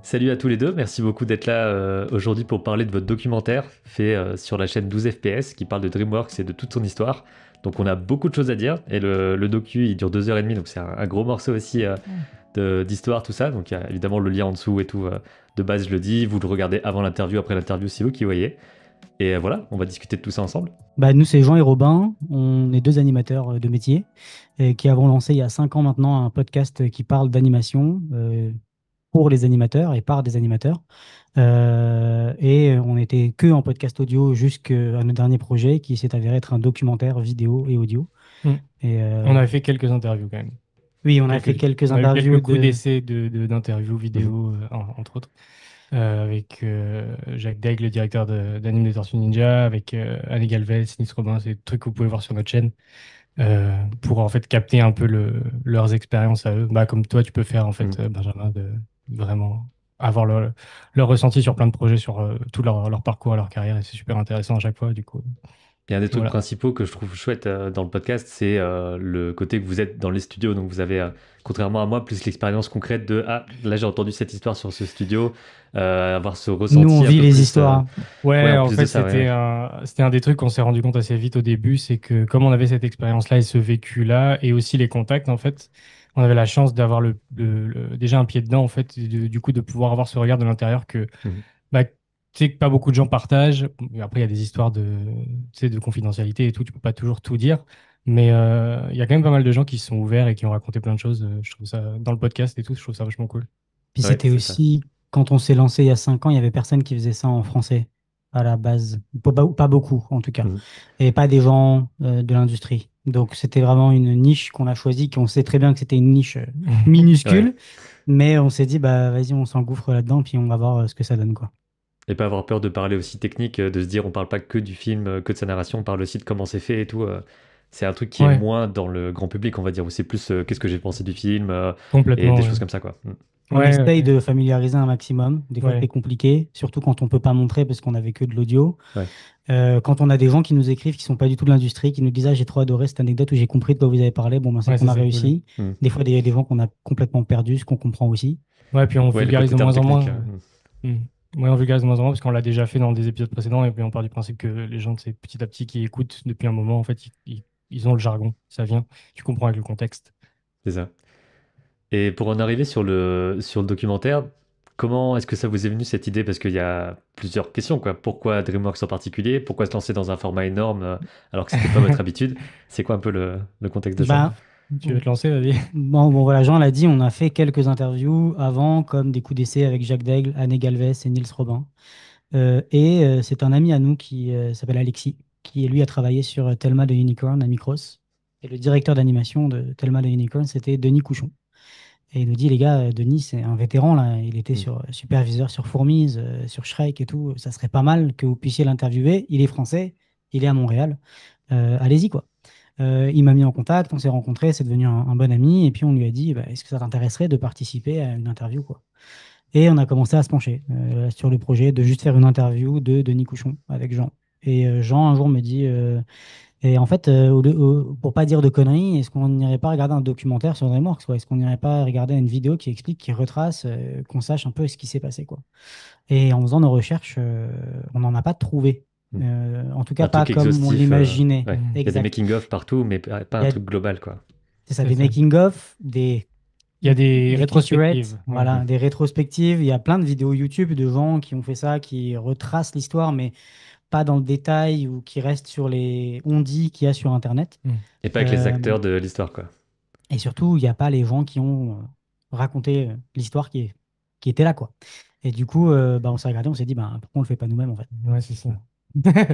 Salut à tous les deux, merci beaucoup d'être là aujourd'hui pour parler de votre documentaire fait sur la chaîne 12 FPS qui parle de DreamWorks et de toute son histoire. Donc on a beaucoup de choses à dire et le docu il dure 2h30 donc c'est un gros morceau aussi d'histoire tout ça. Donc il y a évidemment le lien en dessous et tout. De base je le dis, vous le regardez avant l'interview, après l'interview, c'est vous qui voyez. Et voilà, on va discuter de tout ça ensemble. Nous, c'est Jean et Robin. On est deux animateurs de métier qui avons lancé il y a 5 ans maintenant un podcast qui parle d'animation pour les animateurs et par des animateurs. Et on n'était que en podcast audio jusqu'à notre dernier projet qui s'est avéré être un documentaire vidéo et audio. Hmm. Et On avait fait quelques interviews quand même. oui, on a fait quelques On a eu interviews quelques coups de. d'essai d'interviews Mhm. vidéo, entre autres, avec Jacques Daigle, le directeur d'anime des Tortues Ninja, avec Anne Galvez, Nice Robin, c'est des trucs que vous pouvez voir sur notre chaîne, pour en fait capter un peu leurs expériences à eux. Bah, comme toi, tu peux faire en Mhm. fait, Benjamin, de vraiment avoir leur ressenti sur plein de projets, sur tout leur parcours, leur carrière, et c'est super intéressant à chaque fois, du coup. Et un des trucs Voilà. principaux que je trouve chouette dans le podcast, c'est le côté que vous êtes dans les studios. Donc vous avez, contrairement à moi, plus l'expérience concrète de ah, là j'ai entendu cette histoire sur ce studio, avoir ce Nous, on ressenti un vit peu les plus. histoires. Ouais, Ouais, en en plus de fait, ça, ouais. c'était un des trucs qu'on s'est rendu compte assez vite au début, c'est que comme on avait cette expérience-là et ce vécu-là, et aussi les contacts, en fait, on avait la chance d'avoir déjà un pied dedans, en fait, et du coup, de pouvoir avoir ce regard de l'intérieur que, Mhm. bah, tu sais, que pas beaucoup de gens partagent. Et après, il y a des histoires tu sais, de confidentialité et tout, tu peux pas toujours tout dire. Mais il y a quand même pas mal de gens qui se sont ouverts et qui ont raconté plein de choses. Je trouve ça, dans le podcast et tout, je trouve ça vachement cool. Puis Ouais, c'était c'est ça. aussi, quand on s'est lancé il y a 5 ans, il y avait personne qui faisait ça en français à la base. Pas beaucoup, en tout cas. Mhm. Et pas des gens de l'industrie. Donc c'était vraiment une niche qu'on a choisie, qu'on sait très bien que c'était une niche Ouais. minuscule, mais on s'est dit, bah vas-y, on s'engouffre là-dedans, puis on va voir ce que ça donne, quoi. Et pas avoir peur de parler aussi technique, de se dire on parle pas que du film, que de sa narration, on parle aussi de comment c'est fait et tout. C'est un truc qui est Ouais, moins dans le grand public, on va dire, où c'est plus qu'est-ce que j'ai pensé du film et des complètement, ouais. choses comme ça, quoi. Mhm. On Ouais, essaye ouais, de familiariser un maximum. Des fois, c'est ouais. compliqué, surtout quand on peut pas montrer parce qu'on avait que de l'audio. Ouais. Quand on a des gens qui nous écrivent, qui sont pas du tout de l'industrie, qui nous disent, ah, j'ai trop adoré cette anecdote où j'ai compris de quoi vous avez parlé, bon, ben, c'est Ouais, qu'on ça a c'est cool. réussi. Mhm. Des fois, il y a des gens qu'on a complètement perdus, ce qu'on comprend aussi. Ouais, puis on Ouais, le vulgarise côté de terme moins en technique. moins. Hmm. Ouais, on vulgarise de moins en moins parce qu'on l'a déjà fait dans des épisodes précédents et puis on part du principe que les gens, c'est petit à petit qui écoutent depuis un moment, en fait, ils ont le jargon, ça vient. Tu comprends avec le contexte. C'est ça. Et pour en arriver sur le documentaire, comment est-ce que ça vous est venu cette idée? Parce qu'il y a plusieurs questions, quoi. Pourquoi DreamWorks en particulier? Pourquoi se lancer dans un format énorme alors que c'était pas votre habitude? C'est quoi un peu le contexte de ça? Ben, Tu veux te lancer, vas-y. bon, voilà, Jean l'a dit, on a fait quelques interviews avant, comme des coups d'essai avec Jacques Daigle, Anne Galvez et Niels Robin. C'est un ami à nous qui s'appelle Alexis, qui lui a travaillé sur Thelma de Unicorn à Micros. Et le directeur d'animation de Thelma de Unicorn, c'était Denis Couchon. Et il nous dit, les gars, Denis, c'est un vétéran, là. Il était Mm. sur superviseur sur Fourmise, sur Shrek et tout. Ça serait pas mal que vous puissiez l'interviewer. Il est français, il est à Montréal. Allez-y, quoi. Il m'a mis en contact, on s'est rencontrés, c'est devenu un bon ami. Et puis on lui a dit, bah, est-ce que ça t'intéresserait de participer à une interview, quoi? Et on a commencé à se pencher sur le projet de juste faire une interview de Denis Couchon avec Jean. Et Jean, un jour, me dit, et en fait, pour pas dire de conneries, est-ce qu'on n'irait pas regarder un documentaire sur DreamWorks, quoi? Est-ce qu'on n'irait pas regarder une vidéo qui explique, qui retrace, qu'on sache un peu ce qui s'est passé, quoi? Et en faisant nos recherches, on n'en a pas trouvé. Mm. En tout cas, Un pas truc comme on exhaustif. l'imaginait. Ouais. Hmm. Il y a des Exact. making-of partout, mais pas Il un y a, truc global, quoi. c'est ça, C'est des ça. making-of, Il y a des des featurettes, rétrospectives. Ouais. voilà, des rétrospectives. Il y a plein de vidéos YouTube de gens qui ont fait ça, qui retracent l'histoire, mais pas dans le détail ou qui restent sur les on-dit qu'il y a sur Internet. Hmm. Et pas avec les Euh, acteurs de l'histoire, quoi. et surtout, il n'y a pas les gens qui ont raconté l'histoire qui était là, quoi. Et du coup, bah, on s'est regardé, on s'est dit, bah, pourquoi on le fait pas nous-mêmes, en fait? Ouais, c'est ça.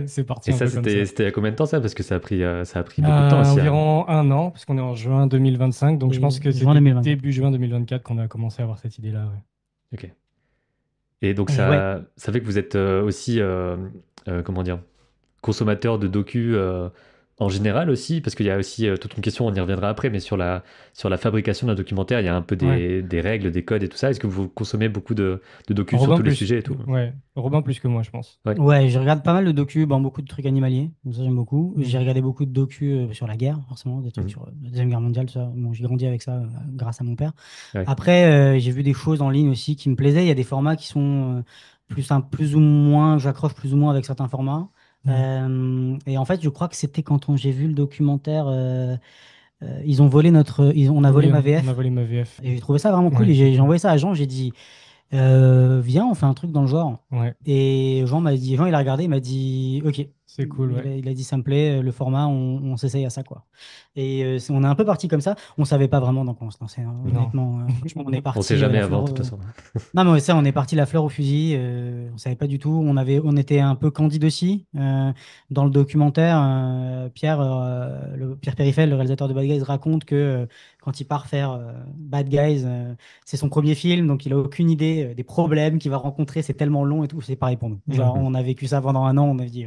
C'est Et parti un ça, peu comme c'était ça. c'était il y a combien de temps, ça? Parce que ça a pris beaucoup de temps aussi à... Environ un an, parce qu'on est en juin 2025, donc je Et pense que juin c'était 2024. début juin 2024 qu'on a commencé à avoir cette idée-là. Ouais. Ok. Et donc, Et ouais, ça fait que vous êtes aussi, comment dire, consommateur de docu en général aussi, parce qu'il y a aussi toute une question, on y reviendra après, mais sur la fabrication d'un documentaire, il y a un peu Ouais. des règles, des codes et tout ça. Est-ce que vous consommez beaucoup de docus sur Robin tous les plus, sujets et tout? ouais, Robin plus que moi, je pense. Ouais. Ouais, je regarde pas mal de docus, bon, beaucoup de trucs animaliers, donc ça j'aime beaucoup. J'ai Mhm. regardé beaucoup de docus sur la guerre, forcément, des trucs Mhm. sur la Deuxième Guerre mondiale, ça. Bon, j'ai grandi avec ça grâce à mon père. Ouais. Après, j'ai vu des choses en ligne aussi qui me plaisaient. Il y a des formats qui sont plus ou moins, j'accroche plus ou moins avec certains formats. Mhm. Et en fait, je crois que c'était quand j'ai vu le documentaire, ils ont volé on a volé Oui, ma on a VF. volé ma VF. Et j'ai trouvé ça vraiment cool. Ouais, Et c'est j'ai cool. envoyé ça à Jean, j'ai dit. Viens, on fait un truc dans le genre. Ouais, Et Jean, il a regardé, il m'a dit, OK. c'est cool, ouais. Il a dit, ça me plaît, le format, on s'essaye à ça, quoi. Et on est un peu parti comme ça. On savait pas vraiment dans quoi on se lançait, hein, Non. honnêtement. Franchement, on est On sait parti jamais la avant, fleur. de toute façon. Non, mais ça, on est parti la fleur au fusil. On savait pas du tout. On était un peu candide aussi. Dans le documentaire, Pierre Perifel, le réalisateur de Bad Guys, raconte que quand il part faire Bad Guys, c'est son premier film, donc il a aucune idée des problèmes qu'il va rencontrer. C'est tellement long et tout. C'est pareil pour nous. Genre, Ouais. Mhm. on a vécu ça pendant un an. On a dit,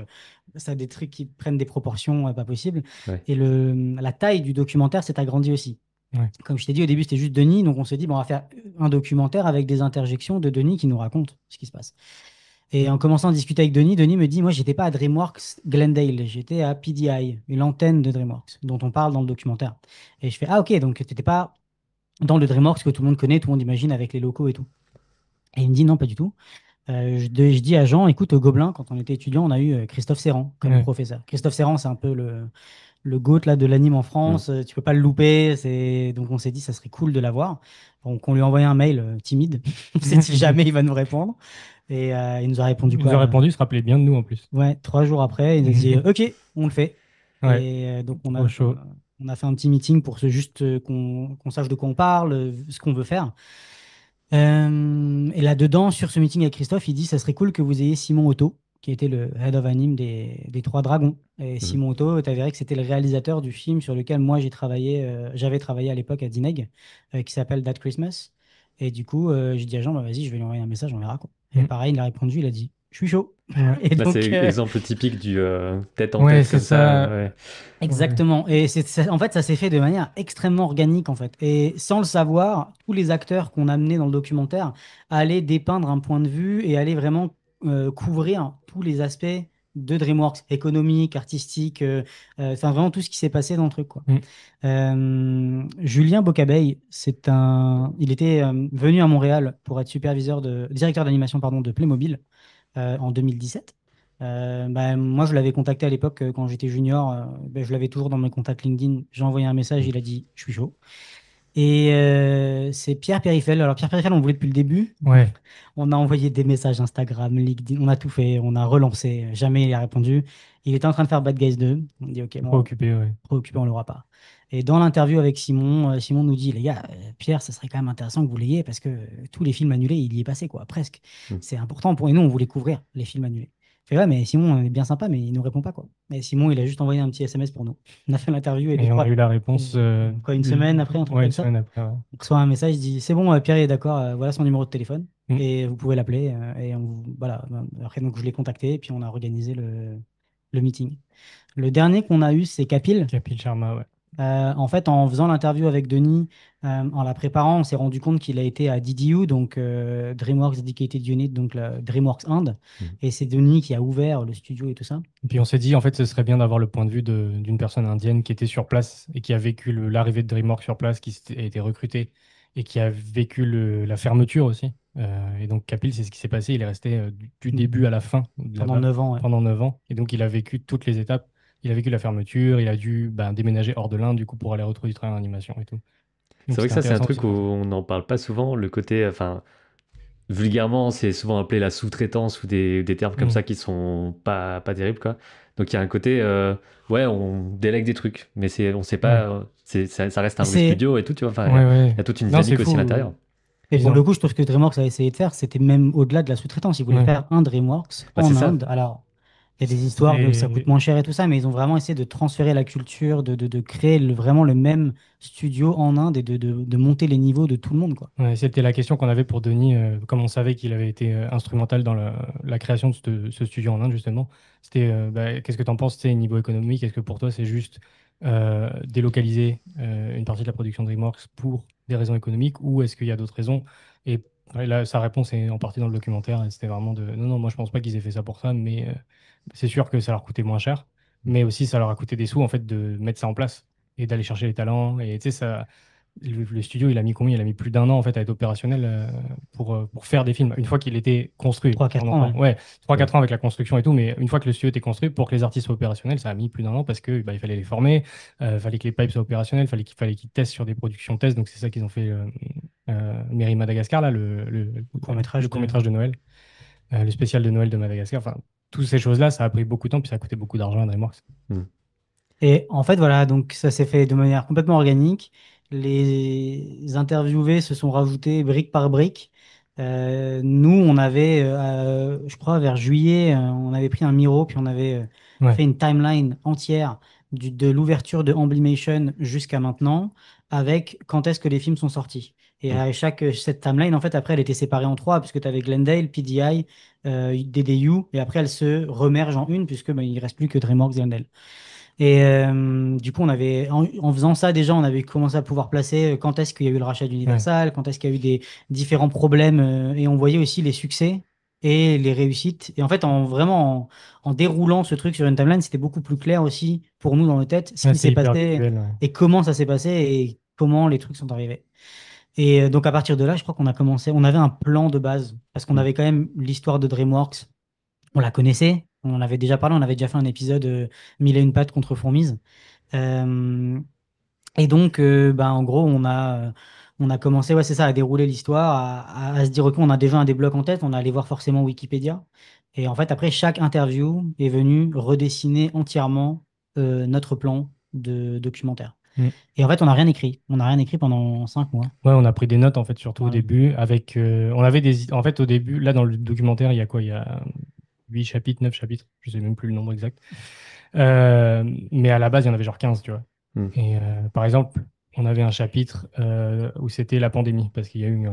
ça a des trucs qui prennent des proportions pas possibles. Ouais. Et la taille du documentaire s'est agrandie aussi. Ouais. Comme je t'ai dit au début, c'était juste Denis, donc on s'est dit, bon, on va faire un documentaire avec des interjections de Denis qui nous raconte ce qui se passe. Et en commençant à discuter avec Denis, Denis me dit, moi, j'étais pas à DreamWorks Glendale, j'étais à PDI, une antenne de DreamWorks, dont on parle dans le documentaire. Et je fais, ah ok, donc t'étais pas dans le DreamWorks que tout le monde connaît, tout le monde imagine avec les locaux et tout. Et il me dit, non, pas du tout. Je dis à Jean, écoute, au Gobelin, quand on était étudiant, on a eu Christophe Serrand comme Ouais. professeur. Christophe Serrand, c'est un peu le GOAT là, de l'anime en Mhm. France. Tu peux pas le louper. Donc on s'est dit, ça serait cool de l'avoir. Donc on lui a envoyé un mail timide. On s'est dit, jamais il va nous répondre. Et il nous a répondu Il nous quoi a répondu, il se rappelait bien de nous en plus. ouais, 3 jours après, il nous a dit, OK, on le fait. Ouais, Et donc trop chaud. on a fait un petit meeting pour juste qu'on sache de quoi on parle, ce qu'on veut faire. Et là-dedans, sur ce meeting avec Christophe, il dit, ça serait cool que vous ayez Simon Otto, qui était le head of anime des Trois Dragons. Et Mhm. Simon Otto, tu avéré que c'était le réalisateur du film sur lequel moi j'avais travaillé à l'époque à Dineg, qui s'appelle That Christmas. Et du coup, j'ai dit à Jean, bah, vas-y, je vais lui envoyer un message, on verra quoi. Et Mm. pareil, il a répondu, il a dit, je suis chaud. Ouais, Et Là, c'est donc, exemple typique du tête en ouais, tête c'est comme ça. ça. Ouais. Ouais. exactement. Et en fait, ça s'est fait de manière extrêmement organique, en fait. Et sans le savoir, tous les acteurs qu'on a amenés dans le documentaire allaient dépeindre un point de vue et allaient vraiment couvrir tous les aspects de DreamWorks, économique, artistique, enfin vraiment tout ce qui s'est passé dans le truc, quoi. Mm. Julien Bocabeille, il était venu à Montréal pour être directeur d'animation, pardon, de Playmobil en 2017. Moi, je l'avais contacté à l'époque quand j'étais junior. Je l'avais toujours dans mes contacts LinkedIn. J'ai envoyé un message, il a dit, je suis chaud. Et c'est Pierre Périfel. Alors, Pierre Périfel, on le voulait depuis le début. Ouais. On a envoyé des messages Instagram, LinkedIn, on a tout fait, on a relancé. Jamais il a répondu. Il était en train de faire Bad Guys 2. On dit, OK, Trop bon, occupé, ouais. trop occupé, on l'aura pas. Et dans l'interview avec Simon, Simon nous dit, les gars, Pierre, ça serait quand même intéressant que vous l'ayez parce que tous les films annulés, il y est passé, quoi, presque. Mhm. C'est important pour nous, on voulait couvrir les films annulés. Je fais, ouais, mais Simon est bien sympa, mais il nous répond pas, quoi. Mais Simon, il a juste envoyé un petit SMS pour nous. On a fait l'interview et Et on a eu la réponse une semaine après, un truc ouais, comme une ça. semaine après. Ouais. On reçoit un message, il dit, c'est bon, Pierre il est d'accord, voilà son numéro de téléphone Mm. et vous pouvez l'appeler. Voilà. Après, donc, je l'ai contacté et puis on a organisé le meeting. Le dernier qu'on a eu, c'est Kapil. Kapil Sharma, ouais. En fait, en faisant l'interview avec Denis, en la préparant, on s'est rendu compte qu'il a été à DDU, donc DreamWorks Dedicated Unit, donc la DreamWorks Inde. Mhm. Et c'est Denis qui a ouvert le studio et tout ça. Et puis on s'est dit, en fait, ce serait bien d'avoir le point de vue d'une personne indienne qui était sur place et qui a vécu l'arrivée de DreamWorks sur place, a été recruté et qui a vécu la fermeture aussi. Et donc Kapil, c'est ce qui s'est passé. Il est resté du début à la fin de Pendant là-bas 9 ans. Ouais. pendant 9 ans. Et donc il a vécu toutes les étapes. Il a vécu la fermeture, il a dû déménager hors de l'Inde du coup pour aller retrouver du travail en animation et tout. C'est Donc vrai que c'était ça, c'est un intéressant truc aussi où de voir ça. on n'en parle pas souvent, le côté, enfin, vulgairement, c'est souvent appelé la sous-traitance ou des termes comme Mm. ça qui sont pas terribles, quoi. Donc il y a un côté, ouais, on délègue des trucs, mais on sait Ouais, pas, ça reste un vrai C'est studio et tout, tu vois. Enfin, ouais, il ouais. y a toute une Non, c'est dynamique aussi à fou. l'intérieur. Et Ils pour ont... le coup, je trouve que DreamWorks a essayé de faire, c'était même au-delà de la sous-traitance. Ils voulaient Ouais. faire un DreamWorks Bah, c'est en ça. Inde. Alors, Il y a des histoires de ça coûte C'est moins cher et tout ça, mais ils ont vraiment essayé de transférer la culture, de créer vraiment le même studio en Inde et de monter les niveaux de tout le monde, quoi. ouais, c'était la question qu'on avait pour Denis, comme on savait qu'il avait été instrumental dans la création de ce studio en Inde, justement. C'était bah, qu'est-ce que tu en penses, tu sais, niveau économique? Est-ce que pour toi, c'est juste délocaliser une partie de la production DreamWorks pour des raisons économiques ou est-ce qu'il y a d'autres raisons? Et ouais, là, sa réponse est en partie dans le documentaire et c'était vraiment de non, non, moi je pense pas qu'ils aient fait ça pour ça, mais c'est sûr que ça leur coûtait moins cher, mais aussi ça leur a coûté des sous en fait de mettre ça en place et d'aller chercher les talents. Et tu sais, ça. Le studio, il a mis combien? Il a mis plus d'un an en fait à être opérationnel pour faire des films. Une fois qu'il était construit, Trois on quatre ans, entend, ouais. ouais, trois Ouais. quatre ans avec la construction et tout, mais une fois que le studio était construit, pour que les artistes soient opérationnels, ça a mis plus d'un an parce que bah, il fallait les former, fallait que les pipes soient opérationnels, fallait qu'ils testent sur des productions test. Donc c'est ça qu'ils ont fait Mairie Madagascar, là, le Court-métrage de. court-métrage de Noël, le spécial de Noël de Madagascar. Enfin, toutes ces choses-là, ça a pris beaucoup de temps, puis ça a coûté beaucoup d'argent à DreamWorks. Mm. Et en fait, voilà, donc ça s'est fait de manière complètement organique. Les interviewés se sont rajoutés brique par brique. Nous, on avait, je crois, vers juillet, on avait pris un Miro, puis on avait Ouais. fait une timeline entière de l'ouverture de Amblimation jusqu'à maintenant, avec quand est-ce que les films sont sortis. Et Mm. à cette timeline, en fait, après, elle était séparée en trois, puisque tu avais Glendale, PDI, DDU, et après, elle se remerge en une, puisque il reste plus que DreamWorks Glendale. Et du coup, en faisant ça, déjà, on avait commencé à pouvoir placer quand est-ce qu'il y a eu le rachat Ouais. d'Universal, quand est-ce qu'il y a eu des différents problèmes, et on voyait aussi les succès et les réussites. Et en fait, en déroulant ce truc sur une timeline, c'était beaucoup plus clair aussi pour nous dans nos têtes ce Ouais, qui c'était s'est hyper passé visuel. Ouais. et comment ça s'est passé et comment les trucs sont arrivés. Et donc, à partir de là, je crois qu'on a commencé, on avait un plan de base parce qu'on Mm. avait quand même l'histoire de DreamWorks, on la connaissait, on en avait déjà parlé, on avait déjà fait un épisode Mille et une pattes contre Fourmise. Euh, et donc, en gros, on a commencé, ouais, c'est ça, à dérouler l'histoire, à se dire, OK, on a déjà un des blocs en tête, on a allé voir forcément Wikipédia. Et en fait, après, chaque interview est venue redessiner entièrement notre plan de documentaire. Mm. Et en fait, on n'a rien écrit. On n'a rien écrit pendant 5 mois. Ouais, on a pris des notes en fait, surtout au Voilà. début, avec, on avait en fait au début, là dans le documentaire, il y a quoi? Il y a 8 chapitres, 9 chapitres, je sais même plus le nombre exact. Mais à la base, il y en avait genre 15, tu vois. Mm. Et par exemple, on avait un chapitre où c'était la pandémie, parce qu'il y a eu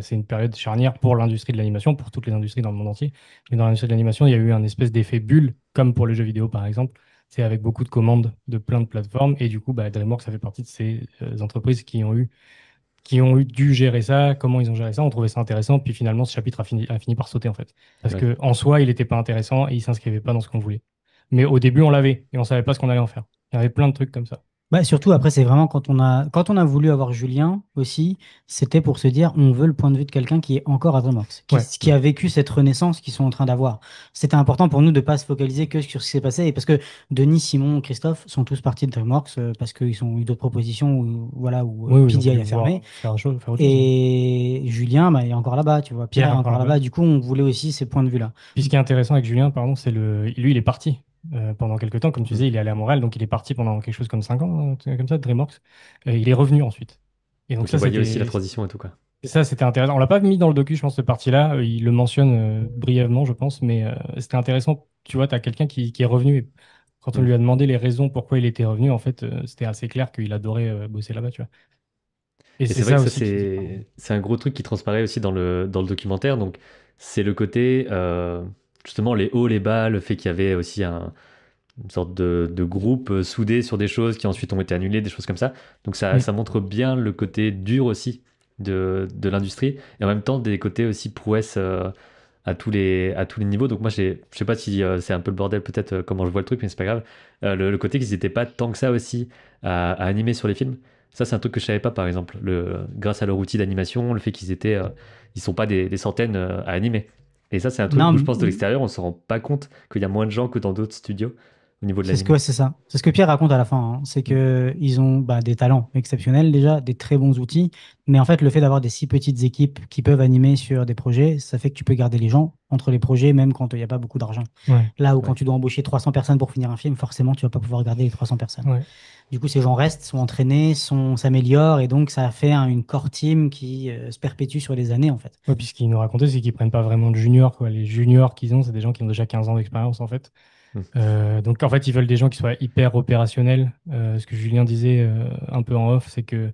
c'est une période charnière pour l'industrie de l'animation, pour toutes les industries dans le monde entier. Mais dans l'industrie de l'animation, il y a eu un espèce d'effet bulle, comme pour les jeux vidéo par exemple. C'est avec beaucoup de commandes de plein de plateformes. Et du coup, bah, DreamWorks, ça fait partie de ces entreprises qui ont dû gérer ça, comment ils ont géré ça, on trouvait ça intéressant, puis finalement ce chapitre a fini par sauter en fait. Parce Ouais. que en soi, il n'était pas intéressant et il s'inscrivait pas dans ce qu'on voulait. Mais au début, on l'avait et on savait pas ce qu'on allait en faire. Il y avait plein de trucs comme ça. Bah, surtout, après, c'est vraiment quand on a voulu avoir Julien aussi, c'était pour se dire, on veut le point de vue de quelqu'un qui est encore à DreamWorks, Ouais, qui a vécu cette renaissance qu'ils sont en train d'avoir. C'était important pour nous de ne pas se focaliser que sur ce qui s'est passé, et parce que Denis, Simon, Christophe sont tous partis de DreamWorks parce qu'ils ont eu d'autres propositions, ou, voilà, où oui, oui, ils ont PDI voulu a fermé. voir faire autre chose. Ouais. Et Julien, bah, il est encore là-bas, tu vois. Pierre Pierre est encore encore là-bas. là-bas. Du coup, on voulait aussi ces points de vue-là. Puis ce qui est intéressant avec Julien, pardon, c'est lui, il est parti pendant quelques temps, comme tu Mm. disais, il est allé à Montréal, donc il est parti pendant quelque chose comme 5 ans, un truc comme ça, de DreamWorks. Et il est revenu ensuite. Et donc Donc il ça, voyait aussi la transition et tout, quoi. c'était intéressant. On l'a pas mis dans le docu, je pense, cette partie-là. Il le mentionne brièvement, je pense, mais c'était intéressant. Tu vois, tu as quelqu'un qui est revenu. Et quand on Mm. lui a demandé les raisons pourquoi il était revenu, en fait, c'était assez clair qu'il adorait bosser là-bas, tu vois. Et Et c'est c'est vrai ça que ça, aussi qui diffère. c'est un gros truc qui transparaît aussi dans le documentaire. Donc, c'est le côté, justement, les hauts, les bas, le fait qu'il y avait aussi une sorte de groupe soudé sur des choses qui ensuite ont été annulées, des choses comme ça. Donc, Mm. ça montre bien le côté dur aussi de l'industrie et en même temps des côtés aussi prouesses à tous les niveaux. Donc, moi, je sais pas si c'est un peu le bordel, peut-être, comment je vois le truc, mais c'est pas grave. Le côté qu'ils n'étaient pas tant que ça aussi à animer sur les films. Ça, c'est un truc que je savais pas, par exemple. Grâce à leur outil d'animation, le fait ils sont pas des centaines à animer. Et ça, c'est un truc Non, où je pense de l'extérieur, on se rend pas compte qu'il y a moins de gens que dans d'autres studios au niveau de l'animé. ouais, c'est ça. C'est ce que Pierre raconte à la fin, hein. C'est Mm. que ils ont des talents exceptionnels déjà, des très bons outils. Mais en fait, le fait d'avoir des si petites équipes qui peuvent animer sur des projets, ça fait que tu peux garder les gens entre les projets, même quand il n'y a pas beaucoup d'argent. Ouais, Là où quand Ouais. tu dois embaucher 300 personnes pour finir un film, forcément, tu vas pas pouvoir garder les 300 personnes. ouais. Du coup, ces gens restent, sont entraînés, s'améliorent, et donc ça fait une core team qui se perpétue sur les années, en fait. Ouais, puis ce qu'ils nous racontaient, c'est qu'ils prennent pas vraiment de juniors, quoi. Les juniors qu'ils ont, c'est des gens qui ont déjà 15 ans d'expérience, en fait. Donc en fait, ils veulent des gens qui soient hyper opérationnels. Ce que Julien disait un peu en off, c'est que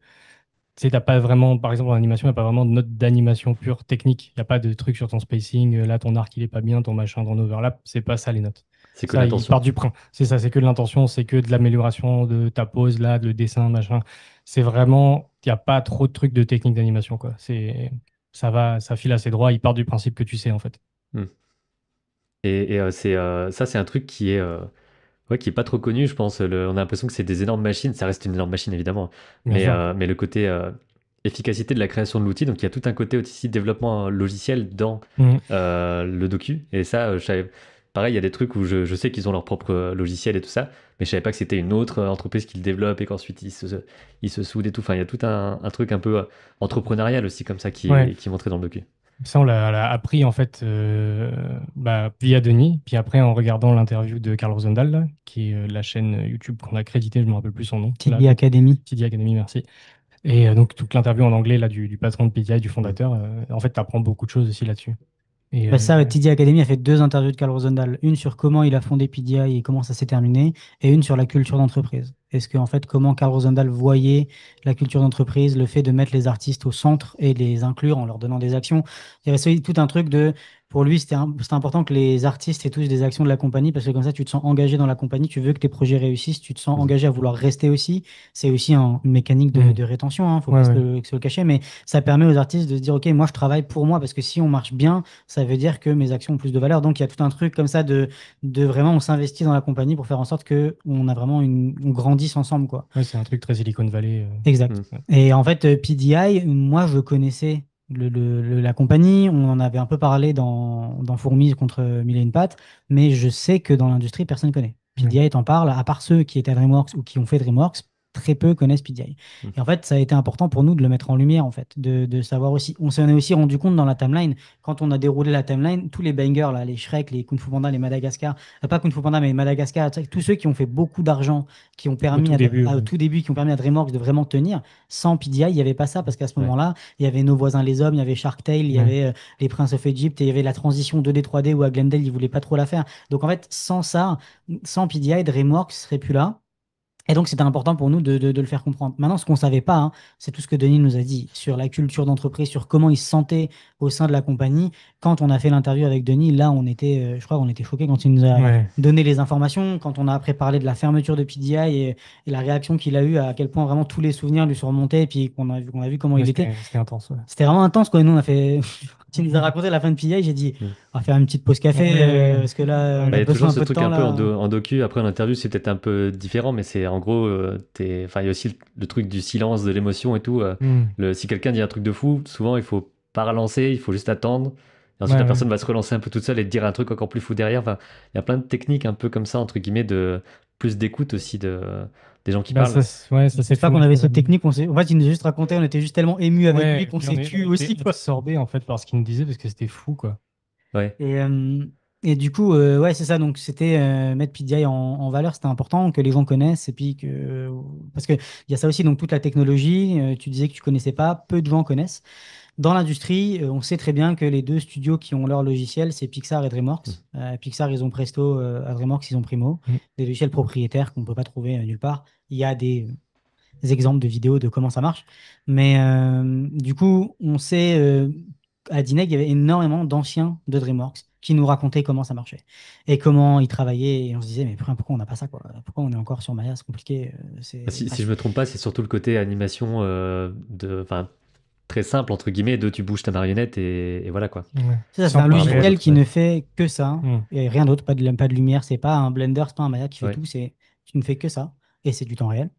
tu sais, t'as pas vraiment, par exemple en animation, il n'y a pas vraiment de note d'animation pure technique. Il n'y a pas de truc sur ton spacing, là ton arc il est pas bien, ton machin dans overlap. C'est pas ça les notes. C'est que Ça, ils l'intention. partent du principe. C'est ça, c'est que de l'intention, c'est que de l'amélioration de ta pose là, de le dessin, machin. C'est vraiment, il n'y a pas trop de trucs de technique d'animation, quoi. Ça va, ça file assez droit. Ils partent du principe que tu sais, en fait. Hmm. Ça, c'est un truc qui est, ouais, qui est pas trop connu, je pense. On a l'impression que c'est des énormes machines. Ça reste une énorme machine, évidemment. Bien sûr. Mais le côté efficacité de la création de l'outil, donc il y a tout un côté aussi développement logiciel dans Mhm. le docu. Et ça, pareil, il y a des trucs où je sais qu'ils ont leur propre logiciel et tout ça, mais je savais pas que c'était une autre entreprise qui le développe et qu'ensuite ils se soudent et tout. Enfin, il y a tout un truc un peu entrepreneurial aussi comme ça Ouais. qui est montré dans le docu. Ça, on l'a appris en fait via Denis, puis après en regardant l'interview de Carl Rosendahl, là, qui est la chaîne YouTube qu'on a crédité, je me rappelle plus son nom. Là, TD Academy. TD Academy, merci. Et donc toute l'interview en anglais là, du patron de PTI, du Mm. fondateur, en fait, tu apprends beaucoup de choses aussi là-dessus. Et Bah ça, TD Academy a fait 2 interviews de Carl Rosendahl. Une sur comment il a fondé PDI et comment ça s'est terminé, et une sur la culture d'entreprise. Est-ce que, en fait, comment Carl Rosendahl voyait la culture d'entreprise, le fait de mettre les artistes au centre et de les inclure en leur donnant des actions. Il y avait tout un truc de, pour lui, c'était important que les artistes aient tous des actions de la compagnie, parce que comme ça, tu te sens engagé dans la compagnie, tu veux que tes projets réussissent, tu te sens Mhm. engagé à vouloir rester aussi. C'est aussi une mécanique de, Mhm. de rétention, hein, faut Ouais, pas ouais. se le cacher, mais ça permet aux artistes de se dire, OK, moi, je travaille pour moi, parce que si on marche bien, ça veut dire que mes actions ont plus de valeur. Donc, il y a tout un truc comme ça de vraiment, on s'investit dans la compagnie pour faire en sorte que on a vraiment on grandisse ensemble, quoi. Ouais, c'est un truc très Silicon Valley. Exact. Mm. Ouais. Et en fait, PDI, moi, je connaissais la compagnie. On en avait un peu parlé dans Fourmis contre Mille et une pattes, mais je sais que dans l'industrie, personne ne connaît. Ouais. PDI t'en parle, à part ceux qui étaient à DreamWorks ou qui ont fait DreamWorks, très peu connaissent PDI. Mm. Et en fait, ça a été important pour nous de le mettre en lumière, en fait, de savoir aussi. On s'en est aussi rendu compte dans la timeline, quand on a déroulé la timeline, tous les bangers, là, les Shrek, les Kung Fu Panda, les Madagascar, pas Kung Fu Panda, mais Madagascar, tu sais, tous ceux qui ont fait beaucoup d'argent, qui ont Au permis tout début. au Ouais. tout début, qui ont permis à DreamWorks de vraiment tenir. Sans PDI, il n'y avait pas ça, parce qu'à ce Ouais. moment-là, il y avait Nos voisins les hommes, il y avait Shark Tale, il y Ouais. avait Les Princes of Egypt, et il y avait la transition 2D, 3D où à Glendale, ils voulaient pas trop la faire. Donc en fait, sans ça, sans PDI, DreamWorks serait plus là. Et donc, c'était important pour nous de le faire comprendre. Maintenant, ce qu'on ne savait pas, hein, c'est tout ce que Denis nous a dit sur la culture d'entreprise, sur comment il se sentait au sein de la compagnie. Quand on a fait l'interview avec Denis, là, je crois qu'on était choqués quand il nous a Ouais. donné les informations, quand on a après parlé de la fermeture de PDI et la réaction qu'il a eue, à quel point vraiment tous les souvenirs lui sont remontés, et puis qu'on a vu comment Ouais, il était. c'était intense. Ouais. C'était vraiment intense, quoi. Et nous, on a fait. Tu nous as raconté la fin de PDI, j'ai dit, Mm. on va faire une petite pause Ouais, café, ouais, parce que là, on Bah, il a y a besoin toujours un ce peu de truc temps, un peu là. en docu. Après, en interview, c'est peut-être un peu différent, mais c'est en gros, enfin, il y a aussi le truc du silence, de l'émotion et tout. Hmm. Si quelqu'un dit un truc de fou, souvent, il faut pas relancer, il faut juste attendre. Et ensuite, Ouais, la ouais. personne va se relancer un peu toute seule et te dire un truc encore plus fou derrière. Enfin, il y a plein de techniques un peu comme ça, entre guillemets, de plus d'écoute aussi des gens qui Bah, parlent. ouais, Je ça s'est pense pas fait au qu'on avait fur et à cette mesure. technique. En fait, il nous a juste raconté, on était juste tellement émus avec lui Ouais, qu'on puis s'est on tué était aussi, quoi. absorbé en fait par ce qu'il nous disait parce que c'était fou, quoi. Ouais. Et, euh, et du coup, ouais, c'est ça. Donc, c'était mettre PDI en valeur, c'était important que les gens connaissent. Et puis parce qu'il y a ça aussi, donc toute la technologie, tu disais que tu connaissais pas, peu de gens connaissent. Dans l'industrie, on sait très bien que les deux studios qui ont leur logiciel, c'est Pixar et Mm. DreamWorks. Pixar, ils ont Presto, à DreamWorks, ils ont Primo, Hmm. des logiciels propriétaires qu'on ne peut pas trouver nulle part. Il y a des exemples de vidéos de comment ça marche. Mais du coup, on sait, à Dineg, il y avait énormément d'anciens de DreamWorks qui nous racontaient comment ça marchait et comment ils travaillaient. Et on se disait, mais pourquoi on n'a pas ça, quoi? Pourquoi on est encore sur Maya? C'est compliqué. Si je me trompe pas, c'est surtout le côté animation enfin, très simple, entre guillemets, de tu bouges ta marionnette et voilà quoi. Ouais. C'est ça, c'est Sans un Par rapport aux parler. logiciel autres, qui ouais. ne fait que ça Hmm. et rien d'autre, pas de lumière. C'est pas un Blender, c'est pas un Maya qui fait Ouais. tout. Tu ne fais que ça et c'est du temps réel.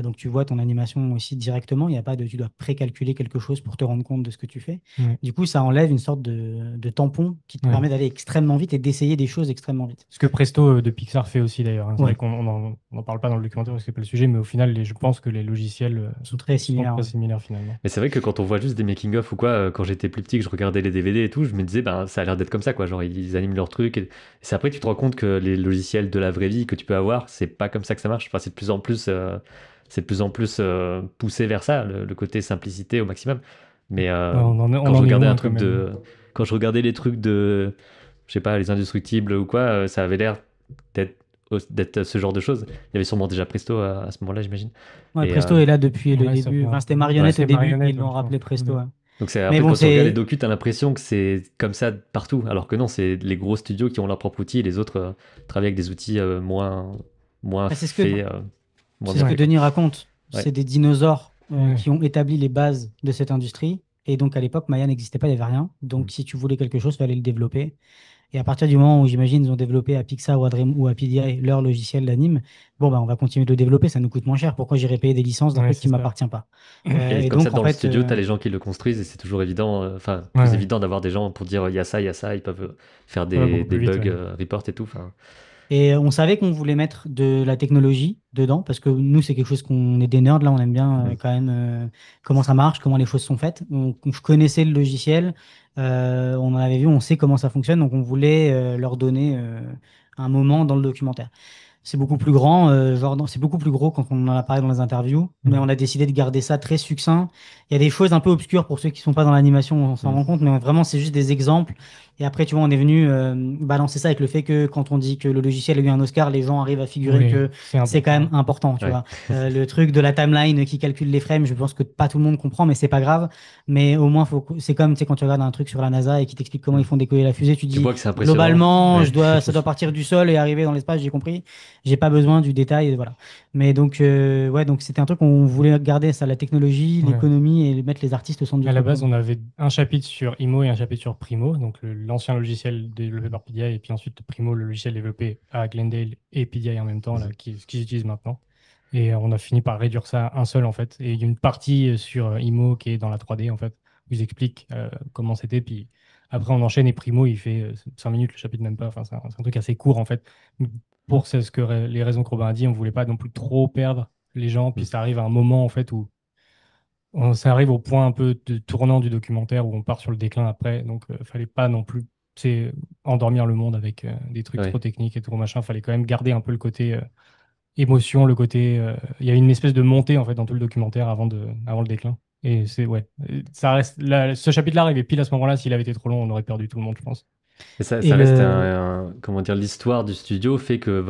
Donc tu vois ton animation aussi directement. Il y a pas de, tu dois précalculer quelque chose pour te rendre compte de ce que tu fais. Ouais. Du coup, ça enlève une sorte de tampon qui te Ouais. permet d'aller extrêmement vite et d'essayer des choses extrêmement vite. Ce que Presto de Pixar fait aussi d'ailleurs, hein. C'est vrai Ouais, qu'on on en parle pas dans le documentaire parce que c'est pas le sujet, mais au final, je pense que les logiciels ils sont très sont similaires. très Ouais. similaires finalement. Mais c'est vrai que quand on voit juste des making-of ou quoi, quand j'étais plus petit, que je regardais les DVD et tout, je me disais, ben, ça a l'air d'être comme ça, quoi. Genre, ils animent leur truc. Et c'est après que tu te rends compte que les logiciels de la vraie vie que tu peux avoir, c'est pas comme ça que ça marche. Enfin, c'est de plus en plus poussé vers ça, le côté simplicité au maximum. Mais Ouais, on quand je en est regardais un loin quand truc même. quand je regardais les trucs de, je sais pas, les indestructibles ou quoi, ça avait l'air d'être d'être ce genre de choses. Il y avait sûrement déjà Presto à ce moment-là, j'imagine. Ouais, Et Presto est là depuis le Ouais, ça début. fait Enfin, un c'était moment. Marionnette au C'est début, puis marionnette, ils l'ont je crois. rappelé Presto. Ouais. donc c'est un Mais peu bon, quand tu regardes les c'est docus, t'as l'impression que c'est comme ça partout, alors que non, c'est les gros studios qui ont leur propre outil et les autres travaillent avec des outils moins bah, faits, moins c'est ce bien que faits, quoi. Denis raconte. Ouais. C'est des dinosaures Ouais. qui ont établi les bases de cette industrie. Et donc, à l'époque, Maya n'existait pas, il n'y avait rien. Mm. Donc, si tu voulais quelque chose, il fallait le développer. Et à partir du moment où, j'imagine, ils ont développé à Pixar ou à Dream ou à PDI leur logiciel d'anime, bon, bah, on va continuer de le développer, ça nous coûte moins cher. Pourquoi j'irais payer des licences d'un Ouais, truc qui c'est ne ça. m'appartient pas? Et Et comme ça, donc, en dans le fait, studio, t'as les gens qui le construisent et c'est toujours évident, enfin, Ouais, plus ouais. évident d'avoir des gens pour dire il y a ça, ils peuvent faire Ça va beaucoup des plus vite, bugs ouais. report et tout. Enfin, et on savait qu'on voulait mettre de la technologie dedans, parce que nous, c'est quelque chose qu'on est des nerds, là, on aime bien mm. quand même comment ça marche, comment les choses sont faites. Je connaissais le logiciel, on en avait vu, on sait comment ça fonctionne, donc on voulait leur donner un moment dans le documentaire. C'est beaucoup plus grand, c'est beaucoup plus gros quand on en a parlé dans les interviews, mais on Mhm. a décidé de garder ça très succinct. Il y a des choses un peu obscures pour ceux qui sont pas dans l'animation, on s'en rend Mm. compte, mais vraiment c'est juste des exemples. Et après, tu vois, on est venu balancer ça avec le fait que quand on dit que le logiciel a eu un Oscar, les gens arrivent à figurer Oui, que c'est c'est quand même important. important, tu Ouais. vois. Le truc de la timeline qui calcule les frames, je pense que pas tout le monde comprend, mais c'est pas grave. Mais au moins, c'est comme, tu sais, quand tu regardes un truc sur la NASA et qui t'explique comment ils Mm. font décoller la fusée, tu Tu dis, vois que c'est impressionnant. globalement, Ouais. ça doit partir du sol et arriver dans l'espace, j'ai compris. J'ai pas besoin du détail, voilà. Mais donc, ouais, donc c'était un truc qu'on voulait garder, ça, la technologie, Ouais. l'économie et mettre les artistes au centre du À la truc, base, quoi. on avait un chapitre sur Imo et un chapitre sur Primo, donc l'ancien logiciel développé par PDI, et puis ensuite Primo, le logiciel développé à Glendale et PDI en même temps, là, Mhm. ce qu'ils utilisent maintenant. Et on a fini par réduire ça à un seul, en fait. Et il y a une partie sur Imo qui est dans la 3D, en fait, où ils expliquent comment c'était. Puis après, on enchaîne et Primo, il fait 5 minutes le chapitre, même pas. Enfin, c'est un truc assez court, en fait. Pour les raisons que Robin a dit, on voulait pas non plus trop perdre les gens. Puis Mm. ça arrive à un moment, en fait, où ça arrive au point un peu de tournant du documentaire où on part sur le déclin après. Donc, fallait pas non plus, c'est endormir le monde avec des trucs trop Ouais. techniques et tout machin. Fallait quand même garder un peu le côté émotion, le côté. Il y a une espèce de montée en fait dans tout le documentaire avant le déclin. Et c'est ouais, ça reste. Ce chapitre-là arrivait pile à ce moment-là. S'il avait été trop long, on aurait perdu tout le monde, je pense. Et Et ça reste le, comment dire, l'histoire du studio fait que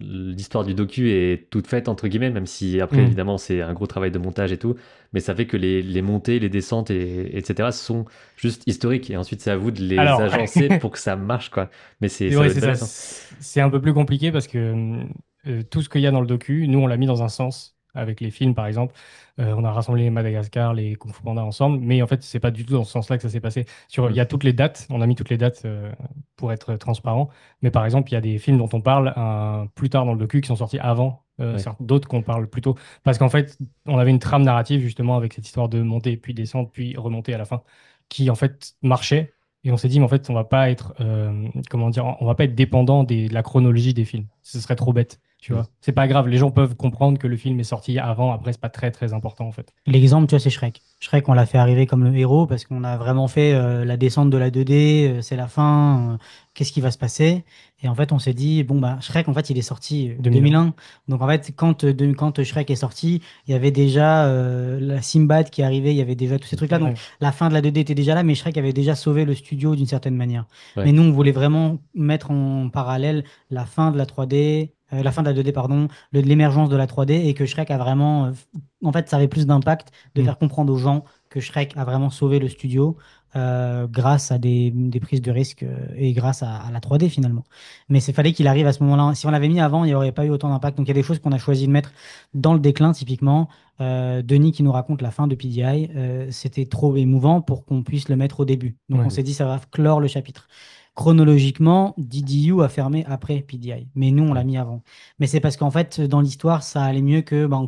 l'histoire du docu est toute faite entre guillemets, même si après Hmm. évidemment c'est un gros travail de montage et tout, mais ça fait que les montées, les descentes etc. sont juste historiques et ensuite c'est à vous de les Alors, agencer pour que ça marche quoi. Mais ça ouais, doit être c'est ça. balèze, hein. C'est un peu plus compliqué parce que tout ce qu'il y a dans le docu, nous, on l'a mis dans un sens. Avec les films, par exemple, on a rassemblé les Madagascar, les Kung Fu Panda ensemble, mais en fait, c'est pas du tout dans ce sens-là que ça s'est passé. Il y Mm. a toutes les dates, on a mis toutes les dates pour être transparent, mais par exemple, il y a des films dont on parle plus tard dans le docu qui sont sortis avant, Ouais. d'autres qu'on parle plus tôt, parce qu'en fait, on avait une trame narrative justement avec cette histoire de monter, puis descendre, puis remonter à la fin, qui en fait marchait. Et on s'est dit, mais en fait, on va pas être, comment dire, on va pas être dépendant de la chronologie des films. Ce serait trop bête, tu Mm. vois. C'est pas grave, les gens peuvent comprendre que le film est sorti avant, après, c'est pas très très important en fait. L'exemple, tu vois, c'est Shrek. Shrek, on l'a fait arriver comme le héros parce qu'on a vraiment fait la descente de la 2D, c'est la fin, qu'est-ce qui va se passer? Et en fait, on s'est dit, bon, bah, Shrek, en fait, il est sorti 2001. 2001. Donc, en fait, quand Shrek est sorti, il y avait déjà la Simbad qui arrivait, il y avait déjà tous ces trucs-là. Donc, Ouais. la fin de la 2D était déjà là, mais Shrek avait déjà sauvé le studio d'une certaine manière. Mais Ouais. nous, on voulait vraiment mettre en parallèle la fin de la 3D, la fin de la 2D, pardon, l'émergence de la 3D et que Shrek a vraiment en fait, ça avait plus d'impact de Mm. faire comprendre aux gens que Shrek a vraiment sauvé le studio grâce à des prises de risques et grâce à la 3D finalement. Mais c'est fallait qu'il arrive à ce moment-là. Si on l'avait mis avant, il n'y aurait pas eu autant d'impact. Donc il y a des choses qu'on a choisi de mettre dans le déclin, typiquement. Denis qui nous raconte la fin de PDI, c'était trop émouvant pour qu'on puisse le mettre au début. Donc on Ouais. s'est dit, ça va clore le chapitre. Chronologiquement, DDU a fermé après PDI, mais nous on l'a Ouais. mis avant. Mais c'est parce qu'en fait, dans l'histoire, ça allait mieux que bah,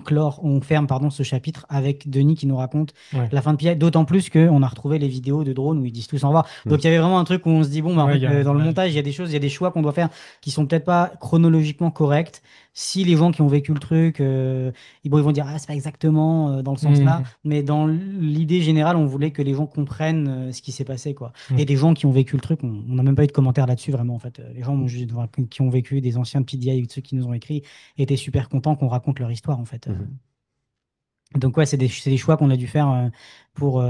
on ferme pardon, ce chapitre avec Denis qui nous raconte Ouais. la fin de PI, d'autant plus qu'on a retrouvé les vidéos de drones où ils disent tous au revoir. Mm. Donc il y avait vraiment un truc où on se dit, bon, bah, en Ouais, fait, dans le montage, il y a des choses, il y a des choix qu'on doit faire qui sont peut-être pas chronologiquement corrects. Si les gens qui ont vécu le truc, ils vont dire, ah, c'est pas exactement dans le sens là, Mm. mais dans l'idée générale, on voulait que les gens comprennent ce qui s'est passé, quoi. Mm. Et des gens qui ont vécu le truc, on n'a même pas eu de commentaires là-dessus, vraiment, en fait. Les gens enfin, qui ont vécu, des anciens de PDI, ceux qui nous ont écrit, étaient super contents qu'on raconte leur histoire, en fait. Mhm. Donc ouais, c'est des choix qu'on a dû faire pour.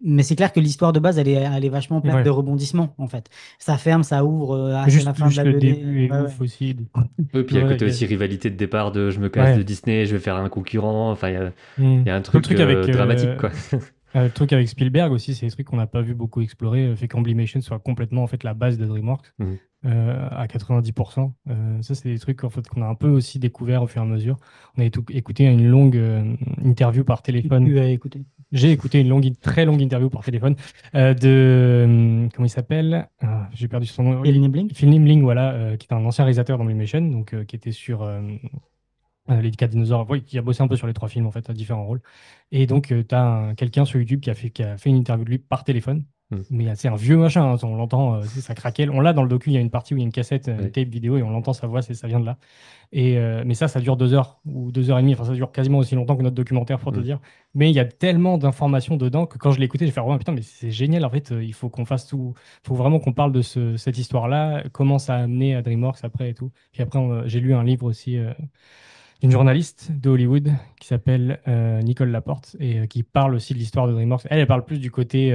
Mais c'est clair que l'histoire de base, elle est vachement pleine Ouais. de rebondissements en fait. Ça ferme, ça ouvre, Mais c'est la fin de juste la le 2D. début est Ouais, ouais. ouf aussi. Oui, puis il y a le Voilà, côté aussi rivalité de départ de je me casse de ouais. Disney, je vais faire un concurrent. Enfin, il y a un Le truc truc avec, dramatique, quoi. le truc avec Spielberg aussi, c'est des trucs qu'on n'a pas vu beaucoup explorer, fait qu'Amblimation soit complètement en fait la base de DreamWorks Mhm. à 90%. Ça, c'est des trucs en fait qu'on a un peu aussi découvert au fur et à mesure. On a écouté une longue interview par téléphone. Tu as écouté. J'ai écouté très longue interview par téléphone comment il s'appelle? Ah, j'ai perdu son nom. Et le Nibbling? Phil Nimling, voilà, qui est un ancien réalisateur d'Amblimation, donc qui était sur les 4 dinosaures, ouais, qui a bossé un peu sur les 3 films en fait, à différents rôles. Et donc, tu as quelqu'un sur YouTube qui a fait une interview de lui par téléphone. Mhm. Mais c'est un vieux machin, hein, on l'entend, ça craquait. On l'a dans le docu, il y a une partie où il y a une cassette, une Ouais. tape vidéo, et on l'entend sa voix, ça vient de là. Mais ça dure 2 heures ou 2 heures et demie. Enfin, ça dure quasiment aussi longtemps que notre documentaire, pour te Mhm. dire. Mais il y a tellement d'informations dedans que quand je l'ai écouté, j'ai fait, ouais, putain, mais c'est génial. En fait, il faut qu'on fasse tout. Il faut vraiment qu'on parle de cette histoire-là, comment ça a amené à DreamWorks après et tout. Puis après, j'ai lu un livre aussi d'une journaliste de Hollywood qui s'appelle Nicole Laporte et qui parle aussi de l'histoire de DreamWorks. Elle parle plus du côté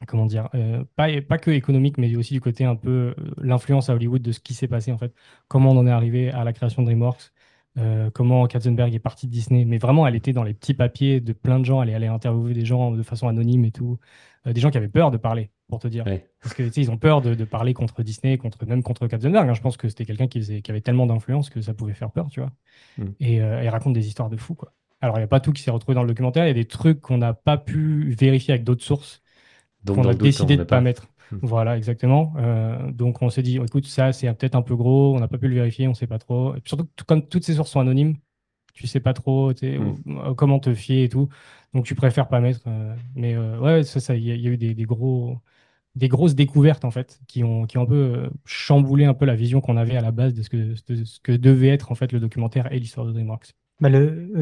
comment dire, pas que économique, mais aussi du côté un peu l'influence à Hollywood de ce qui s'est passé en fait, comment on en est arrivé à la création de DreamWorks, comment Katzenberg est parti de Disney, mais vraiment elle était dans les petits papiers de plein de gens, elle est allée interviewer des gens de façon anonyme et tout, des gens qui avaient peur de parler, pour te dire. Ouais. Parce que tu sais, ils ont peur de parler contre Disney, même contre Katzenberg, hein. Je pense que c'était quelqu'un qui avait tellement d'influence que ça pouvait faire peur, tu vois. Mhm. Et elle raconte des histoires de fous, quoi. Alors, il n'y a pas tout qui s'est retrouvé dans le documentaire, il y a des trucs qu'on n'a pas pu vérifier avec d'autres sources Donc, qu'on dans a le doute, on décidé ne de met pas pas. mettre. Mhm. Voilà, exactement. Donc on s'est dit, écoute, ça c'est peut-être un peu gros, on n'a pas pu le vérifier, on sait pas trop. Et puis surtout, comme toutes ces sources sont anonymes, tu sais pas trop tu sais, Mhm. comment te fier et tout. Donc tu préfères pas mettre. Ouais, il y a eu des grosses découvertes en fait qui ont un peu chamboulé un peu la vision qu'on avait à la base de ce que devait être en fait le documentaire et l'histoire de DreamWorks. Bah,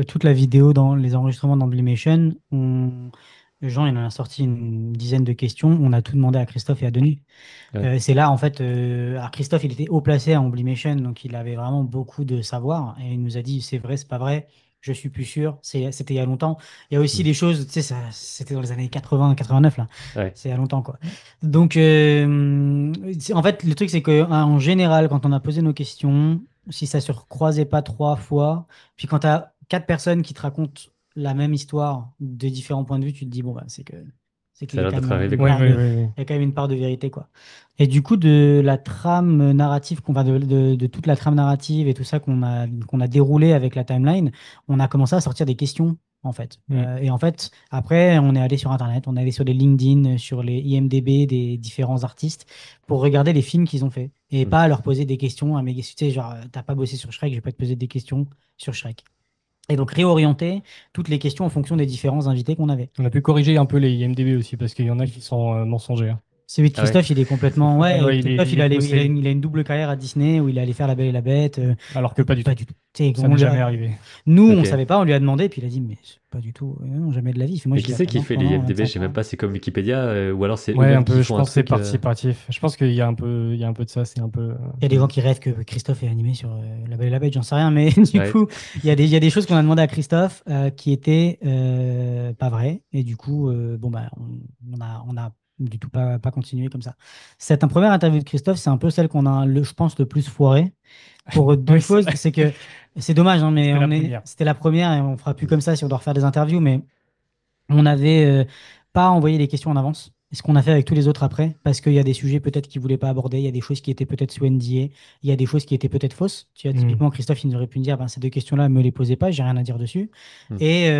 toute la vidéo dans les enregistrements d'Amblimation, Jean, il en a sorti une dizaine de questions. On a tout demandé à Christophe et à Denis. Ouais. C'est là, en fait, alors Christophe, il était haut placé à Amblimation, donc il avait vraiment beaucoup de savoir. Et il nous a dit, c'est vrai, c'est pas vrai, je suis plus sûr. C'était il y a longtemps. Il y a aussi Mhm. des choses, tu sais, c'était dans les années 80, 89, là. Ouais. C'est il y a longtemps, quoi. Donc, en fait, le truc, c'est qu'en général, quand on a posé nos questions, si ça se recroisait pas 3 fois, puis quand tu as 4 personnes qui te racontent la même histoire de différents points de vue, tu te dis, bon, bah, c'est qu'il Ça a y a l'air quand d'être même arrivé, une quoi. Oui, part oui, de, oui, oui. il y a quand même une part de vérité, quoi. Et du coup, de la trame narrative, de toute la trame narrative et tout ça qu'on a déroulé avec la timeline, on a commencé à sortir des questions, en fait. Mm. Et en fait, après, on est allé sur Internet, on est allé sur les LinkedIn, sur les IMDb des différents artistes pour regarder les films qu'ils ont fait. Et Mhm. pas leur poser des questions à mes, tu sais, genre, t'as pas bossé sur Shrek, je vais pas te poser des questions sur Shrek. Et donc réorienter toutes les questions en fonction des différents invités qu'on avait. On a pu corriger un peu les IMDb aussi parce qu'il y en a qui sont mensongers, hein. Celui de Ah ouais. Christophe, il est complètement. Ah Ouais, ouais, Christophe, il est faussé, il a une double carrière à Disney où il est allé faire La Belle et la Bête. alors que pas du Pas tout. du tout. Tu sais, Ça n'est jamais arrivé. nous, on Ok. savait pas, on lui a demandé, puis il a dit, mais c'est pas du tout. Non, jamais de la vie. Moi, Et je qui l'ai c'est qui appris fait les pendant IMDb? Je 25 sais même ans. pas, c'est comme Wikipédia, ou alors c'est Ouais, un eux-mêmes qui peu, je font un pense que c'est truc. participatif. Je pense il y a un peu de ça, c'est un peu. Il y a des gens Hmm. qui rêvent que Christophe est animé sur La Belle et la Bête, j'en sais rien, mais du Ouais. coup, il y a des choses qu'on a demandé à Christophe qui étaient pas vraies, et du coup, bon, bah, on a du tout pas continué comme ça. Cette première interview de Christophe, c'est un peu celle qu'on a, je pense, le plus foiré pour deux Oui, c'est choses. vrai. C'est que c'est dommage, hein, mais C'était la première. c'était la première et on fera plus Hmm. comme ça si on doit refaire des interviews, mais on n'avait pas envoyé les questions en avance. Ce qu'on a fait avec tous les autres après, parce qu'il y a des sujets peut-être qu'ils ne voulaient pas aborder, il y a des choses qui étaient peut-être sous NDA, il y a des choses qui étaient peut-être fausses. Tu vois, Hmm. typiquement, Christophe, il nous aurait pu me dire, ben, ces deux questions-là, ne me les posez pas, j'ai rien à dire dessus. Hmm. Et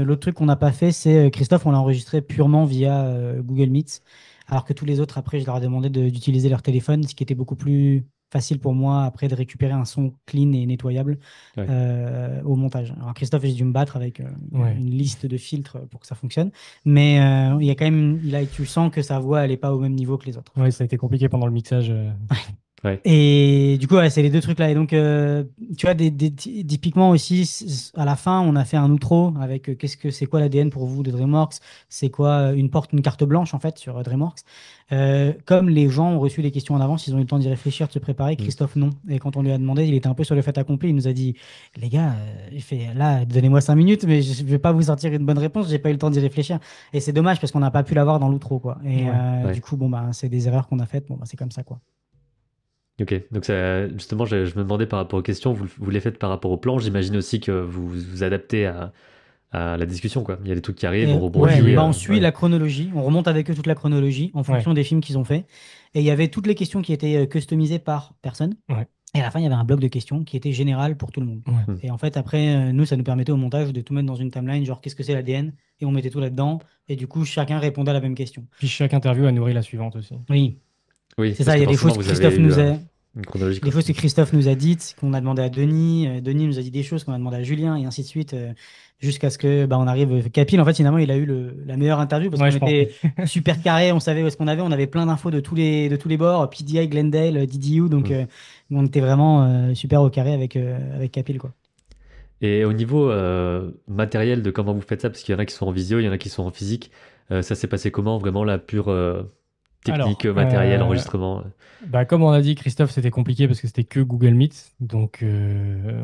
l'autre truc qu'on n'a pas fait, c'est Christophe, on l'a enregistré purement via Google Meet, alors que tous les autres, après, je leur ai demandé d'utiliser leur téléphone, ce qui était beaucoup plus facile pour moi après de récupérer un son clean et nettoyable Ouais. au montage. Alors Christophe, j'ai dû me battre avec Ouais. une liste de filtres pour que ça fonctionne, mais il y a quand même, tu sens que sa voix, elle est pas au même niveau que les autres. Ouais, ça a été compliqué pendant le mixage. Ouais. Et du coup, ouais, c'est les deux trucs là. Et donc, tu vois, typiquement aussi, à la fin, on a fait un outro avec qu'est-ce que c'est quoi l'ADN pour vous de DreamWorks? C'est quoi une carte blanche en fait sur DreamWorks? Comme les gens ont reçu les questions en avance, ils ont eu le temps d'y réfléchir, de se préparer. Mm. Christophe, non. Et quand on lui a demandé, il était un peu sur le fait accompli. Il nous a dit, les gars, il fait là, donnez-moi 5 minutes, mais je vais pas vous sortir une bonne réponse. J'ai pas eu le temps d'y réfléchir. Et c'est dommage parce qu'on n'a pas pu l'avoir dans l'outro, quoi. Et Ouais. du Ouais. coup, bon bah, c'est des erreurs qu'on a faites. Bon bah, c'est comme ça, quoi. Ok, donc justement, je me demandais par rapport aux questions, vous les faites par rapport au plan, j'imagine aussi que vous vous adaptez à la discussion, quoi. Il y a des trucs qui arrivent, Et on Oui, ouais, rebondit. bah oui. on suit Ouais. la chronologie, on remonte avec eux toute la chronologie en Ouais. fonction des films qu'ils ont fait. Et il y avait toutes les questions qui étaient customisées par personne. Ouais. Et à la fin, il y avait un bloc de questions qui était général pour tout le monde. Ouais. Mm. Et en fait, après, nous, ça nous permettait au montage de tout mettre dans une timeline, genre qu'est-ce que c'est l'ADN? Et on mettait tout là-dedans. Et du coup, chacun répondait à la même question. Puis chaque interview a nourri la suivante aussi. Oui, Oui, c'est parce ça, il que y a des forcément, choses que vous avez Christophe eu nous a, une chronologie, des quoi. choses que Christophe nous a dites, qu'on a demandé à Denis, Denis nous a dit des choses qu'on a demandé à Julien, et ainsi de suite, jusqu'à ce que bah, on arrive. Capil, en fait, finalement, il a eu la meilleure interview parce Ouais, qu'on je pense. était super carré, on savait où est-ce qu'on avait, on avait plein d'infos de tous les bords, PDI, Glendale, DDU, donc Mm. on était vraiment super au carré avec Capil, quoi. Et au niveau matériel de comment vous faites ça, parce qu'il y en a qui sont en visio, il y en a qui sont en physique, ça s'est passé comment, vraiment la pure technique, Alors, matériel, enregistrement? bah, comme on a dit, Christophe, c'était compliqué parce que c'était que Google Meet. Donc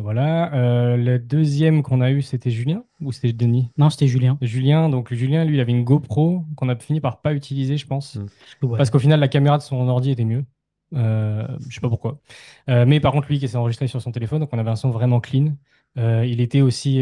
voilà. Le deuxième qu'on a eu, c'était Julien ou c'était Denis? Non, c'était Julien. Julien. Donc Julien, lui, il avait une GoPro qu'on a fini par pas utiliser, je pense. Mm. Parce Ouais. qu'au final, la caméra de son ordi était mieux. Je sais pas pourquoi. Mais par contre, lui qui s'est enregistré sur son téléphone, donc on avait un son vraiment clean. Il était aussi.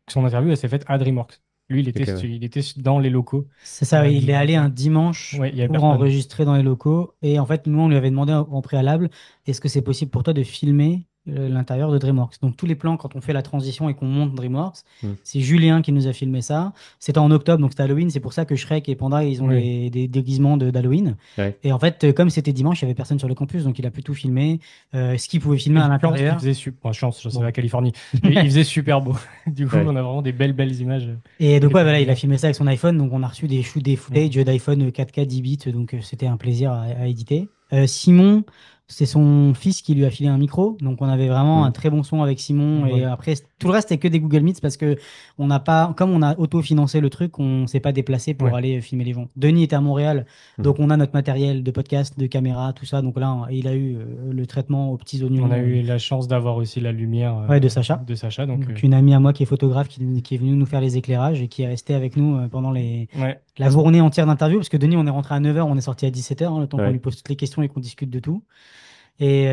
Son interview, elle s'est faite à DreamWorks. Lui, Ok, ouais. il était dans les locaux. C'est ça, oui, il est allé un dimanche Ouais, il y avait pour personne. enregistrer dans les locaux. Et en fait, nous, on lui avait demandé en préalable, est-ce que c'est possible pour toi de filmer l'intérieur de DreamWorks? Donc, tous les plans, quand on fait la transition et qu'on monte DreamWorks, Mm. c'est Julien qui nous a filmé ça. C'était en octobre, donc c'était Halloween. C'est pour ça que Shrek et Panda, ils ont Oui. des déguisements d'Halloween. Ouais. Et en fait, comme c'était dimanche, il n'y avait personne sur le campus, donc il a pu tout filmer. Ce qu'il pouvait filmer à Et chance qu'il l'intérieur. faisait chance, c'est Bon. la Californie. Mais il faisait super beau. Du coup, Ouais. on a vraiment des belles images. Et donc, Des ouais, belles voilà, il a images. filmé ça avec son iPhone. Donc, on a reçu des footage Mm. d'iPhone 4K 10 bits. Donc, c'était un plaisir à éditer. Simon, c'est son fils qui lui a filé un micro. Donc, on avait vraiment un Mm. très bon son avec Simon. Et Ouais. après, tout le reste, c'était que des Google Meets parce que on n'a pas, comme on a autofinancé le truc, on s'est pas déplacé pour Ouais. aller filmer les gens. Denis était à Montréal. Mm. Donc, on a notre matériel de podcast, de caméra, tout ça. Donc, là, il a eu le traitement aux petits On a oignons. eu la chance d'avoir aussi la lumière Ouais, de Sacha. de Sacha. Donc, Donc, une amie à moi qui est photographe qui est venue nous faire les éclairages et qui est restée avec nous pendant ouais. la journée entière d'interview. Parce que Denis, on est rentré à 9h, on est sorti à 17h, le temps qu'on lui Ouais. pose toutes les questions et qu'on discute de tout. Et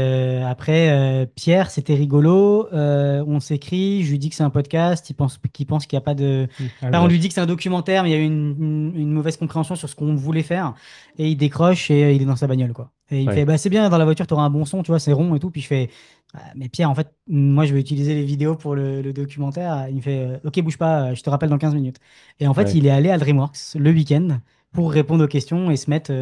après, Pierre, c'était rigolo. On s'écrit, je lui dis que c'est un podcast. Il pense qu'il n'y a pas de. Ah Enfin, oui. on lui dit que c'est un documentaire, mais il y a eu une mauvaise compréhension sur ce qu'on voulait faire. Et il décroche et il est dans sa bagnole, quoi. Et il me fait, Ouais. bah, c'est bien, dans la voiture, tu auras un bon son, tu vois, c'est rond et tout. Puis je fais, ah, mais Pierre, en fait, moi, je vais utiliser les vidéos pour le documentaire. Il me fait, ok, bouge pas, je te rappelle dans 15 minutes. Et en fait, Ouais. il est allé à DreamWorks le week-end pour répondre aux questions et se mettre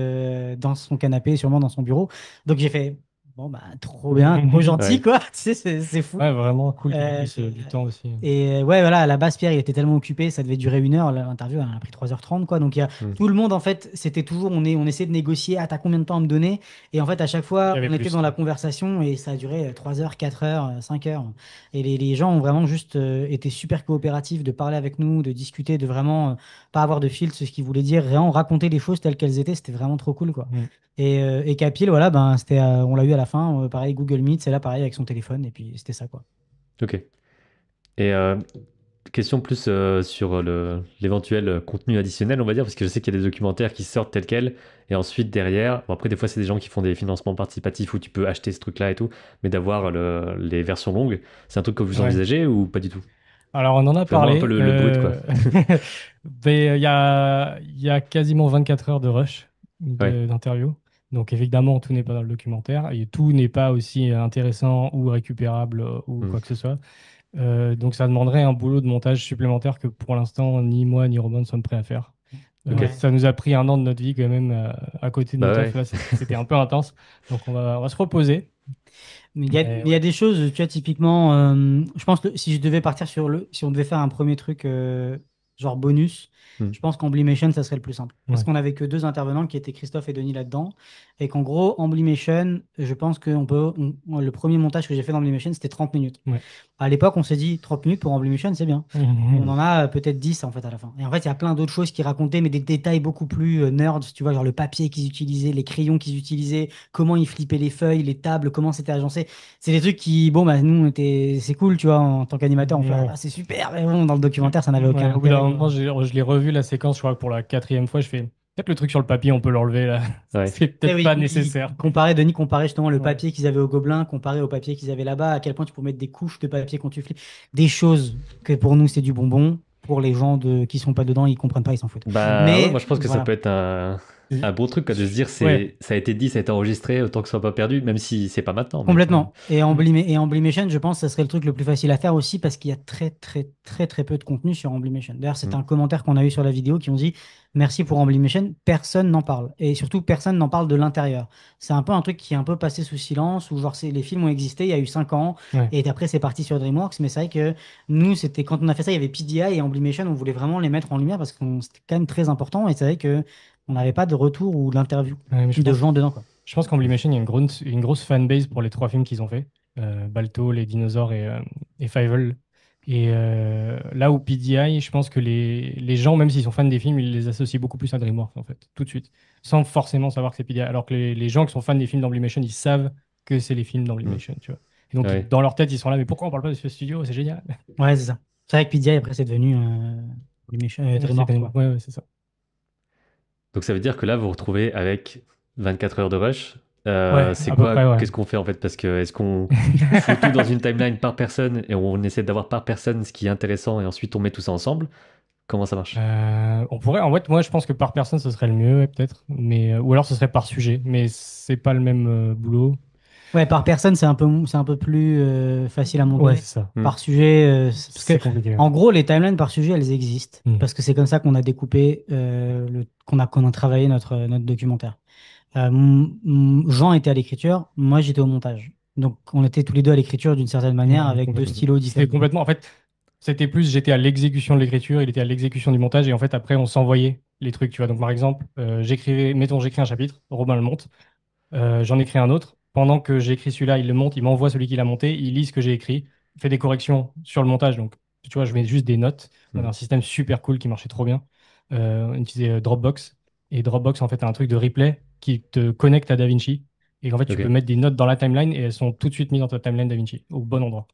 dans son canapé, sûrement dans son bureau. Donc j'ai fait, bon, bah, trop bien, trop gentil, Ouais. quoi. Tu sais, c'est fou. Ouais, vraiment cool qu'il Euh, puisse du temps aussi. et ouais, voilà, à la base, Pierre, il était tellement occupé, ça devait durer 1 heure. L'interview, elle a pris 3h30, quoi. Donc, il y a Mm. tout le monde, en fait, c'était toujours, on essayait de négocier, ah, t'as combien de temps à me donner? Et en fait, à chaque Il fois, y avait on était plus. dans la conversation et ça a duré 3 heures, 4 heures, 5 heures. Et les gens ont vraiment juste été super coopératifs de parler avec nous, de discuter, de vraiment pas avoir de filtre, ce qu'ils voulaient dire, vraiment raconter les choses telles qu'elles étaient. C'était vraiment trop cool, quoi. Mm. Et Capil, voilà, ben, on l'a eu à la fin, pareil, Google Meet, c'est là, pareil, avec son téléphone, et puis c'était ça, quoi. Ok. Et question plus sur l'éventuel contenu additionnel, on va dire, parce que je sais qu'il y a des documentaires qui sortent tels quels, et ensuite derrière, bon, après des fois c'est des gens qui font des financements participatifs où tu peux acheter ce truc-là et tout, mais d'avoir les versions longues, c'est un truc que vous Ouais. envisagez ou pas du tout? Alors, on en a Vraiment un peu parlé. le brut, quoi. Ben, il y a quasiment 24 heures de rush Ouais. d'interview. Donc, évidemment, tout n'est pas dans le documentaire et tout n'est pas aussi intéressant ou récupérable ou Mm. quoi que ce soit. Donc, ça demanderait un boulot de montage supplémentaire que pour l'instant, ni moi ni Robin ne sommes prêts à faire. Ok. Ouais. Ça nous a pris un an de notre vie quand même à côté de nos Bah tafs. ouais. Là, c'était un peu intense. Donc, on va se reposer. Mais Mais il y a ouais. des choses, tu vois, typiquement, je pense que si je devais partir si on devait faire un premier truc genre bonus, Hmm. je pense qu'Emblimation, ça serait le plus simple. Parce Ouais. qu'on avait que deux intervenants qui étaient Christophe et Denis là-dedans. Et qu'en gros, Emblimation, je pense que le premier montage que j'ai fait d'Emblimation, c'était 30 minutes. Ouais. À l'époque, on s'est dit 30 minutes pour Emblimation, c'est bien. On Mhm. en a peut-être 10 en fait à la fin. Et en fait, il y a plein d'autres choses qui racontaient, mais des détails beaucoup plus nerds, tu vois, genre le papier qu'ils utilisaient, les crayons qu'ils utilisaient, comment ils flippaient les feuilles, les tables, comment c'était agencé. C'est des trucs qui, bon, bah, nous, c'est cool, tu vois, en tant qu'animateur, on fait, ah, Ouais. bah, c'est super, mais bon, dans le documentaire, ça n'avait aucun Ouais, au bout d'un intérêt, moment, quoi. je l'ai revu la séquence, je crois, pour la quatrième fois, je fais peut-être le truc sur le papier, on peut l'enlever là. Ouais. C'est Eh peut-être oui, pas où nécessaire. Denis comparait justement le Ouais. papier qu'ils avaient au Gobelin comparé au papier qu'ils avaient là-bas, à quel point tu peux mettre des couches de papier quand tu flippes. Des choses que pour nous, c'est du bonbon. Pour les gens qui sont pas dedans, ils comprennent pas, ils s'en foutent. Bah ouais, moi Mais je pense que ça voilà. peut être un bon truc quoi, de se dire Ouais. ça a été dit, ça a été enregistré, autant que ce soit pas perdu, même si c'est pas maintenant. Mais enfin, Complètement. Et Emblimation, je pense que ça serait le truc le plus facile à faire aussi parce qu'il y a très, très, très, très peu de contenu sur Emblimation. D'ailleurs, c'est hmm. un commentaire qu'on a eu sur la vidéo qui ont dit merci pour Emblimation. Personne n'en parle. Et surtout, personne n'en parle de l'intérieur. C'est un peu un truc qui est un peu passé sous silence où, genre, les films ont existé il y a eu 5 ans Ouais. et après, c'est parti sur DreamWorks. Mais c'est vrai que nous, c'était quand on a fait ça, il y avait PDI et Emblimation, on voulait vraiment les mettre en lumière parce que c'était quand même très important. Et c'est vrai que on n'avait pas de retour ou d'interview Ouais, mais de gens dedans, quoi. je pense qu'Emblimation, il y a une grosse fanbase pour les trois films qu'ils ont fait. Balto, les dinosaures et Fievel. Et là où PDI, je pense que les gens, même s'ils sont fans des films, ils les associent beaucoup plus à DreamWorks, en fait, tout de suite, sans forcément savoir que c'est PDI. Alors que les gens qui sont fans des films d'Emblimation, ils savent que c'est les films Hmm. d'Emblimation, tu vois. Et donc, Ouais. dans leur tête, ils sont là, mais pourquoi on parle pas de ce studio? C'est génial. Ouais, c'est ça. C'est vrai que PDI, après, c'est devenu C'est DreamWorks, quoi. Ouais, ouais, c'est ça. Donc ça veut dire que là vous vous retrouvez avec 24 heures de rush. Ouais, C'est à peu quoi? près, ouais. Qu'est-ce qu'on fait en fait? Parce que est-ce qu'on fout tout dans une timeline par personne et on essaie d'avoir par personne ce qui est intéressant et ensuite on met tout ça ensemble? Comment ça marche? On pourrait, en fait, moi je pense que par personne ce serait le mieux, ouais, peut-être, mais ou alors ce serait par sujet, mais c'est pas le même boulot. Ouais, par personne, c'est un peu plus facile à Ouais, monter. c'est ça. Hmm. Par sujet, parce que, C'est compliqué. Ouais. en gros, les timelines par sujet, elles existent. Hmm. Parce que c'est comme ça qu'on a découpé, qu'on a travaillé notre documentaire. Jean était à l'écriture, moi j'étais au montage. Donc, on était tous les deux à l'écriture d'une certaine manière, Ouais, avec deux complètement. stylos C'était différents. complètement. En fait, c'était plus, j'étais à l'exécution de l'écriture, il était à l'exécution du montage, et en fait, après, on s'envoyait les trucs, tu vois. Donc, par exemple, j'écris un chapitre, Robin le monte, j'en écris un autre. Pendant que j'écris celui-là, il le monte, il m'envoie celui qu'il a monté, il lit ce que j'ai écrit, fait des corrections sur le montage. Donc, tu vois, je mets juste des notes. On avait Hmm. un système super cool qui marchait trop bien. On utilisait Dropbox. Et Dropbox, en fait, a un truc de replay qui te connecte à DaVinci. Et en fait, tu peux Ok. mettre des notes dans la timeline et elles sont tout de suite mises dans ta timeline DaVinci, au bon endroit.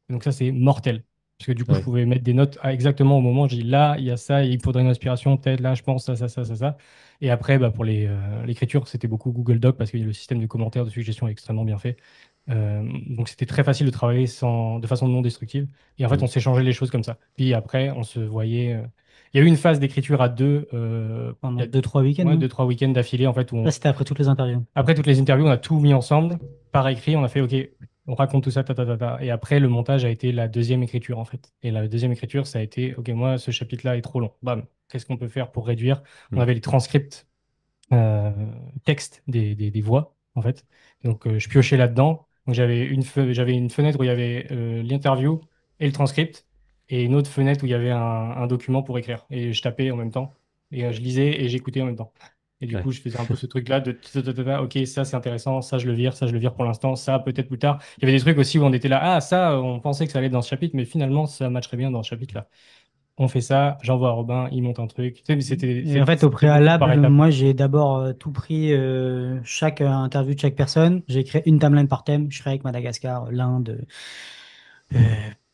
Et donc ça, c'est mortel. Parce que du coup, je Ouais. pouvais mettre des notes exactement au moment. Je dis là, il y a ça, il faudrait une inspiration, peut-être là, je pense ça, ça, ça, ça, ça. Et après, bah, pour l'écriture, c'était beaucoup Google Doc parce que le système de commentaires, de suggestions est extrêmement bien fait. Donc c'était très facile de travailler de façon non destructive. Et en fait, Hmm. on s'échangeait les choses comme ça. Puis après, on se voyait. Il y a eu une phase d'écriture à deux, il y Pendant a 2-3 week-ends, ouais, non? 2, 3 week-ends d'affilée, en fait, où Là, c'était après toutes les interviews. après toutes les interviews, on a tout mis ensemble par écrit. On a fait, OK, on raconte tout ça, ta, ta, ta, ta. Et après, le montage a été la deuxième écriture, en fait. Et la deuxième écriture, ça a été, OK, moi, ce chapitre-là est trop long. Bam, qu'est-ce qu'on peut faire pour réduire? On Hmm. avait les transcripts euh, texte des voix, en fait. Donc, je piochais là-dedans. Donc, j'avais une fenêtre où il y avait l'interview et le transcript, et une autre fenêtre où il y avait un document pour écrire. Et je tapais en même temps, et je lisais et j'écoutais en même temps. Et du Ouais. coup, je faisais un peu ce truc-là de OK, ça c'est intéressant, ça je le vire pour l'instant, ça peut-être plus tard. Il y avait des trucs aussi où on était là, ah ça, on pensait que ça allait être dans ce chapitre, mais finalement ça matcherait bien dans ce chapitre-là. On fait ça, j'envoie à Robin, il monte un truc. Tu sais, mais Et en fait, au c'était beaucoup par préalable, étapes. moi, j'ai d'abord tout pris chaque interview de chaque personne. J'ai créé une timeline par thème, Shrek, Madagascar, l'Inde, euh,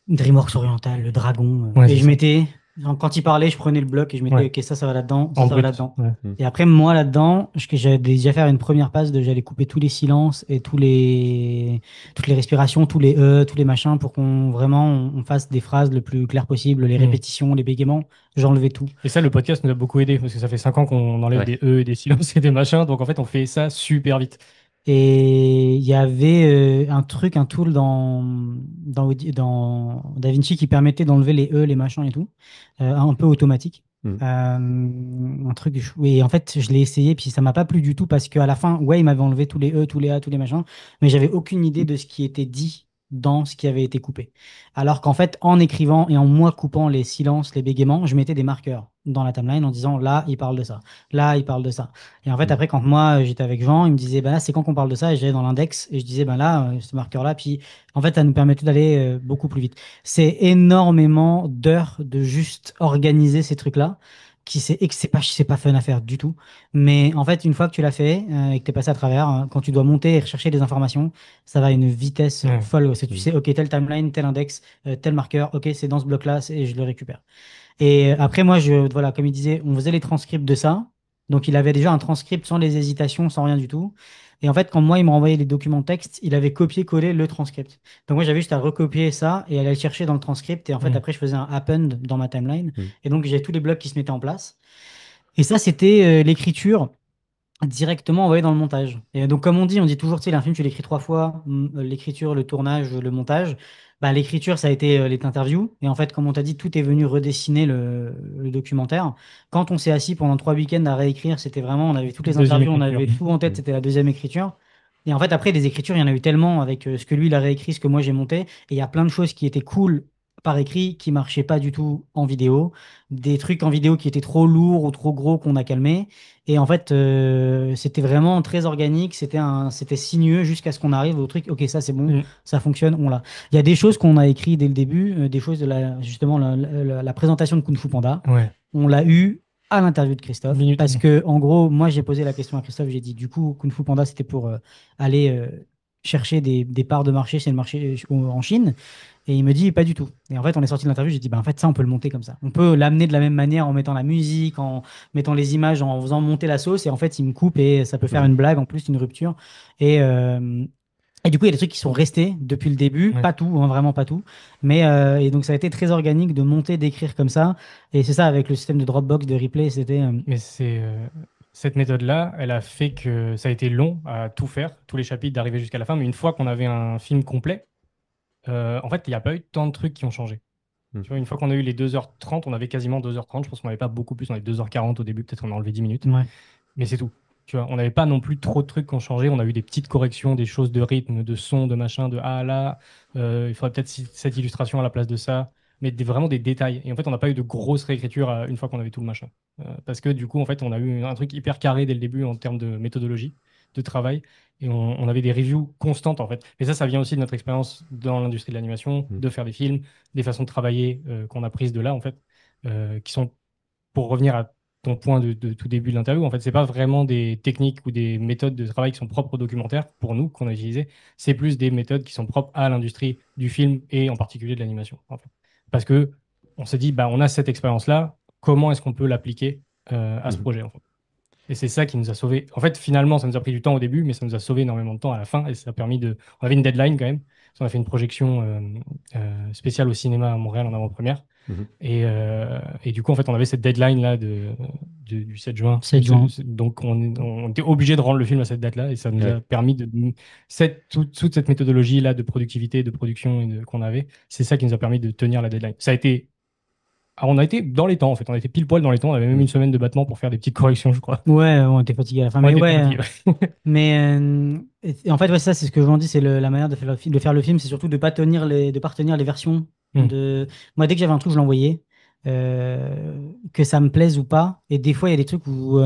DreamWorks Oriental, le dragon. Ouais, Et c'est je ça. mettais, genre, quand il parlait, je prenais le bloc et je mettais, Ouais, ok, ça va là-dedans, en ça va brut. là-dedans. Ouais. Hmm. Et après, moi, là-dedans, j'allais déjà faire une première passe de, j'allais couper tous les silences et toutes les respirations, tous les tous les machins pour qu'on vraiment, on fasse des phrases le plus clair possible, les Hmm. répétitions, les bégaiements. J'enlevais tout. Et ça, le podcast nous a beaucoup aidé parce que ça fait 5 ans qu'on enlève Ouais. des E et des silences et des machins. Donc en fait, on fait ça super vite. Et il y avait un tool dans DaVinci qui permettait d'enlever les E, les machins et tout, un peu automatique. Hmm. Un truc, et en fait, je l'ai essayé, puis ça m'a pas plu du tout parce qu'à la fin, ouais, il m'avait enlevé tous les E, tous les A, tous les machins, mais j'avais aucune idée de ce qui était dit dans ce qui avait été coupé. Alors qu'en fait, en écrivant et en moi coupant les silences, les bégaiements, je mettais des marqueurs dans la timeline en disant là, il parle de ça, là, il parle de ça. Et en fait, Mm. après, quand moi j'étais avec Jean, il me disait, bah là, c'est quand qu'on parle de ça, et j'allais dans l'index et je disais, ben là, ce marqueur-là, puis en fait, ça nous permettait d'aller beaucoup plus vite. C'est énormément d'heures de juste organiser ces trucs-là, et que c'est pas fun à faire du tout. Mais en fait, une fois que tu l'as fait et que tu es passé à travers, quand tu dois monter et rechercher des informations, ça va à une vitesse Ouais. folle. Parce que tu Mm. sais, ok, tel timeline, tel index, tel marqueur, ok, c'est dans ce bloc-là, et je le récupère. Et après, moi, voilà, comme il disait, on faisait les transcripts de ça. Donc, il avait déjà un transcript sans les hésitations, sans rien du tout. Et en fait, quand moi, il me renvoyait les documents texte, il avait copié-collé le transcript. Donc, moi, j'avais juste à recopier ça et aller le chercher dans le transcript. Et en fait, Mm. après, je faisais un append dans ma timeline. Mm. Et donc, j'ai tous les blocs qui se mettaient en place. Et ça, c'était l'écriture directement envoyé dans le montage. Et donc, comme on dit toujours, tu sais, un film, tu l'écris trois fois, l'écriture, le tournage, le montage. Bah, l'écriture, ça a été les interviews. Et en fait, comme on t'a dit, tout est venu redessiner le documentaire. Quand on s'est assis pendant 3 week-ends à réécrire, c'était vraiment, on avait toutes les Deuxième interviews, on écriture. avait tout en tête, Mm. c'était la deuxième écriture. Et en fait, après, des écritures, il y en a eu tellement avec ce que lui, il a réécrit, ce que moi, j'ai monté. Et il y a plein de choses qui étaient cool par écrit, qui marchaient pas du tout en vidéo. Des trucs en vidéo qui étaient trop lourds ou trop gros qu'on a calmé. Et en fait, c'était vraiment très organique, c'était sinueux jusqu'à ce qu'on arrive au truc. Ok, ça c'est bon, Mm. ça fonctionne, on l'a. Il y a des choses qu'on a écrites dès le début, des choses justement la présentation de Kung Fu Panda. Ouais. On l'a eu à l'interview de Christophe Minute. parce que en gros, moi j'ai posé la question à Christophe, j'ai dit du coup Kung Fu Panda c'était pour aller chercher des parts de marché chez le marché en Chine. Et il me dit pas du tout. Et en fait, on est sorti de l'interview, j'ai dit, bah, en fait, ça, on peut le monter comme ça. On peut l'amener de la même manière en mettant la musique, en mettant les images, en faisant monter la sauce. Et en fait, il me coupe et ça peut faire Mm. une blague, en plus, une rupture. Et, euh, et du coup, il y a des trucs qui sont restés depuis le début. Ouais. Pas tout, hein, vraiment pas tout. Mais, et donc, ça a été très organique de monter, d'écrire comme ça. Et c'est ça, avec le système de Dropbox, de replay, c'était. Mais cette méthode-là, elle a fait que ça a été long à tout faire, tous les chapitres, d'arriver jusqu'à la fin. Mais une fois qu'on avait un film complet, en fait, il n'y a pas eu tant de trucs qui ont changé. Mm. Tu vois, une fois qu'on a eu les 2h30, on avait quasiment 2h30. Je pense qu'on n'avait pas beaucoup plus. On avait 2h40 au début, peut-être qu'on a enlevé 10 minutes. Ouais. Mais c'est tout. Tu vois, on n'avait pas non plus trop de trucs qui ont changé. On a eu des petites corrections, des choses de rythme, de son, de machin, de ah là, il faudrait peut-être cette illustration à la place de ça. Mais vraiment des détails. Et en fait, on n'a pas eu de grosse réécriture une fois qu'on avait tout le machin. Parce que du coup, en fait, on a eu un truc hyper carré dès le début en termes de méthodologie, de travail. Et on avait des reviews constantes, en fait. Et ça vient aussi de notre expérience dans l'industrie de l'animation, Mm. de faire des films, des façons de travailler qu'on a prises de là, en fait, qui sont, pour revenir à ton point de tout début de l'interview, en fait, c'est pas vraiment des techniques ou des méthodes de travail qui sont propres au documentaire, pour nous, qu'on a utilisées. C'est plus des méthodes qui sont propres à l'industrie du film et en particulier de l'animation, en fait. Parce que on s'est dit, bah, on a cette expérience-là, comment est-ce qu'on peut l'appliquer à ce Mhm. projet, en fait. Et c'est ça qui nous a sauvés. En fait, finalement, ça nous a pris du temps au début, mais ça nous a sauvé énormément de temps à la fin. Et ça a permis de. On avait une deadline quand même. Parce qu'on a fait une projection spéciale au cinéma à Montréal en avant-première. Mhm. Et du coup, en fait, on avait cette deadline-là du 7 juin. 7 juin. Donc, on était obligé de rendre le film à cette date-là. Et ça nous Ouais. a permis de. Toute cette méthodologie-là de productivité, de production qu'on avait, c'est ça qui nous a permis de tenir la deadline. Ça a été. Alors, on a été dans les temps, en fait. On a été pile poil dans les temps. On avait même Mm. une semaine de battement pour faire des petites corrections, je crois. Ouais, on était fatigué à la fin. On Mais était très ouais. fatigués. Mais et en fait, ouais, ça, c'est ce que je vous dis, c'est la manière de faire le film, c'est surtout de pas retenir les versions. Hmm. Moi, dès que j'avais un truc, je l'envoyais, que ça me plaise ou pas. Et des fois, il y a des trucs où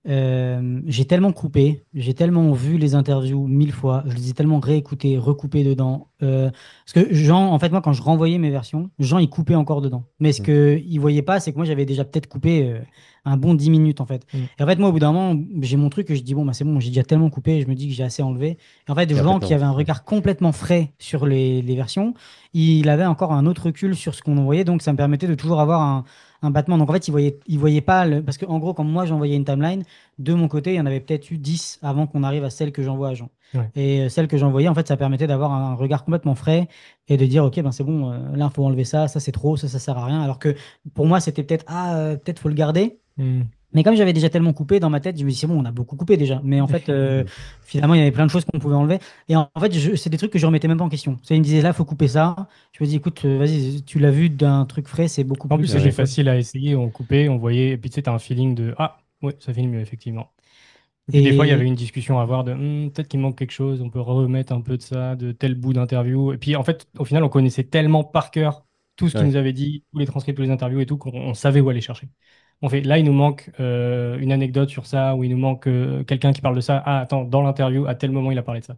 j'ai tellement coupé, j'ai tellement vu les interviews 1000 fois, je les ai tellement réécoutées, recoupées dedans. Parce que Jean, en fait, moi, quand je renvoyais mes versions, Jean, il coupait encore dedans. Mais ce Mm. qu'il voyait pas, c'est que moi, j'avais déjà peut-être coupé un bon 10 minutes, en fait. Hmm. Et en fait, moi, au bout d'un moment, j'ai mon truc que je dis, bon, bah, c'est bon, j'ai déjà tellement coupé, je me dis que j'ai assez enlevé. Et en fait, Et en Jean, fait, qui non. avait un Mm. regard complètement frais sur les versions, il avait encore un autre recul sur ce qu'on envoyait, donc ça me permettait de toujours avoir un battement. Donc en fait, il voyait pas parce qu'en gros, quand moi j'envoyais une timeline, de mon côté, il y en avait peut-être eu 10 avant qu'on arrive à celle que j'envoie à Jean. Ouais. Et celle que j'envoyais, en fait, ça permettait d'avoir un regard complètement frais et de dire, ok, ben c'est bon, là, il faut enlever ça, ça c'est trop, ça sert à rien. Alors que pour moi, c'était peut-être, peut-être faut le garder. Hmm. Mais comme j'avais déjà tellement coupé dans ma tête, je me dis, c'est bon, on a beaucoup coupé déjà. Mais en fait, Mm. finalement, il y avait plein de choses qu'on pouvait enlever. Et en fait, c'est des trucs que je remettais même pas en question. Ça, il me disait, là, faut couper ça. Je me dis, écoute, vas-y, tu l'as vu d'un truc frais, c'est beaucoup En plus plus, c'était Ouais. fun. facile à essayer. On coupait, on voyait. Et puis, tu sais, t'as un feeling de ah, ouais, ça filme mieux, effectivement. Et puis des fois, il y avait Et, une discussion à avoir de peut-être qu'il manque quelque chose, on peut remettre un peu de ça, de tel bout d'interview. Et puis en fait, au final, on connaissait tellement par cœur tout ce qu'il Ouais. nous avait dit, tous les transcrits, tous les interviews et tout, qu'on savait où aller chercher. On fait, là, il nous manque une anecdote sur ça, ou il nous manque quelqu'un qui parle de ça. Ah, attends, dans l'interview, à tel moment, il a parlé de ça.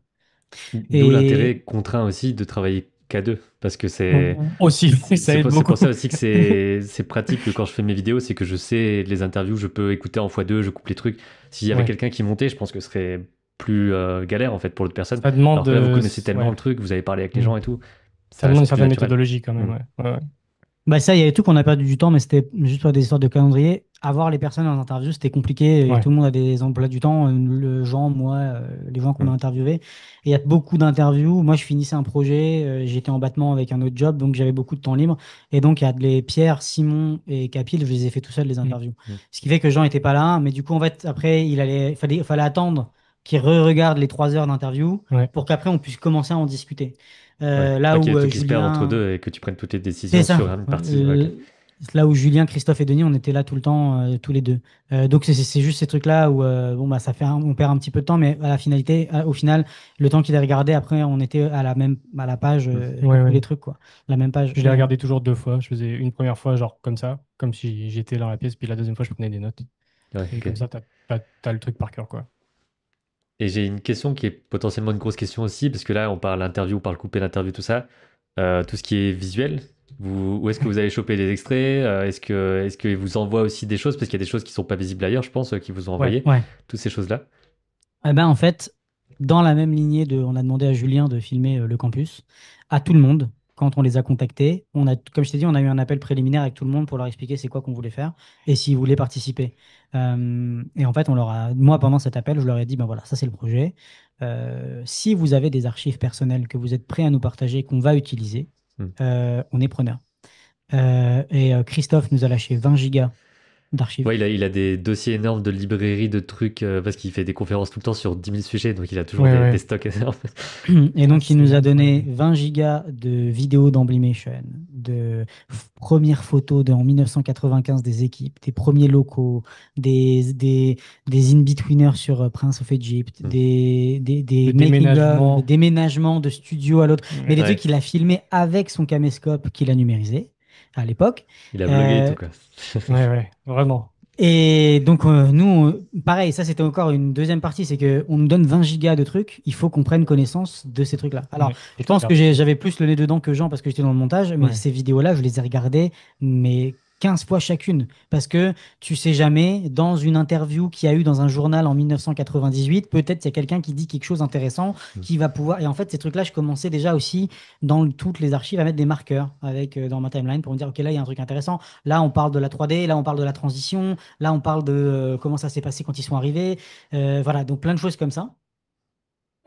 D'où et l'intérêt contraint aussi de travailler qu'à deux. Parce que Aussi, ça aide c'est beaucoup. pour ça aussi que c'est pratique que quand je fais mes vidéos, c'est que je sais les interviews, je peux écouter en x2, je coupe les trucs. S'il y avait Ouais. quelqu'un qui montait, je pense que ce serait plus galère en fait pour l'autre personne. Ça demande Alors que là, vous connaissez tellement ouais. le truc, vous avez parlé avec les Mm. gens et tout, Ça ça demande une c'est plus certaine naturel. méthodologie quand même, Mm. ouais. Ouais, ouais. bah ça, il y avait tout qu'on a perdu du temps, mais c'était juste pour des histoires de calendrier. Avoir les personnes en interview, c'était compliqué et Ouais. tout le monde a des emplois du temps. Le Jean, moi, les gens qu'on a Mm. interviewés. Et il y a beaucoup d'interviews. Moi, je finissais un projet, j'étais en battement avec un autre job, donc j'avais beaucoup de temps libre. Et donc, il y a les Pierre, Simon et Capil, je les ai fait tout seul les Mm. interviews. Mm. Ce qui fait que Jean n'était pas là, mais du coup, en fait, après, il fallait attendre qu'il re-regarde les 3 heures d'interview Ouais. pour qu'après on puisse commencer à en discuter. Ouais. Là Pas qu'il y ait où des trucs qui se perdent entre Julien. deux et que tu prennes toutes les C'est décisions ça. sur une partie. Ouais, ok. Là où Julien, Christophe et Denis, on était là tout le temps, tous les deux. Donc c'est juste ces trucs-là où bon bah on perd un petit peu de temps, mais à la finalité, au final, le temps qu'il a regardé, après on était à la page Mm. avec Ouais, tous ouais. les trucs quoi, la même page. Je l'ai regardé toujours 2 fois. Je faisais une première fois, genre comme ça, comme si j'étais dans la pièce, puis la deuxième fois, je prenais des notes. Ouais, Et ok. comme ça, t'as le truc par cœur, quoi. Et j'ai une question qui est potentiellement une grosse question aussi, parce que là, on parle interview, on parle couper l'interview, tout ça. Tout ce qui est visuel, où est-ce que vous allez choper les extraits? Est-ce qu'ils vous envoient aussi des choses? Parce qu'il y a des choses qui sont pas visibles ailleurs, je pense, qui vous ont Ouais. envoyé. Ouais. Toutes ces choses-là. Eh ben, en fait, dans la même lignée on a demandé à Julien de filmer le campus, à tout le monde, quand on les a contactés. Comme je t'ai dit, on a eu un appel préliminaire avec tout le monde pour leur expliquer c'est quoi qu'on voulait faire et s'ils voulaient participer. Et en fait, moi, pendant cet appel, je leur ai dit, ben voilà, ça c'est le projet. Si vous avez des archives personnelles que vous êtes prêts à nous partager, qu'on va utiliser, Hmm. on est preneur. Christophe nous a lâché 20 gigas d'archives. Ouais, il a des dossiers énormes de librairies, de trucs, parce qu'il fait des conférences tout le temps sur 10 000 sujets, donc il a toujours Ouais, des ouais. stocks énormes. Et Ah, donc, il c'est nous a donné incroyable. 20 gigas de vidéos d'Emblimation, de premières photos en 1995 des équipes, des premiers locaux, des in-betweeners sur Prince of Egypt, Hmm. des Le making-of, des déménagement. déménagements de studio à l'autre, mais des Ouais. trucs Ouais, qu'il a filmés avec son caméscope qu'il a numérisé à l'époque. il a vlogué et tout, Euh, quoi. Ouais, ouais. Vraiment. et donc, nous, pareil, ça c'était encore une deuxième partie, c'est que on nous donne 20 gigas de trucs, il faut qu'on prenne connaissance de ces trucs-là. Alors, Ouais. je Faut tout pense que regarder. j'avais plus le nez dedans que Jean parce que j'étais dans le montage, mais Ouais. ces vidéos-là, je les ai regardées, mais 15 fois chacune. Parce que tu sais jamais, dans une interview qu'il y a eu dans un journal en 1998, peut-être il y a quelqu'un qui dit quelque chose d'intéressant Hmm. qui va pouvoir. Et en fait, ces trucs-là, je commençais déjà aussi dans toutes les archives à mettre des marqueurs dans ma timeline pour me dire, OK, là, il y a un truc intéressant. Là, on parle de la 3D, là, on parle de la transition. Là, on parle de comment ça s'est passé quand ils sont arrivés. Voilà, donc plein de choses comme ça.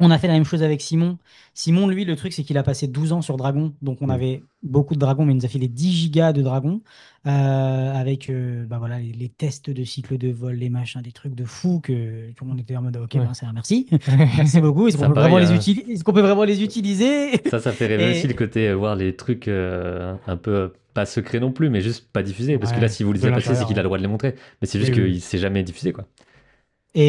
On a fait la même chose avec Simon. Simon, lui, le truc, c'est qu'il a passé 12 ans sur Dragon. Donc, on Hmm. avait beaucoup de Dragon, mais il nous a filé 10 gigas de Dragon avec bah voilà, les tests de cycle de vol, les machins, des trucs de fou que tout le monde était en mode OK, Ouais. ben, c'est un merci. Merci beaucoup. Est-ce qu'on Ça, peut vraiment pareil, est-ce qu'on peut vraiment les utiliser? ça fait rêver aussi le Et côté voir les trucs un peu pas secrets non plus, mais juste pas diffusés. Parce que là, Ouais. si vous les De avez passés, c'est l'intérieur, qu'il a ouais. le droit de les montrer. Mais c'est juste Oui, oui, oui. qu'il s'est jamais diffusé, quoi. Tu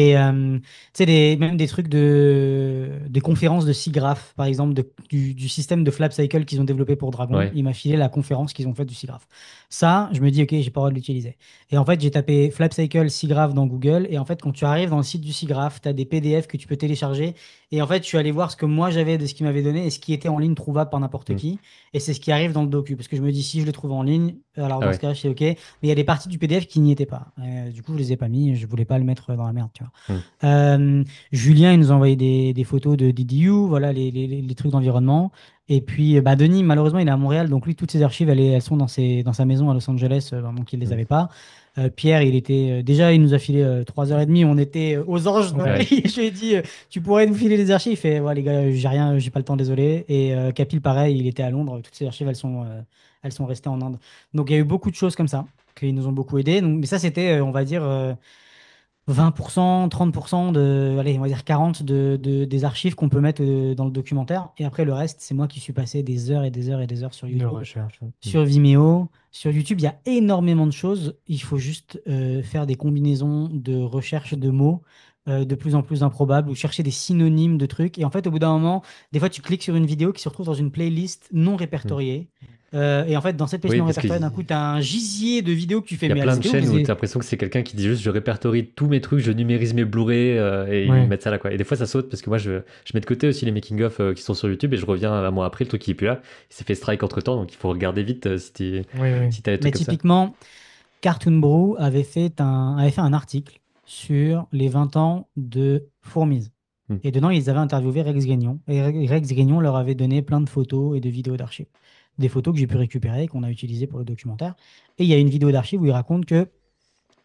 sais, même des trucs des conférences de SIGGRAPH, par exemple, du système de Flap Cycle qu'ils ont développé pour Dragon. Ouais. Il m'a filé la conférence qu'ils ont faite du SIGGRAPH. Ça, je me dis, OK, j'ai pas le droit de l'utiliser. Et en fait, j'ai tapé Flap Cycle SIGGRAPH dans Google. Et en fait, quand tu arrives dans le site du SIGGRAPH, tu as des PDF que tu peux télécharger. Et en fait, je suis allé voir ce que moi j'avais de ce qu'il m'avait donné et ce qui était en ligne trouvable par n'importe Hmm. qui. Et c'est ce qui arrive dans le docu. Parce que je me dis, si je le trouve en ligne, alors Ah dans ce ouais. cas-là, c'est OK. Mais il y a des parties du PDF qui n'y étaient pas. Du coup, je les ai pas mis. Je voulais pas le mettre dans la merde, tu vois. Hmm. Julien, il nous a envoyé des photos de DDU, voilà, les trucs d'environnement. Et puis, bah, Denis, malheureusement, il est à Montréal, donc lui, toutes ses archives, elles sont dans sa maison à Los Angeles, donc il les Hmm. avait pas. Pierre, il était déjà, il nous a filé 3h30, on était aux anges. Ouais. Je lui ai dit, tu pourrais nous filer les archives. Il fait, ouais, les gars, j'ai rien, j'ai pas le temps, désolé. Et Capil, pareil, il était à Londres, toutes ses archives, elles sont restées en Inde. Donc, il y a eu beaucoup de choses comme ça qui nous ont beaucoup aidés. Donc, mais ça, c'était, on va dire, 20%, 30% allez, on va dire 40 des archives qu'on peut mettre dans le documentaire. Et après, le reste, c'est moi qui suis passé des heures et des heures et des heures sur De YouTube, recherche. Hmm. sur Vimeo. Sur YouTube, il y a énormément de choses. Il faut juste faire des combinaisons de recherche de mots de plus en plus improbables ou chercher des synonymes de trucs. Et en fait, au bout d'un moment, des fois, tu cliques sur une vidéo qui se retrouve dans une playlist non Mm. répertoriée. Et en fait, dans cette playlist Oui, non parce qu'il répertoriée, d'un coup, tu as un gisier de vidéos que tu fais, y a mais plein de c'était où chaînes où tu as l'impression que c'est quelqu'un qui dit juste je répertorie tous mes trucs, je numérise mes Blu-ray et ils Ouais. mettent ça là quoi. Et des fois ça saute parce que moi je mets de côté aussi les making-of qui sont sur YouTube et je reviens un mois après, le truc qui est plus là. Il s'est fait strike entre temps donc il faut regarder vite Oui, oui. si t'as des Mais trucs comme ça. typiquement, Cartoon Brew avait fait un article sur les 20 ans de Fourmise. Hmm. Et dedans, ils avaient interviewé Rex Grignon. Et Rex Grignon leur avait donné plein de photos et de vidéos d'archives. Des photos que j'ai pu récupérer, qu'on a utilisées pour le documentaire. Et il y a une vidéo d'archive où il raconte que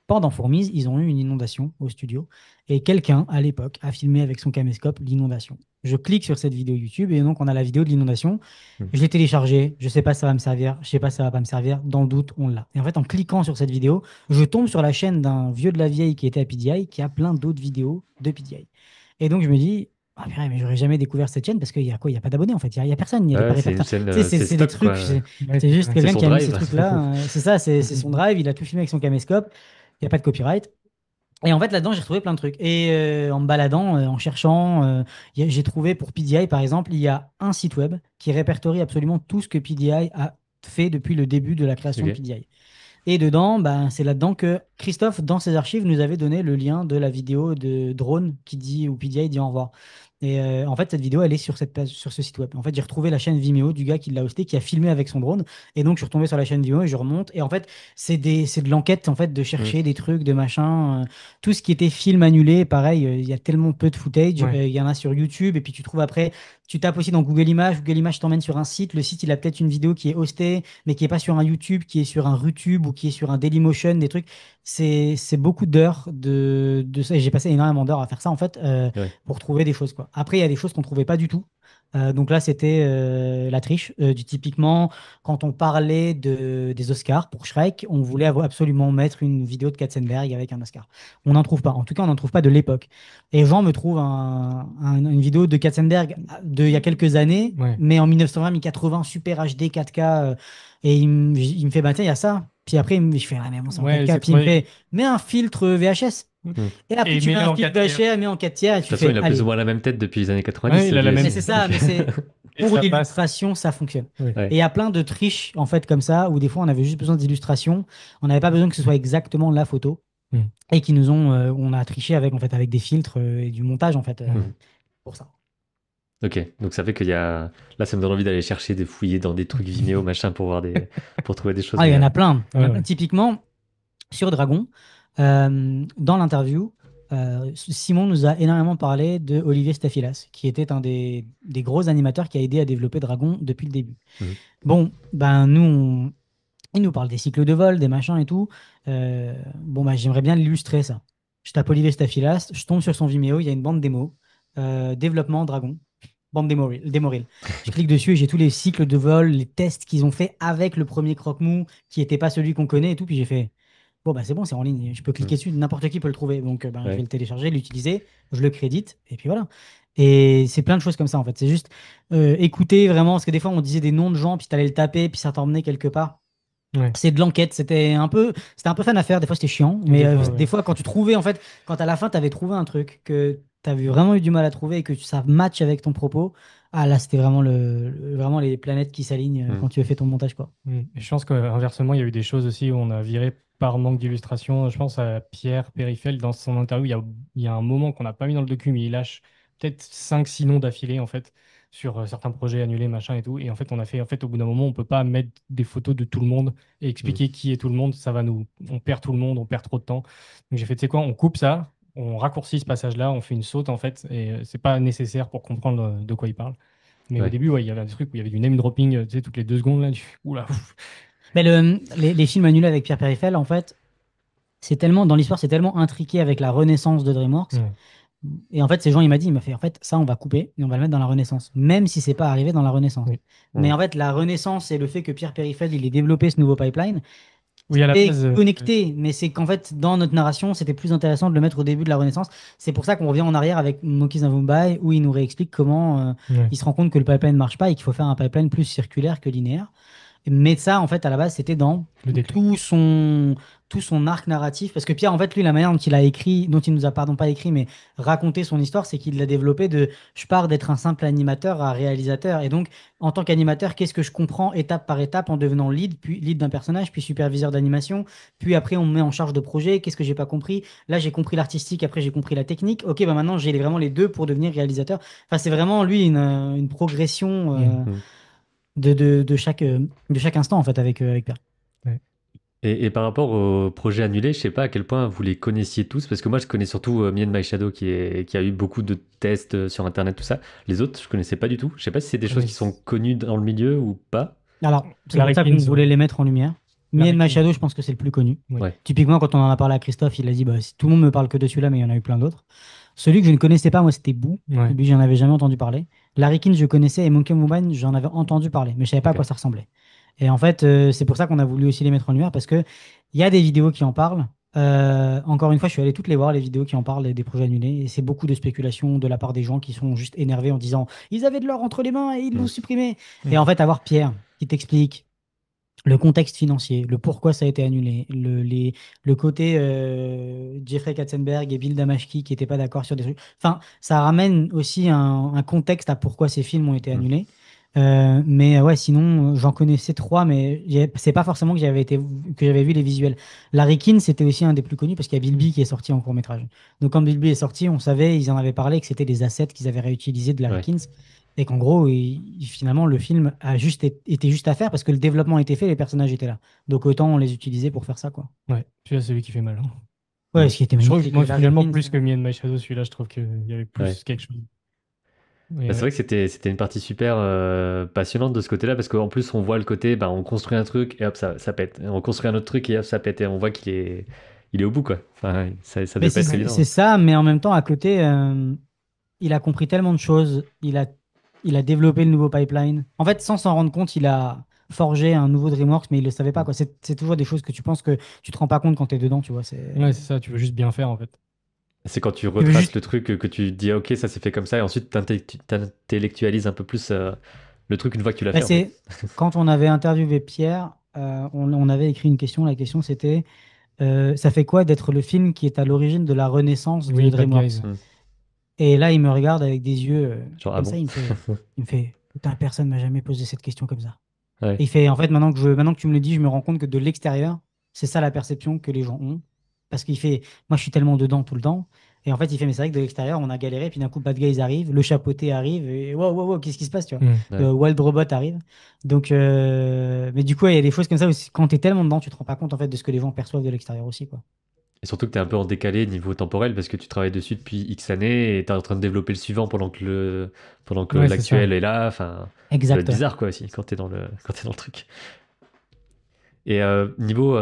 pendant Fourmise, ils ont eu une inondation au studio. Et quelqu'un, à l'époque, a filmé avec son caméscope l'inondation. Je clique sur cette vidéo YouTube et donc on a la vidéo de l'inondation. Hmm. Je l'ai téléchargée, je sais pas si ça va me servir, je sais pas si ça va pas me servir. Dans le doute, on l'a. Et en fait, en cliquant sur cette vidéo, je tombe sur la chaîne d'un vieux de la vieille qui était à PDI, qui a plein d'autres vidéos de PDI. Et donc je me dis, ah purée, mais j'aurais jamais découvert cette chaîne parce qu'il y a quoi? Il y a pas d'abonnés en fait. Il y a personne, il y a des Ouais, c'est une répertoires. chaîne, Tu sais, c'est c'est c'est des stock trucs, quoi. c'est juste C'est quelqu'un son qui a mis ces drive. trucs-là. C'est ça, c'est son drive. Il a tout filmé avec son caméscope. Il n'y a pas de copyright. Et en fait, là-dedans, j'ai retrouvé plein de trucs. Et en me baladant, en cherchant, j'ai trouvé pour PDI, par exemple, il y a un site web qui répertorie absolument tout ce que PDI a fait depuis le début de la création de Ok. PDI. Et dedans, ben, c'est là-dedans que Christophe, dans ses archives, nous avait donné le lien de la vidéo de Drone qui dit, ou PDI dit au revoir. Et en fait, cette vidéo, elle est sur cette page, sur ce site web. En fait, j'ai retrouvé la chaîne Vimeo du gars qui l'a hosté, qui a filmé avec son drone. Et donc, je suis retombé sur la chaîne Vimeo et je remonte. Et en fait, c'est de l'enquête, en fait, de Hmm. chercher des trucs, de machin. Tout ce qui était film annulé, pareil, il y a tellement peu de footage. Ouais. Il y en a sur YouTube. Et puis, tu trouves après, tu tapes aussi dans Google Images. Google Images t'emmène sur un site. Le site, il a peut-être une vidéo qui est hostée, mais qui est pas sur un YouTube, qui est sur un RuTube ou qui est sur un Dailymotion, des trucs. C'est beaucoup d'heures de ça. Et j'ai passé énormément d'heures à faire ça, en fait. Ouais. Pour trouver des choses, quoi. Après, il y a des choses qu'on trouvait pas du tout. Donc là, c'était la triche. Typiquement, quand on parlait des Oscars pour Shrek, on voulait absolument mettre une vidéo de Katzenberg avec un Oscar. On n'en trouve pas. En tout cas, on n'en trouve pas de l'époque. Et Jean me trouve une vidéo de Katzenberg il y a quelques années, Ouais. mais en 1920, 1080, super HD, 4K. Et il me fait, bah tiens, il y a ça. Puis après, je fais, ah, mais bon, c'est en Ouais, 4K. c'est Puis il me trop. fait, mets un filtre VHS. Hmm. Et après, Et tu mets mets-le un en filtre 4 tiers. VHS, mets en 4 tiers et De toute tu façon, fais, il a plus ou allez. moins la même tête depuis les années 90. Ouais, il a la même. Mais c'est ça, mais c'est Et pour ça passe. l'illustration, ça fonctionne. Ouais. Ouais. Et il y a plein de triches en fait comme ça où des fois on avait juste besoin d'illustration, on n'avait pas besoin que ce soit exactement la photo Mm. et on a triché avec en fait avec des filtres et du montage en fait Ouais. pour ça. Ok, donc ça fait qu'il y a. Là, ça me donne envie d'aller chercher, de fouiller dans des trucs Vimeo, machin, pour trouver des choses. Ah, il y en Mais, a plein. Il y en a Ouais, plein. ouais. Typiquement sur Dragon, dans l'interview, Simon nous a énormément parlé de Olivier Staphilas, qui était un des gros animateurs qui a aidé à développer Dragon depuis le début. Mhm. Bon, ben il nous parle des cycles de vol, des machins et tout. Bon, bah, j'aimerais bien l'illustrer, ça. Je tape Olivier Staphylas, je tombe sur son Vimeo, il y a une bande démo, développement Dragon, bande démo reel. Je clique dessus et j'ai tous les cycles de vol, les tests qu'ils ont fait avec le premier croque-mou, qui n'était pas celui qu'on connaît et tout. Puis j'ai fait, bon, bah, c'est bon, c'est en ligne, je peux cliquer dessus, n'importe qui peut le trouver. Donc, ben, je vais Ouais. le télécharger, l'utiliser, je le crédite, et puis voilà. Et c'est plein de choses comme ça, en fait. C'est juste écouter vraiment, parce que des fois, on disait des noms de gens, puis tu allais le taper, puis ça t'emmenait quelque part. Ouais. C'est de l'enquête, c'était un peu fun à faire, des fois c'était chiant, mais Des fois, des ouais. fois quand tu trouvais, en fait, quand à la fin tu avais trouvé un truc que tu avais vraiment eu du mal à trouver et que ça match avec ton propos, ah là c'était vraiment vraiment les planètes qui s'alignent Mm. quand tu as fait ton montage, quoi. Et je pense qu'inversement, il y a eu des choses aussi où on a viré par manque d'illustration. Je pense à Pierre Périfel dans son interview. Il y a un moment qu'on n'a pas mis dans le docu, mais il lâche peut-être 5 6 noms d'affilée en fait sur certains projets annulés, machin et tout. Et en fait, on a fait, en fait, au bout d'un moment, on peut pas mettre des photos de tout le monde et expliquer qui est tout le monde. On perd tout le monde, on perd trop de temps. Donc j'ai fait, tu sais quoi, on coupe ça, on raccourcit ce passage-là, on fait une saute en fait, et c'est pas nécessaire pour comprendre de quoi il parle. Mais au Ouais. début, ouais, il y avait des trucs où il y avait du name dropping, tu sais, toutes les 2 secondes là. Oula, ouf. Mais les films annulés avec Pierre Périfel, en fait, dans l'histoire, c'est tellement intriqué avec la renaissance de DreamWorks. Ouais. Et en fait, ces gens, il m'a fait, en fait, ça, on va couper et on va le mettre dans la Renaissance, même si c'est pas arrivé dans la Renaissance. Oui. Mais Mm. en fait, la Renaissance et le fait que Pierre Périfel, il ait développé ce nouveau pipeline, Oui, à la c'est base, connecté, mais c'est qu'en fait, dans notre narration, c'était plus intéressant de le mettre au début de la Renaissance. C'est pour ça qu'on revient en arrière avec Mokis Mumbai, où il nous réexplique comment ouais. il se rend compte que le pipeline ne marche pas et qu'il faut faire un pipeline plus circulaire que linéaire. Mais ça, en fait, à la base, c'était dans Le déclic. tout son arc narratif. Parce que Pierre, en fait, lui, la manière dont il a écrit, dont il nous a, pardon, pas écrit, mais raconté son histoire, c'est qu'il l'a développé de je pars d'être un simple animateur à réalisateur. Et donc, en tant qu'animateur, qu'est-ce que je comprends étape par étape en devenant lead, puis lead d'un personnage, puis superviseur d'animation, puis après, on me met en charge de projet. Qu'est-ce que j'ai pas compris? Là, j'ai compris l'artistique, après, j'ai compris la technique. Ok, bah maintenant, j'ai vraiment les deux pour devenir réalisateur. Enfin, c'est vraiment, lui, une progression. Mm. De chaque instant en fait avec Pierre. Ouais. Et par rapport au projet annulé, je sais pas à quel point vous les connaissiez tous, parce que moi je connais surtout Me and My Shadow qui a eu beaucoup de tests sur internet, tout ça. Les autres, je connaissais pas du tout. Je sais pas si c'est des choses qui sont connues dans le milieu ou pas. Alors, c'est pour ça Larry qu'on Kins, voulait les mettre en lumière. Me Larry and My Kins. Shadow, je pense que c'est le plus connu. Oui. Ouais. Typiquement, quand on en a parlé à Christophe, il a dit bah, tout le monde me parle que de celui-là, mais il y en a eu plein d'autres. Celui que je ne connaissais pas, moi, c'était Boo. Ouais. Lui, j'en avais jamais entendu parler. Larry King, je connaissais, et Monkey Woman, j'en avais entendu parler, mais je savais pas à Ok. quoi ça ressemblait. Et en fait, c'est pour ça qu'on a voulu aussi les mettre en lumière, parce que il y a des vidéos qui en parlent. Encore une fois, je suis allé toutes les voir, les vidéos qui en parlent, des projets annulés, et c'est beaucoup de spéculation de la part des gens qui sont juste énervés en disant ils avaient de l'or entre les mains et ils l'ont Mm. supprimé. Mm. Et en fait, avoir Pierre qui t'explique le contexte financier, le pourquoi ça a été annulé, le côté Jeffrey Katzenberg et Bill Damashki qui n'étaient pas d'accord sur des trucs. Enfin, ça ramène aussi un contexte à pourquoi ces films ont été Mm. annulés. Mais ouais, sinon, j'en connaissais trois, mais c'est pas forcément que j'avais vu les visuels. Larry King, c'était aussi un des plus connus parce qu'il y a Bilby qui est sorti en court-métrage. Donc quand Bilby est sorti, on savait, ils en avaient parlé, que c'était des assets qu'ils avaient réutilisés de Larry Ouais. King. Et qu'en gros, finalement, le film était juste à faire parce que le développement était fait, les personnages étaient là. Donc autant les utiliser pour faire ça, quoi. Ouais. Celui-là, c'est lui qui fait mal. Hein. Ouais, Mm. ce qui était Je trouve que magnifique. moi, Larry finalement, King, plus que Me and My Shadow, celui-là, je trouve qu'il y avait plus Ouais. quelque chose. Bah, c'est vrai que c'était une partie super passionnante de ce côté-là, parce qu'en plus on voit le côté, bah, on construit un truc et hop, ça pète. Et on construit un autre truc et hop, ça pète. Et on voit il est au bout, quoi. Enfin, ça mais devait pas être évident. c'est ça, mais en même temps, à côté, il a compris tellement de choses. Il a développé le nouveau pipeline. En fait, sans s'en rendre compte, il a forgé un nouveau DreamWorks, mais il le savait pas, Mm. quoi. C'est toujours des choses que tu penses que tu te rends pas compte quand tu es dedans, tu vois. Ouais, c'est ça, tu veux juste bien faire en fait. C'est quand tu Tu veux retraces juste le truc que tu dis, ah, ok, ça s'est fait comme ça, et ensuite t'intellectualises un peu plus le truc une fois que tu l'as Bah, fait, en fait. quand on avait interviewé Pierre, on avait écrit une question. La question c'était ça fait quoi d'être le film qui est à l'origine de la renaissance de Oui, Bad DreamWorks? Guys. Mm. Et là, il me regarde avec des yeux Genre, ah comme ça. bon? Il me fait, putain, personne m'a jamais posé cette question comme ça. Ouais. Et il fait, en fait, maintenant que tu me le dis, je me rends compte que de l'extérieur, c'est ça la perception que les gens ont. Parce qu'il fait, moi, je suis tellement dedans tout le temps. Et en fait, il fait, mais c'est vrai que de l'extérieur, on a galéré. Puis d'un coup, Bad Guys arrive, le chapeauté arrive. Et wow, wow, wow, qu'est-ce qui se passe, tu vois? Mm. Ouais. Wild Robot arrive. Donc, mais du coup, ouais, il y a des choses comme ça aussi. Quand tu es tellement dedans, tu te rends pas compte, en fait, de ce que les gens perçoivent de l'extérieur aussi, quoi. Et surtout que t'es un peu en décalé niveau temporel parce que tu travailles dessus depuis X années et t'es en train de développer le suivant pendant que Ouais, c'est ça. l'actuel est là. Enfin, ça doit être Exact, ouais. bizarre, quoi, aussi, quand quand t'es dans le truc. Et niveau,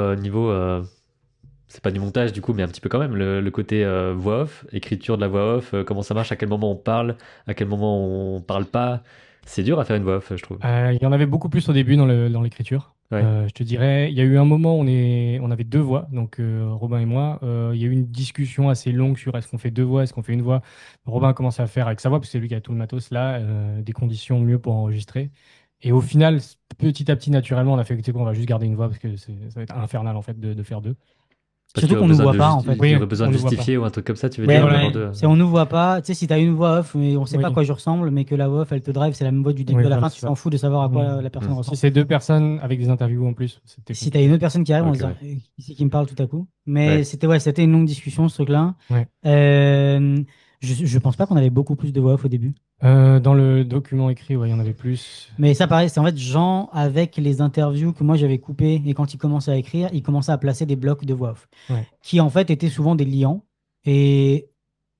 c'est pas du montage du coup, mais un petit peu quand même, le côté voix off, écriture de la voix off, comment ça marche, à quel moment on parle, à quel moment on parle pas. C'est dur à faire une voix off, je trouve. Il y en avait beaucoup plus au début dans l'écriture. Ouais. Je te dirais, il y a eu un moment où on avait deux voix, donc Robin et moi. Il y a eu une discussion assez longue sur est-ce qu'on fait deux voix, est-ce qu'on fait une voix. Robin a commencé à faire avec sa voix, parce que c'est lui qui a tout le matos là, des conditions mieux pour enregistrer. Et au final, petit à petit, naturellement, on a fait écouter qu'on va juste garder une voix parce que ça va être infernal en fait de faire deux. Parce qu'il y Surtout aurait qu'on nous besoin voit de, pas, en fait. il y Oui, aurait besoin on de ne voit pas. justifier ou un truc comme ça, tu veux Ouais, dire, Voilà. d'avoir ouais. deux. C'est on nous voit pas. Tu sais, si t'as une voix off, mais on sait pas à Oui. quoi je ressemble, mais que la voix off, elle te drive, c'est la même voix du début Oui, à la voilà, fin, c'est tu ça. t'en fous de savoir à quoi la personne Mm. ressemble. Si c'est deux personnes avec des interviews en plus, c'était Si t'as compliqué. une autre personne qui arrive, on Ok, se dit, ouais. qui c'est qui me parle tout à coup? Mais Ouais. c'était une longue discussion, ce truc-là. Ouais. Euh, je pense pas qu'on avait beaucoup plus de voix off au début. Dans le document écrit, ouais, il y en avait plus. Mais ça, pareil, c'est en fait Jean, avec les interviews que moi j'avais coupées, et quand il commençait à écrire, il commençait à placer des blocs de voix off, Ouais. qui en fait étaient souvent des liants. Et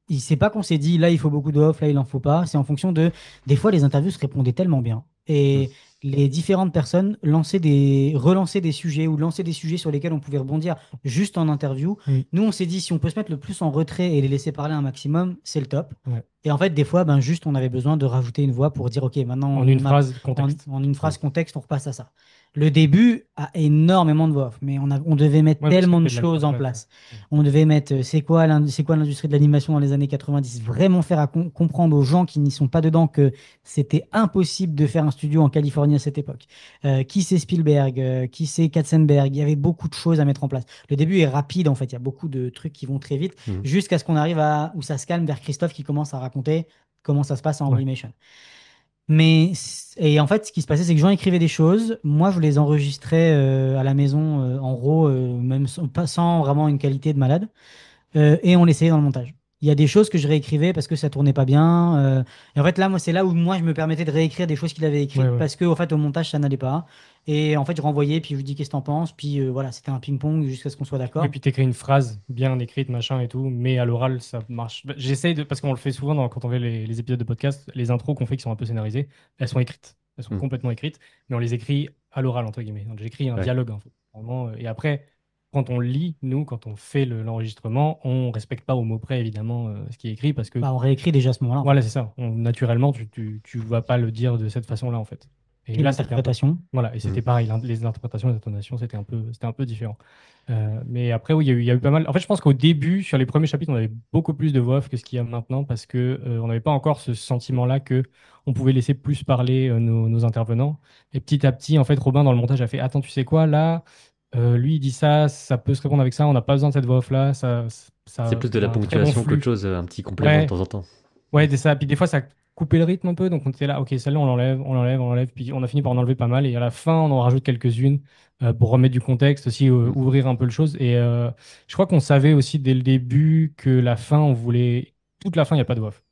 il sait pas qu'on s'est dit là il faut beaucoup de off, là il en faut pas. C'est en fonction de. Des fois les interviews se répondaient tellement bien. Mm. Et les différentes personnes relançaient des sujets ou lançaient des sujets sur lesquels on pouvait rebondir juste en interview. Oui. Nous on s'est dit si on peut se mettre le plus en retrait et les laisser parler un maximum, c'est le top. Ouais. Et en fait des fois ben juste on avait besoin de rajouter une voix pour dire ok maintenant En une on a phrase, contexte. en une phrase contexte, on repasse à ça. Le début a énormément de voix off, mais on devait mettre Ouais, parce que tellement de c'était de la choses en place, place. On devait mettre c'est quoi l'industrie de l'animation dans les années 90, vraiment faire comprendre aux gens qui n'y sont pas dedans que c'était impossible de faire un studio en Californie à cette époque, qui c'est Spielberg, qui c'est Katzenberg. Il y avait beaucoup de choses à mettre en place. Le début est rapide en fait, il y a beaucoup de trucs qui vont très vite, jusqu'à ce qu'on arrive à où ça se calme vers Christophe qui commence à raconter comment ça se passe en Ouais. Animation. Et en fait, ce qui se passait, c'est que Jean écrivait des choses. Moi, je les enregistrais à la maison en RAW, même pas sans vraiment une qualité de malade. Et on l'essayait dans le montage. Il y a des choses que je réécrivais parce que ça tournait pas bien. Et en fait, là, moi, c'est là où moi, je me permettais de réécrire des choses qu'il avait écrites Ouais, ouais. parce que, au fait, au montage, ça n'allait pas. Et en fait, je renvoyais, puis je lui dis qu'est-ce que t'en penses. Puis voilà, c'était un ping-pong jusqu'à ce qu'on soit Et d'accord. puis t'écris une phrase bien écrite, machin et tout, mais à l'oral, ça marche. Bah, j'essaye de, parce qu'on le fait souvent quand on fait les épisodes de podcast, les intros qu'on fait qui sont un peu scénarisées, elles sont écrites. Elles sont complètement écrites, mais on les écrit à l'oral, entre guillemets. Donc j'écris un Ouais. dialogue, en fait. Vraiment, et après, quand on lit, nous, quand on fait l'enregistrement, on respecte pas au mot près, évidemment, ce qui est écrit, parce que, Bah, on réécrit déjà à ce moment-là, en voilà, fait. c'est ça. Naturellement, tu vas pas le dire de cette façon-là, en fait. Et Puis là, c'était un peu. l'interprétation. Voilà, et c'était pareil, les interprétations, les intonations, c'était un peu différent. Mais après, oui, il y a eu pas mal. En fait, je pense qu'au début, sur les premiers chapitres, on avait beaucoup plus de voix off que ce qu'il y a maintenant parce que on n'avait pas encore ce sentiment-là que on pouvait laisser plus parler nos intervenants. Et petit à petit, en fait, Robin, dans le montage, a fait, attends, tu sais quoi, là, lui, il dit ça, ça peut se répondre avec ça, on n'a pas besoin de cette voix off-là, C'est plus il de y la a un très bon ponctuation qu'autre flux. chose, un petit complément de Ouais, temps en temps. ouais, c'est ça. Puis des fois, ça coupait le rythme un peu. Donc on était là, ok, celle-là, on l'enlève, on l'enlève, on l'enlève. Puis on a fini par en enlever pas mal. Et à la fin, on en rajoute quelques-unes pour remettre du contexte, aussi ouvrir un peu le chose. Et je crois qu'on savait aussi dès le début que la fin, on voulait. Toute la fin, il n'y a pas de voix off.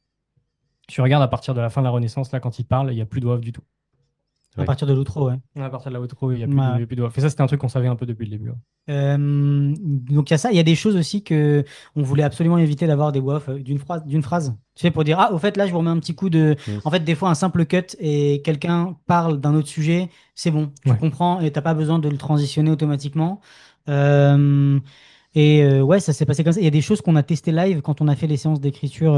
Tu regardes à partir de la fin de la Renaissance, là, quand il parle, il n'y a plus de voix off du tout. À Ouais. partir de l'outro, ouais. À partir de la outro, il n'y a plus Ouais. il y a plus de voix off. Et ça, c'était un truc qu'on savait un peu depuis le début. Ouais. Donc il y a ça, il y a des choses aussi que on voulait absolument éviter d'avoir des voix off d'une phrase. Tu sais, pour dire, ah, au fait, là, je vous remets un petit coup de. Mm. En fait, des fois, un simple cut et quelqu'un parle d'un autre sujet, c'est bon, tu Ouais. comprends et t'as pas besoin de le transitionner automatiquement. Euh, ouais, ça s'est passé comme ça. Il y a des choses qu'on a testées live quand on a fait les séances d'écriture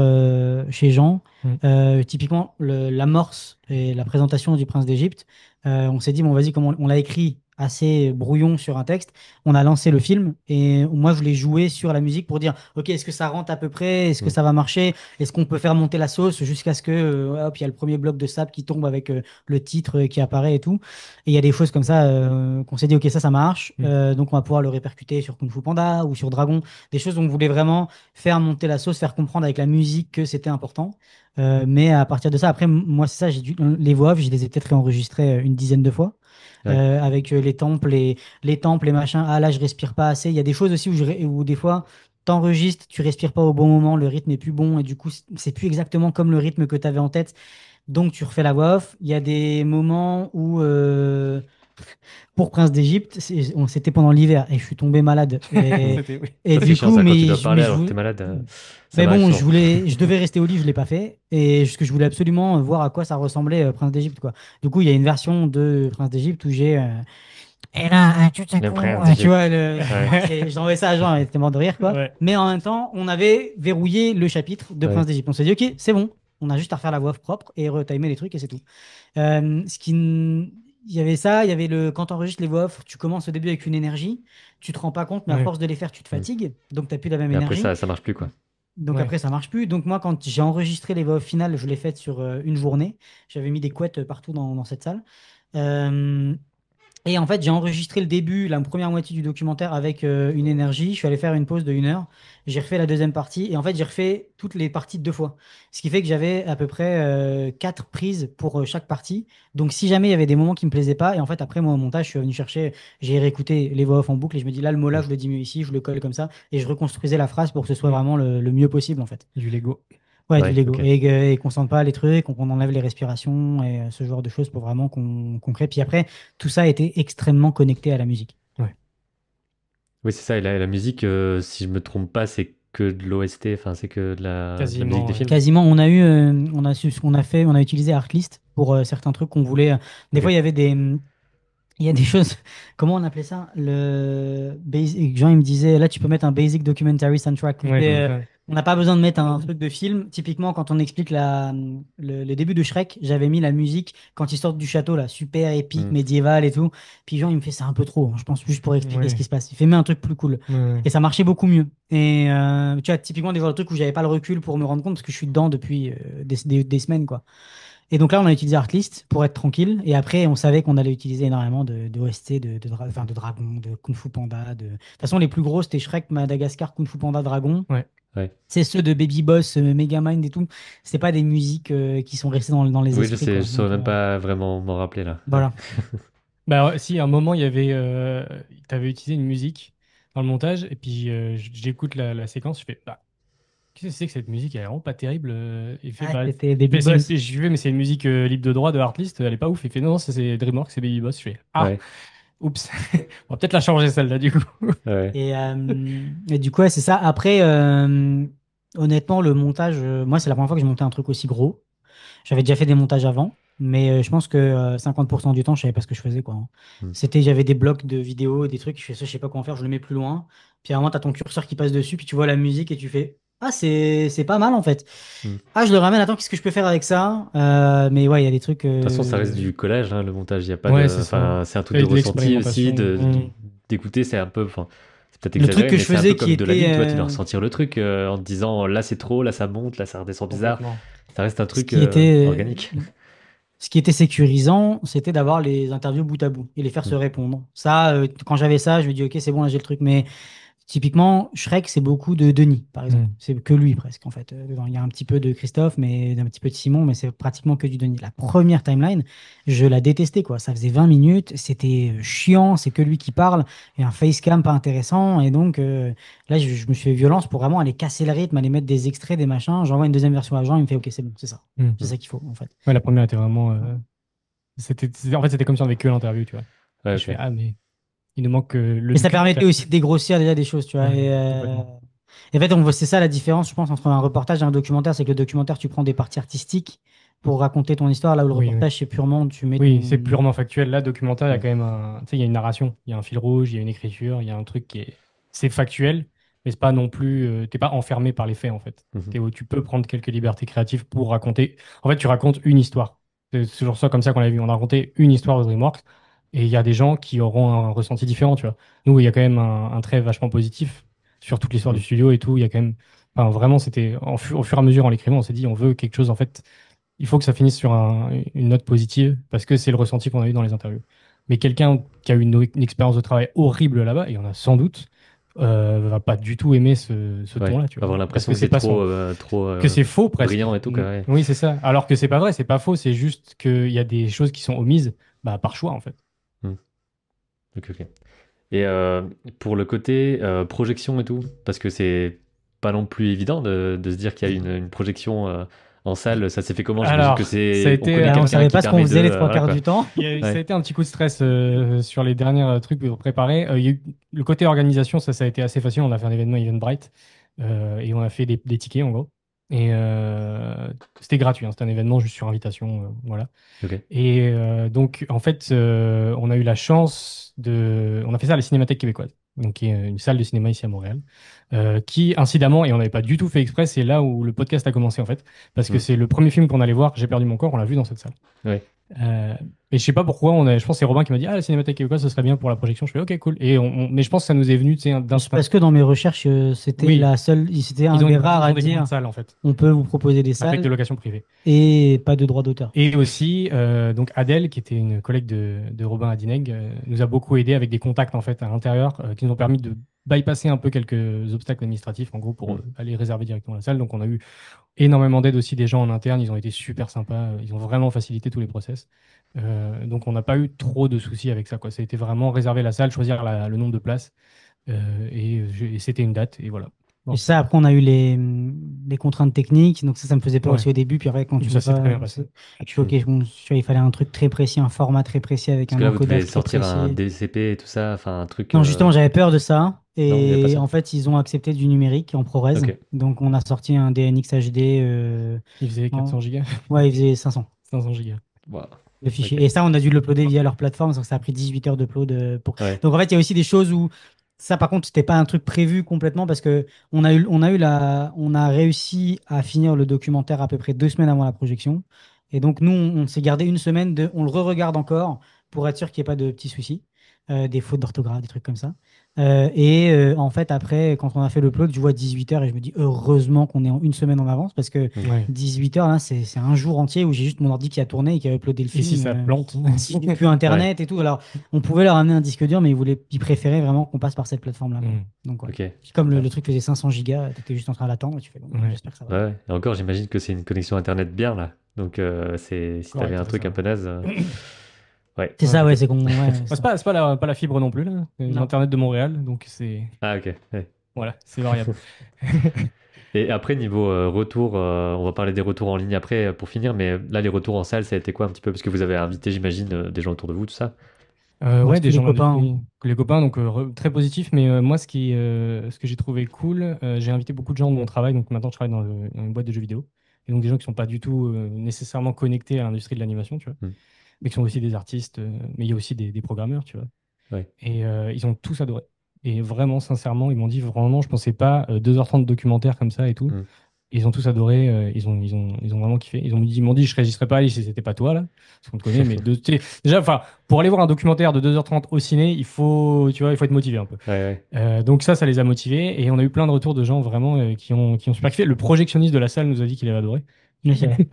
chez Jean. Mm. Typiquement, l'amorce et la présentation du Prince d'Égypte. On s'est dit, bon, vas-y, comme on l'a écrit assez brouillon sur un texte, on a lancé le film et moi, je voulais jouer sur la musique pour dire, ok, est-ce que ça rentre à peu près? Est-ce que Mm. ça va marcher? Est-ce qu'on peut faire monter la sauce jusqu'à ce que, hop, il y a le premier bloc de sable qui tombe avec le titre qui apparaît et tout. Et il y a des choses comme ça qu'on s'est dit, ok, ça marche. Mm. Donc, on va pouvoir le répercuter sur Kung Fu Panda ou sur Dragon. Des choses où on voulait vraiment faire monter la sauce, faire comprendre avec la musique que c'était important. Mais à partir de ça, après, moi, c'est ça, les voix off, je les ai peut-être réenregistrées une dizaine de fois. Ouais. Avec les temples, les machins. Ah là, je respire pas assez. Il y a des choses aussi où des fois, t'enregistres, tu respires pas au bon moment, le rythme est plus bon et du coup, c'est plus exactement comme le rythme que tu avais en tête. Donc, tu refais la voix off. Il y a des moments où, pour Prince d'Égypte, c'était pendant l'hiver et je suis tombé malade. C'était, oui. Et Ça, c'est du chiant, coup, ça, quand tu mais, dois parler mais alors que t'es malade. Ça mais m'arrive bon, souvent. je devais rester au lit, je l'ai pas fait. Et parce que je voulais absolument voir à quoi ça ressemblait Prince d'Égypte, quoi. Du coup, il y a une version de Prince d'Égypte où j'ai et là, tout à Le coup, prince tu d'Égypte. vois, Ouais. j'ai envoyé ça à Jean, il était mort de rire, quoi. Ouais. Mais en même temps, on avait verrouillé le chapitre de Ouais. Prince d'Égypte. On s'est dit, ok, c'est bon, on a juste à refaire la voix off propre et retimer les trucs et c'est tout. Il y avait ça, il y avait quand tu enregistres les voix off, tu commences au début avec une énergie, tu te rends pas compte, mais à Ouais. force de les faire, tu te Mm. fatigues, donc tu n'as plus la même Et après, énergie. ça marche plus, quoi. Donc Ouais. après, ça marche plus. Donc moi, quand j'ai enregistré les voix off finales, je l'ai faites sur une journée. J'avais mis des couettes partout dans cette salle. Euh, et en fait, j'ai enregistré le début, la première moitié du documentaire avec une énergie. Je suis allé faire une pause de 1 heure. J'ai refait la deuxième partie. Et en fait, j'ai refait toutes les parties 2 fois. Ce qui fait que j'avais à peu près 4 prises pour chaque partie. Donc, si jamais il y avait des moments qui me plaisaient pas, et en fait, après, moi, au montage, je suis venu chercher, j'ai réécouté les voix off en boucle et je me dis là, le mot là, Mm. je le dis mieux ici, je le colle comme ça. Et je reconstruisais la phrase pour que ce soit Mm. vraiment le mieux possible, en fait. Du Lego. Ouais, du Ouais, Lego. ok. Et qu'on sente pas les trucs, qu'on enlève les respirations et ce genre de choses pour vraiment qu'on crée. Puis après, tout ça a été extrêmement connecté à la musique. Ouais. Oui, c'est ça. Et la musique, si je me trompe pas, c'est que de l'OST, enfin, c'est que de la musique Quasiment, des ouais. films. Quasiment, on a su ce qu'on a fait, on a utilisé Artlist pour certains trucs qu'on voulait. Des Ok. fois, il y a des choses, comment on appelait ça? Jean, il me disait, là, tu peux mettre un basic documentary soundtrack. Ouais, Mais, c'est ça. on n'a pas besoin de mettre un truc de film. Typiquement, quand on explique le début de Shrek, j'avais mis la musique quand ils sortent du château, là, super épique, Mm. médiéval et tout. Puis Jean, il me fait, c'est un peu trop, je pense, juste pour expliquer ce Ouais. qui se passe. Il fait, mais un truc plus cool. Ouais. Et ça marchait beaucoup mieux. Et tu vois, typiquement, des genres de trucs où j'avais pas le recul pour me rendre compte, parce que je suis dedans depuis des semaines, quoi. Et donc là, on a utilisé Artlist pour être tranquille. Et après, on savait qu'on allait utiliser énormément de OST, enfin, de Dragon, de Kung Fu Panda. De toute façon, les plus gros, c'était Shrek, Madagascar, Kung Fu Panda, Dragon. Ouais. Ouais. C'est ceux de Baby Boss, Megamind et tout. C'est pas des musiques qui sont restées dans les Oui, je esprits, sais, quoi. je saurais Donc, même pas vraiment m'en rappeler là. Ouais. voilà. Bah, si, à un moment, il y avait. T'avais utilisé une musique dans le montage, et puis j'écoute la séquence, je fais. Bah, qu'est-ce que c'est que cette musique? Elle est vraiment pas terrible. Il fait. Ouais, Bah, c'était Baby c'est Boss. je lui fais, mais c'est une musique libre de droit de Artlist, elle est pas ouf. Il fait, non, non, ça, c'est DreamWorks, c'est Baby Boss. Je fais, ah, Ouais. oups. On va peut-être la changer celle-là, du coup. Ouais. Et du coup, ouais, c'est ça. Après, honnêtement, le montage, moi, c'est la première fois que j'ai monté un truc aussi gros. J'avais déjà fait des montages avant, mais je pense que 50% du temps, je savais pas ce que je faisais, quoi, hein. Hmm. J'avais des blocs de vidéos, des trucs, je fais ça, je sais pas quoi en faire, je le mets plus loin. Puis à un moment, t'as ton curseur qui passe dessus, puis tu vois la musique et tu fais, ah, c'est pas mal en fait. Hmm. Ah, je le ramène, attends, qu'est-ce que je peux faire avec ça? Mais ouais, il y a des trucs. De toute façon, ça reste du collage, hein, le montage. Il y a pas Ouais, de. c'est ça. Enfin, c'est un truc de Et de ressenti aussi, l'expérimentation. d'écouter. C'est un peu. Enfin, c'est peut-être Le truc exagéré, que mais je c'est un peu faisais qui comme de la était. ligne. Toi, tu dois ressentir le truc en te disant là c'est trop, là ça monte, là ça redescend bizarre. Complètement. Ça reste un Ce truc qui était. organique. Ce qui était sécurisant, c'était d'avoir les interviews bout à bout et les faire Hmm. se répondre. Ça, quand j'avais ça, je me dis, ok, c'est bon, là j'ai le truc. Mais typiquement, Shrek, c'est beaucoup de Denis, par exemple. Hmm. C'est que lui presque, en fait. Dedans. Il y a un petit peu de Christophe, mais un petit peu de Simon, mais c'est pratiquement que du Denis. La première timeline, je la détestais, quoi. Ça faisait 20 minutes, c'était chiant, c'est que lui qui parle, et un facecam pas intéressant. Et donc, là, je me suis fait violence pour vraiment aller casser le rythme, aller mettre des extraits, des machins. J'envoie une deuxième version à Jean, il me fait, ok, c'est bon, c'est ça. Hmm. C'est Hmm. ça qu'il faut, en fait. Ouais, la première était vraiment. En fait, c'était comme si on avait que l'interview, tu vois. Ouais, Et je ok. fais, ah, mais il nous manque le Et ça documentaire. permettait aussi de dégrossir déjà des choses, tu vois. Ouais, complètement. Et en fait, c'est ça la différence, je pense, entre un reportage et un documentaire, c'est que le documentaire, tu prends des parties artistiques pour raconter ton histoire, là où le Oui, oui. reportage, c'est purement, tu mets Oui, c'est ton... purement factuel. Là, documentaire, il y a Hmm. quand même un. Tu sais, il y a une narration, il y a un fil rouge, il y a une écriture, il y a un truc qui est. C'est factuel, mais c'est pas non plus. T'es pas enfermé par les faits, en fait. Mhm. Tu peux prendre quelques libertés créatives pour raconter. En fait, tu racontes une histoire. C'est toujours ça, comme ça qu'on l'a vu. On a raconté une histoire de DreamWorks, et il y a des gens qui auront un ressenti différent, tu vois. Nous, il y a quand même un trait vachement positif sur toute l'histoire Hmm. du studio et tout. Il y a quand même. Enfin, vraiment, c'était. Au fur et à mesure, en l'écrivant, on s'est dit, on veut quelque chose, en fait il faut que ça finisse sur une note positive parce que c'est le ressenti qu'on a eu dans les interviews. Mais quelqu'un qui a eu une expérience de travail horrible là-bas, et il y en a sans doute, va pas du tout aimer ce Ouais. ton-là, tu vois. Avoir Parce l'impression que que c'est c'est pas son. trop Que c'est faux presque. brillant et tout, quoi. Ouais. Oui, c'est ça. Alors que c'est pas vrai, c'est pas faux, c'est juste qu'il y a des choses qui sont omises bah, par choix en fait. Hmm. Ok, ok. Et pour le côté projection et tout, parce que c'est pas non plus évident de se dire qu'il y a une projection en salle, ça s'est fait comment? J'imagine que Alors, ça a c'est. On été. connaît Là, on quelqu'un savait qui pas ce qu'on permet de. faisait les trois Voilà quarts quoi. du temps. Ça a Ouais. été un petit coup de stress sur les derniers trucs pour préparer. Il y a eu le côté organisation, ça a été assez facile. On a fait un événement Eventbrite et on a fait des tickets en gros. Et c'était gratuit, hein, c'était un événement juste sur invitation. Voilà. Ok. Et donc, en fait, on a eu la chance de. On a fait ça à la Cinémathèque québécoise, donc qui est une salle de cinéma ici à Montréal, qui, incidemment, et on n'avait pas du tout fait exprès, c'est là où le podcast a commencé, en fait, parce que Hmm. c'est le premier film qu'on allait voir, J'ai perdu mon corps, on l'a vu dans cette salle. Ouais. Euh, et je sais pas pourquoi, je pense que c'est Robin qui m'a dit, ah, la Cinémathèque québécoise, ce serait bien pour la projection. Je fais, ok, cool. Mais je pense que ça nous est venu, tu sais, d'instinct. Parce que dans mes recherches, Oui, c'était un ils ont, des ils rares ont à des grandes dire, salles, en fait, on peut vous proposer des avec de salles location privée. et pas de droit d'auteur. Et aussi, donc Adèle, qui était une collègue de Robin Adineg, nous a beaucoup aidé avec des contacts en fait à l'intérieur qui nous ont permis de bypasser un peu quelques obstacles administratifs en gros pour Hmm. aller réserver directement la salle. Donc on a eu énormément d'aide aussi des gens en interne, ils ont été super sympas, ils ont vraiment facilité tous les process. Donc on n'a pas eu trop de soucis avec ça, quoi. Ça a été vraiment réserver la salle, choisir le nombre de places et c'était une date et voilà. Et Bon, ça, après, on a eu les contraintes techniques, donc ça me faisait peur ouais, aussi au début. Puis après, quand tu ça peux s'est très pas, bien passé. je fais, Hmm. ok, bon, tu vois, il fallait un truc très précis, un format très précis avec Parce un que là, vous devez encodage très sortir un précis. DCP et tout ça, enfin un truc. Non, justement, j'avais peur de ça. Non, il n'y avait pas Et ça. en fait, ils ont accepté du numérique en ProRes. Ok. Donc, on a sorti un DNX HD. Il faisait 400 gigas, Ouais, il faisait 500 500 gigas. Wow. le fichier. Ok. Et ça, on a dû l'uploader via leur plateforme. Donc, ça a pris 18 heures d'upload pour. Ouais. Donc, en fait, il y a aussi des choses où ça, par contre, c'était pas un truc prévu complètement parce que on a réussi à finir le documentaire à peu près 2 semaines avant la projection. Et donc, nous, on s'est gardé une semaine on le re-regarde encore pour être sûr qu'il n'y ait pas de petits soucis, des fautes d'orthographe, des trucs comme ça. En fait, après, quand on a fait l'upload, je vois 18h et je me dis heureusement qu'on est en une semaine en avance parce que Ouais. 18h, là, c'est un jour entier où j'ai juste mon ordi qui a tourné et qui a uploadé le Et si film. ça plante? Si j'ai plus Internet et tout. Alors, on pouvait leur amener un disque dur, mais ils préféraient vraiment qu'on passe par cette plateforme-là, quoi. Mm. Donc, ouais. Ok. Puis comme le truc faisait 500 gigas, t'étais juste en train d'attendre et tu fais bon, Ouais. j'espère que ça va. Ouais. Et encore, j'imagine que c'est une connexion internet bien là. Donc si t'avais Correct, un ouais, truc ça un va. peu naze, ouais. C'est Ouais, ça, ouais, peut-être. c'est qu'on. Ouais, Bah, c'est pas la fibre non plus, là. C'est Non. l'Internet de Montréal, donc Ah ok. Ouais. voilà, c'est variable. Et après, niveau retour, on va parler des retours en ligne après pour finir, mais là, les retours en salle, ça a été quoi un petit peu? Parce que vous avez invité, j'imagine, des gens autour de vous, tout ça. Moi, Ouais, c'était des les gens copains, hein. l'invité, les copains, donc très positif. Mais moi, ce que j'ai trouvé cool, j'ai invité beaucoup de gens de mon travail. Donc maintenant, je travaille dans une boîte de jeux vidéo. Et donc des gens qui sont pas du tout nécessairement connectés à l'industrie de l'animation, tu vois, Hmm. mais qui sont aussi des artistes. Mais il y a aussi des programmeurs, tu vois. Ouais. Et ils ont tous adoré. Et vraiment, sincèrement, ils m'ont dit, vraiment, je pensais pas 2h30 de documentaire comme ça et tout. Hmm. Ils ont tous adoré, ils ont vraiment kiffé. Ils m'ont dit, je réagirais pas à aller si c'était pas toi, là. Parce qu'on te connaît, mais tu sais, déjà, enfin, pour aller voir un documentaire de 2h30 au ciné, tu vois, il faut être motivé un peu. Ouais, ouais. Donc ça les a motivés. Et on a eu plein de retours de gens vraiment qui ont super kiffé. Le projectionniste de la salle nous a dit qu'il avait adoré. Mais c'est vrai.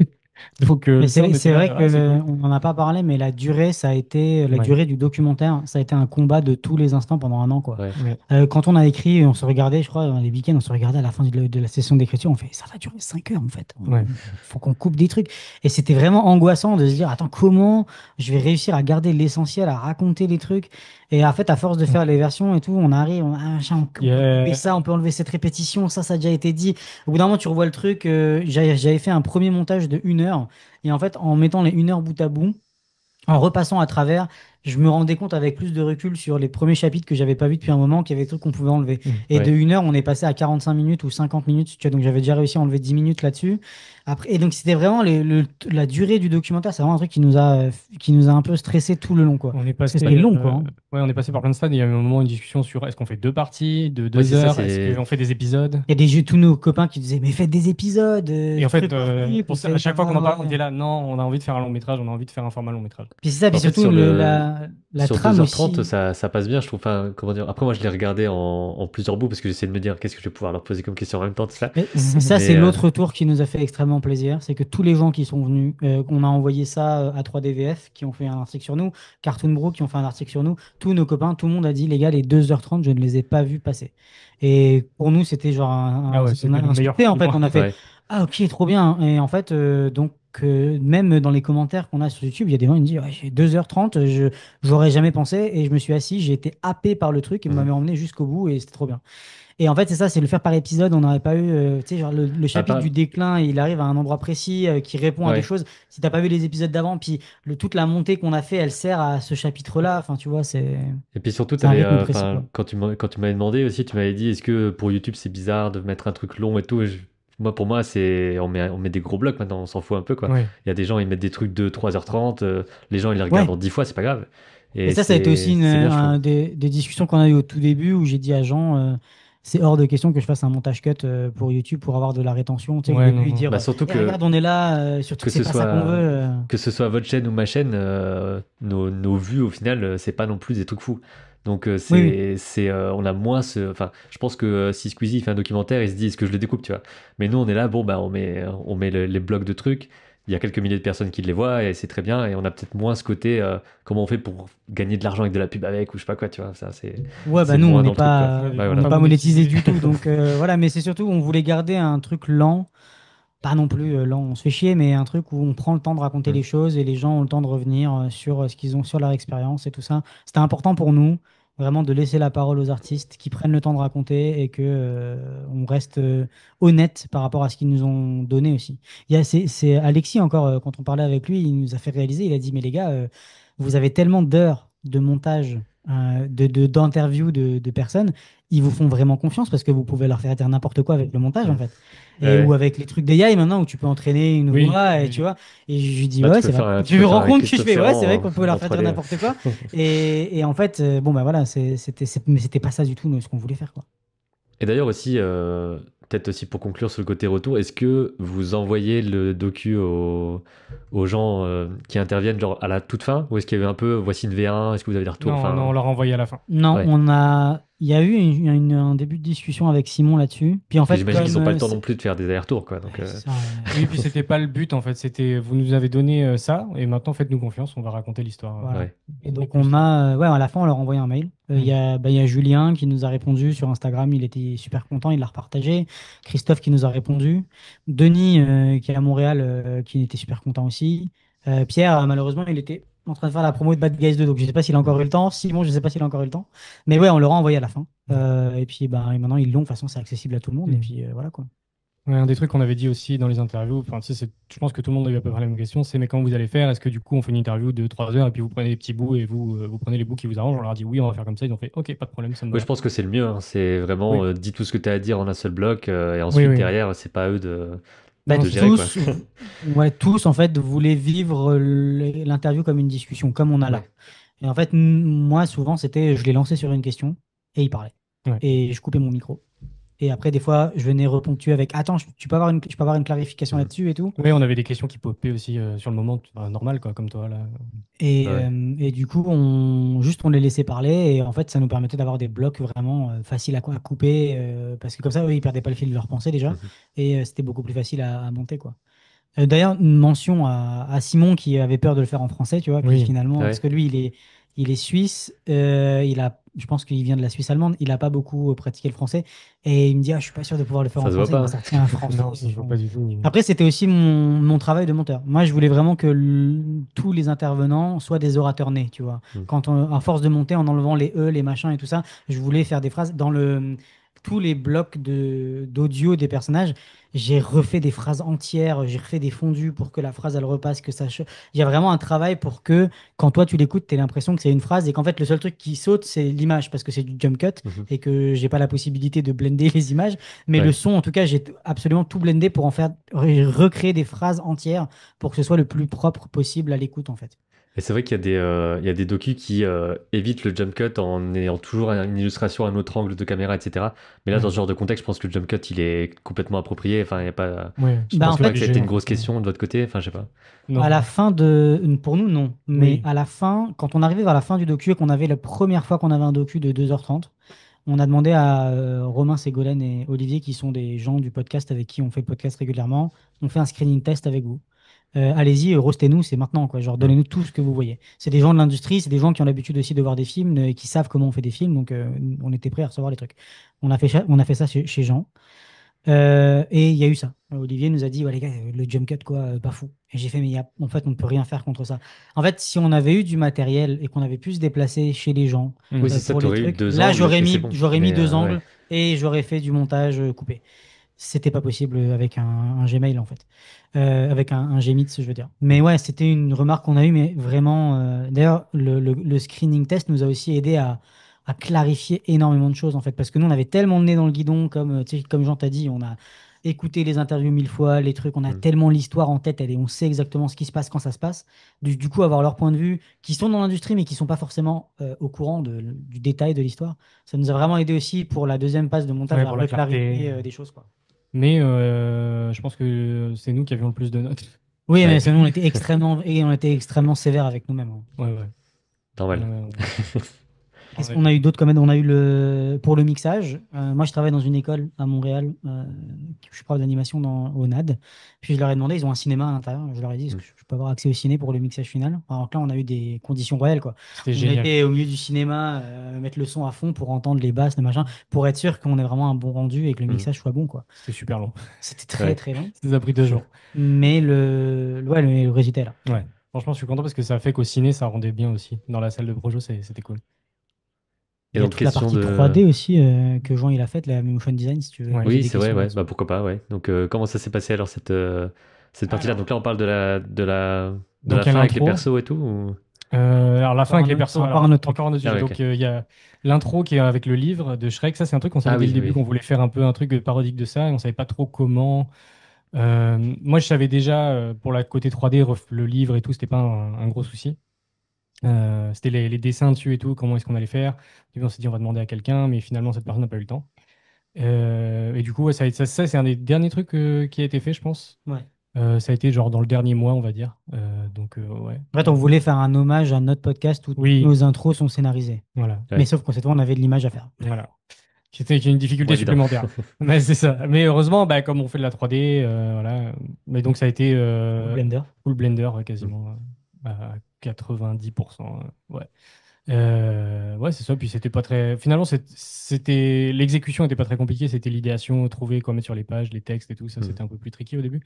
Donc Mais ça, on était c'est là, vrai genre, ah, c'est cool. qu'on n'en a pas parlé, mais la durée, ça a été, la Ouais, durée du documentaire, ça a été un combat de tous les instants pendant un an, quoi. Ouais. ouais. Quand on a écrit, on se regardait, je crois, dans les week-ends, on se regardait à la fin de la session d'écriture, on fait, ça va durer 5 heures, en fait. Ouais. Faut qu'on coupe des trucs. Et c'était vraiment angoissant de se dire, attends, comment je vais réussir à garder l'essentiel, à raconter les trucs. Et en fait, à force de faire les versions et tout, on arrive, on peut couper Yeah. ça, on peut enlever cette répétition, ça a déjà été dit. Au bout d'un moment, tu revois le truc. J'avais fait un premier montage de 1 heure. Et en fait, en mettant les 1 heure bout à bout, en repassant à travers, je me rendais compte avec plus de recul sur les premiers chapitres que j'avais pas vus depuis un moment qu'il y avait des trucs qu'on pouvait enlever. Et de Ouais. 1 heure, on est passé à 45 minutes ou 50 minutes. Tu vois, donc j'avais déjà réussi à enlever 10 minutes là-dessus. Après, et donc c'était vraiment la durée du documentaire, c'est vraiment un truc qui nous a un peu stressé tout le long, quoi. On est Parce que passé, c'était long, quoi, hein. ouais, on est passé par plein de stades. Il y a eu un moment une discussion sur est-ce qu'on fait 2 parties de Ouais, deux c'est ça, heures, est-ce c'est. qu'on fait des épisodes? Il y a des jeux, tous nos copains qui disaient, mais faites des épisodes, Et en fait, truc par truc, pour vous ça, à savez chaque pas. fois qu'on en parle, on Ouais. était là, non, on a envie de faire un long métrage, on a envie de faire un format long métrage. Puis c'est ça, puis En fait, surtout la sur trame 2h30, aussi. ça passe bien, je trouve. Enfin, comment dire. Après, moi, je l'ai regardé en plusieurs bouts parce que j'essaie de me dire qu'est-ce que je vais pouvoir leur poser comme question en même temps, tout ça. Mais ça, c'est Mais l'autre tour qui nous a fait extrêmement plaisir. C'est que tous les gens qui sont venus, on a envoyé ça à 3DVF, qui ont fait un article sur nous, Cartoon Bro, qui ont fait un article sur nous, tous nos copains, tout le monde a dit, les gars, les 2h30, je ne les ai pas vus passer. Et pour nous, c'était genre Ah ouais, on a c'était le meilleur insulté, en fait. compliment. On a fait, ouais. ah, ok, trop bien. Et en fait, même dans les commentaires qu'on a sur YouTube, il y a des gens qui me disent, ouais, j'ai 2h30, j'aurais jamais pensé. Et je me suis assis, j'ai été happé par le truc et Mhm. m'avait emmené jusqu'au bout et c'était trop bien. Et en fait, c'est ça, c'est le faire par épisode. On n'aurait pas eu, tu sais, genre le Ah, chapitre du déclin, il arrive à un endroit précis qui répond à des ouais. choses. Si t'as pas vu les épisodes d'avant, puis toute la montée qu'on a fait, elle sert à ce chapitre-là. Enfin, tu vois, Et puis surtout, c'est un rythme précis, enfin, quoi. quand tu m'avais demandé aussi, tu m'avais dit, est-ce que pour YouTube c'est bizarre de mettre un truc long et tout? Moi, pour moi, on met des gros blocs maintenant, on s'en fout un peu, quoi. Ouais. Il y a des gens, ils mettent des trucs de 3h30, les gens, ils les regardent Ouais. en 10 fois, c'est pas grave. Et Et ça a été aussi c'est bien, je trouve. des discussions qu'on a eues au tout début où j'ai dit à Jean, c'est hors de question que je fasse un montage cut pour YouTube pour avoir de la rétention. Tu sais, je Ouais, voulais plus non, lui non. dire, Bah, surtout eh, regarde, on est là, surtout que que c'est ce pas ça qu'on soit, veut. que ce soit votre chaîne ou ma chaîne, nos vues, au final, c'est pas non plus des trucs fous. Donc, Oui, oui. on a moins ce. Enfin, je pense que si Squeezie fait un documentaire, il se dit, est-ce que je le découpe, tu vois. Mais nous, on est là, bon, bah, on met les blocs de trucs. Il y a quelques milliers de personnes qui les voient et c'est très bien. Et on a peut-être moins ce côté, comment on fait pour gagner de l'argent avec de la pub avec ou je sais pas quoi, tu vois. Ça, Ouais, bah c'est nous, moins dans le truc, quoi. Ouais, on voilà. n'est pas monétisé du tout. Donc voilà, mais c'est surtout, on voulait garder un truc lent. Pas non plus lent, on se fait chier, mais un truc où on prend le temps de raconter Mm. les choses et les gens ont le temps de revenir sur ce qu'ils ont, sur leur expérience et tout ça. C'était important pour nous, vraiment, de laisser la parole aux artistes qui prennent le temps de raconter et que on reste honnête par rapport à ce qu'ils nous ont donné aussi. C'est Alexis encore, quand on parlait avec lui, il nous a fait réaliser, il a dit, mais les gars, vous avez tellement d'heures de montage, d'interviews de personnes, ils vous font vraiment confiance parce que vous pouvez leur faire dire n'importe quoi avec le montage, en Mm. fait. Et ou Ouais. avec les trucs d'AI maintenant où tu peux entraîner une Oui, voix et oui, tu oui. vois. Et je lui dis, Bah, ouais, c'est vrai. tu Je peux me faire rends un compte que je Christophe fais, ouais, c'est vrai Ferrand qu'on peut leur en faire dire 3D. n'importe quoi. Et en fait, bon, bah voilà, mais c'était pas ça du tout nous, ce qu'on voulait faire, quoi. Et d'ailleurs aussi, peut-être aussi pour conclure sur le côté retour, est-ce que vous envoyez le docu aux gens qui interviennent genre à la toute fin? Ou est-ce qu'il y avait un peu, voici une V1, est-ce que vous avez des retours? Non, non, on Enfin, l'a renvoyé à la fin. Non, ouais. on a Il y a eu un début de discussion avec Simon là-dessus. Puis en Puis fait, j'imagine qu'ils comme n'ont pas le temps non plus de faire des allers-retours, quoi. Donc, ouais, c'est ça, Oui, puis c'était pas le but en fait. C'était vous nous avez donné ça et maintenant faites-nous confiance, on va raconter l'histoire. voilà. ouais. Et C'était donc plus on ça. a, ouais, à la fin, on leur a envoyé un mail. Hmm. Il y a Julien qui nous a répondu sur Instagram, il était super content, il l'a repartagé. Christophe qui nous a répondu. Denis, qui est à Montréal, qui était super content aussi. Pierre, malheureusement, il était en train de faire la promo de Bad Guys 2, donc je sais pas s'il a Mm. encore eu le temps. Simon, je sais pas s'il a encore eu le temps. Mais ouais, on leur a envoyé à la fin. Ouais. Et puis ben, et maintenant, ils l'ont. De toute façon, c'est accessible à tout le monde. Et Hmm. puis voilà quoi. Ouais, un des trucs qu'on avait dit aussi dans les interviews, enfin, tu sais, je pense que tout le monde a eu à peu près la même question, c'est mais comment vous allez faire? Est-ce que du coup on fait une interview de 3 heures et puis vous prenez des petits bouts et vous prenez les bouts qui vous arrangent? On leur a dit oui, on va faire comme ça. Ils ont fait ok, pas de problème, ça me Oui, je va. pense que c'est le mieux, hein. C'est vraiment, Oui, dis tout ce que tu as à dire en un seul bloc, et oui, ensuite, oui. derrière, c'est pas à eux Bah, Non, de c'est gérer, ça. quoi. ouais, tous en fait voulaient vivre l'interview comme une discussion, comme on a là. Ouais. Et en fait, moi souvent c'était, je les lançais sur une question et ils parlaient. Ouais. Et je coupais mon micro. Et après, des fois, je venais reponctuer avec, attends, tu peux avoir tu peux avoir une clarification Mhm. là-dessus et tout. Oui, on avait des questions qui popaient aussi sur le moment, enfin, normal quoi, comme toi là. Ouais. Et du coup, on les laissait parler. Et en fait, ça nous permettait d'avoir des blocs vraiment faciles à couper. Parce que comme ça, eux, ils perdaient pas le fil de leur pensée déjà. Mhm. Et c'était beaucoup plus facile à monter, quoi. D'ailleurs, une mention à Simon qui avait peur de le faire en français, tu vois, puis Oui, finalement, parce Ouais. que lui, il est suisse, je pense qu'il vient de la Suisse allemande, il n'a pas beaucoup pratiqué le français, et il me dit, ah, je suis pas sûr de pouvoir le faire en Ça se voit français, il pas, m'a hein. sorti un français. non, ça se voit pas du tout. Après, c'était aussi mon travail de monteur. Moi, je voulais vraiment que tous les intervenants soient des orateurs nés, tu vois. Mm. À force de monter, en enlevant les E, les machins et tout ça, je voulais faire des phrases tous les blocs d'audio des personnages. J'ai refait des phrases entières, j'ai refait des fondus pour que la phrase elle repasse, il y a vraiment un travail pour que quand toi tu l'écoutes, tu aies l'impression que c'est une phrase et qu'en fait le seul truc qui saute c'est l'image parce que c'est du jump cut Mhm. et que j'ai pas la possibilité de blender les images. Mais le Ouais. son, en tout cas, j'ai absolument tout blendé pour en faire recréer des phrases entières pour que ce soit le plus propre possible à l'écoute en fait. Et c'est vrai qu'il y a il y a des docus qui évitent le jump cut en ayant toujours une illustration, un autre angle de caméra, etc. Mais là, Ouais. dans ce genre de contexte, je pense que le jump cut, il est complètement approprié. Enfin, il y a pas. Ouais, Je Bah pense en c'est pas fait, que ça a obligé été une en grosse fait. question de votre côté. Enfin, je sais pas. à la Non, fin pour nous non, mais oui. à la fin, quand on arrivait vers la fin du docu et qu'on avait la première fois qu'on avait un docu de 2h30, on a demandé à Romain Ségolène et Olivier, qui sont des gens du podcast avec qui on fait le podcast régulièrement, on fait un screening test avec vous. Allez-y, roastez-nous, c'est maintenant, quoi. Genre, Mm. donnez-nous tout ce que vous voyez. C'est des gens de l'industrie, c'est des gens qui ont l'habitude aussi de voir des films, et qui savent comment on fait des films, donc on était prêts à recevoir les trucs. On a fait ça chez Jean. Et il y a eu ça. Olivier nous a dit, ouais, les gars, le jump cut, quoi, pas fou. Et j'ai fait, mais en fait, on ne peut rien faire contre ça. En fait, si on avait eu du matériel et qu'on avait pu se déplacer chez les gens Oui, Hmm. c'est ça, pour les t'aurais eu trucs, deux là, angles et c'est bon. j'aurais mis Mais deux ouais. angles et j'aurais fait du montage coupé. C'était pas possible avec un Gmail, en fait. Avec un Gmix, je veux dire. Mais Mm. ouais, c'était une remarque qu'on a eue, mais vraiment. D'ailleurs, le screening test nous a aussi aidé à clarifier énormément de choses, en fait. Parce que nous, on avait tellement le nez dans le guidon, tu sais, comme Jean t'a dit, on a écouté les interviews 1000 fois, les trucs, on a Mm. tellement l'histoire en tête, on sait exactement ce qui se passe quand ça se passe. Du coup, avoir leur point de vue, qui sont dans l'industrie, mais qui sont pas forcément au courant du détail de l'histoire, ça nous a vraiment aidé aussi pour la deuxième phase de montage Ouais, à pour la clarté. reclarifier des choses, quoi. Mais je pense que c'est nous qui avions le plus de notes. Oui, mais Ouais, sinon, on était extrêmement sévère avec nous-mêmes, hein. Ouais, ouais. normal. On Qu'est-ce a qu'on a été- eu d'autre quand même? On a eu pour le mixage. Moi, je travaille dans une école à Montréal. Je suis prof d'animation au NAD. Puis je leur ai demandé, ils ont un cinéma à l'intérieur. Je leur ai dit, est-ce Mm. que je peux avoir accès au ciné pour le mixage final? Alors que là, on a eu des conditions royales, quoi. C'était On a génial. été au milieu du cinéma, mettre le son à fond pour entendre les basses, les machins, pour être sûr qu'on ait vraiment un bon rendu et que le Mm. mixage soit bon, quoi. C'était super long. C'était très, Ouais. très long. Ça nous a pris 2 jours. Mais ouais, le résultat est là. Ouais. Franchement, je suis content parce que ça a fait qu'au ciné, ça rendait bien aussi. Dans la salle de projo, c'était cool. Et Il y a donc, toute la question partie de. 3D aussi que Jean il a faite, la motion design, si tu veux. Ouais. J'ai Oui, des c'est vrai, questions ouais. là-dessus. Bah, pourquoi pas, ouais. Donc, comment ça s'est passé alors, cette partie-là? Alors, Donc là, on parle de la donc il y a fin avec les l'intro. persos et tout ou... Alors la fin avec les persos, C'est encore un alors autre truc. encore un autre Ah, sujet. ouais, Donc ok. il y a l'intro qui est avec le livre de Shrek. Ça, c'est un truc qu'on savait Ah dès le oui, début oui. qu'on voulait faire un peu un truc parodique de ça et on savait pas trop comment. Moi, je savais déjà pour la côté 3D, le livre et tout, c'était pas un gros souci. C'était les dessins dessus et tout, comment est-ce qu'on allait faire. Puis on s'est dit on va demander à quelqu'un, mais finalement cette personne n'a pas eu le temps. Et du coup, ouais, ça c'est un des derniers trucs qui a été fait, je pense. Ouais. Ça a été genre dans le dernier mois, on va dire. Donc, ouais. En fait, on voulait faire un hommage à notre podcast où Oui, nos intros sont scénarisées. voilà. Mais Ouais, sauf que cette fois, on avait de l'image à faire. Voilà. C'était une difficulté moins évident. supplémentaire. Mais c'est ça. Mais heureusement, bah, comme on fait de la 3D, voilà. Mais donc ça a été Au Blender. full Blender Mm. quasiment à 90%. Ouais. Ouais, c'est ça. Puis c'était pas très. Finalement, c'était l'exécution était pas très compliquée. C'était l'idéation, trouver quoi mettre sur les pages, les textes et tout. Ça, Mm. c'était un peu plus tricky au début.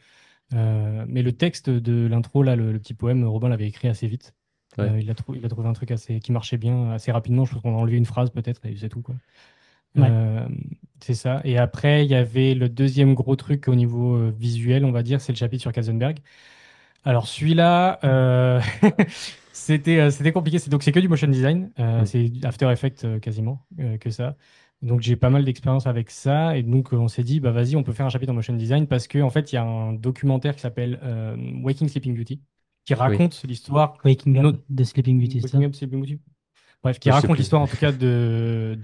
Mais le texte de l'intro, là, le petit poème, Robin l'avait écrit assez vite. Ouais. Il a trouvé un truc qui marchait bien assez rapidement. Je pense qu'on a enlevé une phrase peut-être et c'est tout, quoi. Ouais. Euh, c'est ça. Et après, il y avait le deuxième gros truc au niveau visuel, on va dire, c'est le chapitre sur Katzenberg. Alors celui-là, c'était compliqué. Donc c'est que du motion design. Mm. C'est After Effects quasiment que ça. Donc j'ai pas mal d'expérience avec ça. Et donc on s'est dit, bah vas-y, on peut faire un chapitre en motion design parce qu'en fait, il y a un documentaire qui s'appelle Waking Sleeping Beauty qui Oui. raconte l'histoire. Waking Up no- de Sleeping Beauty, c'est Waking ça? Up Sleeping Beauty. Bref, qui Je sais raconte plus. l'histoire en tout cas de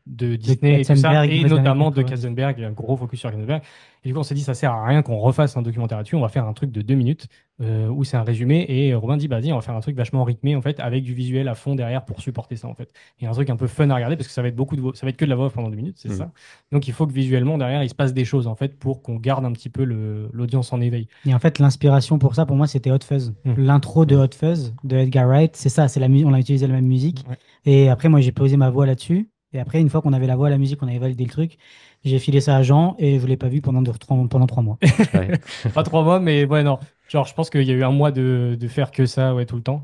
De Disney et tout ça, Katzenberg, et Buzz notamment Lightyear, de ouais. Katzenberg, il y a un gros focus sur Katzenberg. Et du coup, on s'est dit, ça sert à rien qu'on refasse un documentaire là-dessus, on va faire un truc de 2 minutes où c'est un résumé. Et Robin dit, bah, vas-y, on va faire un truc vachement rythmé en fait, avec du visuel à fond derrière pour supporter ça en fait. Et un truc un peu fun à regarder parce que ça va être ça va être que de la voix off pendant 2 minutes, c'est Mm. ça. Donc il faut que visuellement derrière il se passe des choses en fait pour qu'on garde un petit peu l'audience en éveil. Et en fait, l'inspiration pour ça, pour moi, c'était Hot Fuzz. Hmm. L'intro de Mm. Hot Fuzz de Edgar Wright, c'est ça, c'est on a utilisé la même musique. Ouais. Et après, moi, j'ai posé ma voix là-dessus. Et après, une fois qu'on avait la voix, la musique, on avait validé le truc, j'ai filé ça à Jean et je l'ai pas vu pendant 3 mois. Ouais. Pas 3 mois, mais ouais, non. Genre, je pense qu'il y a eu un mois de faire que ça, ouais, tout le temps.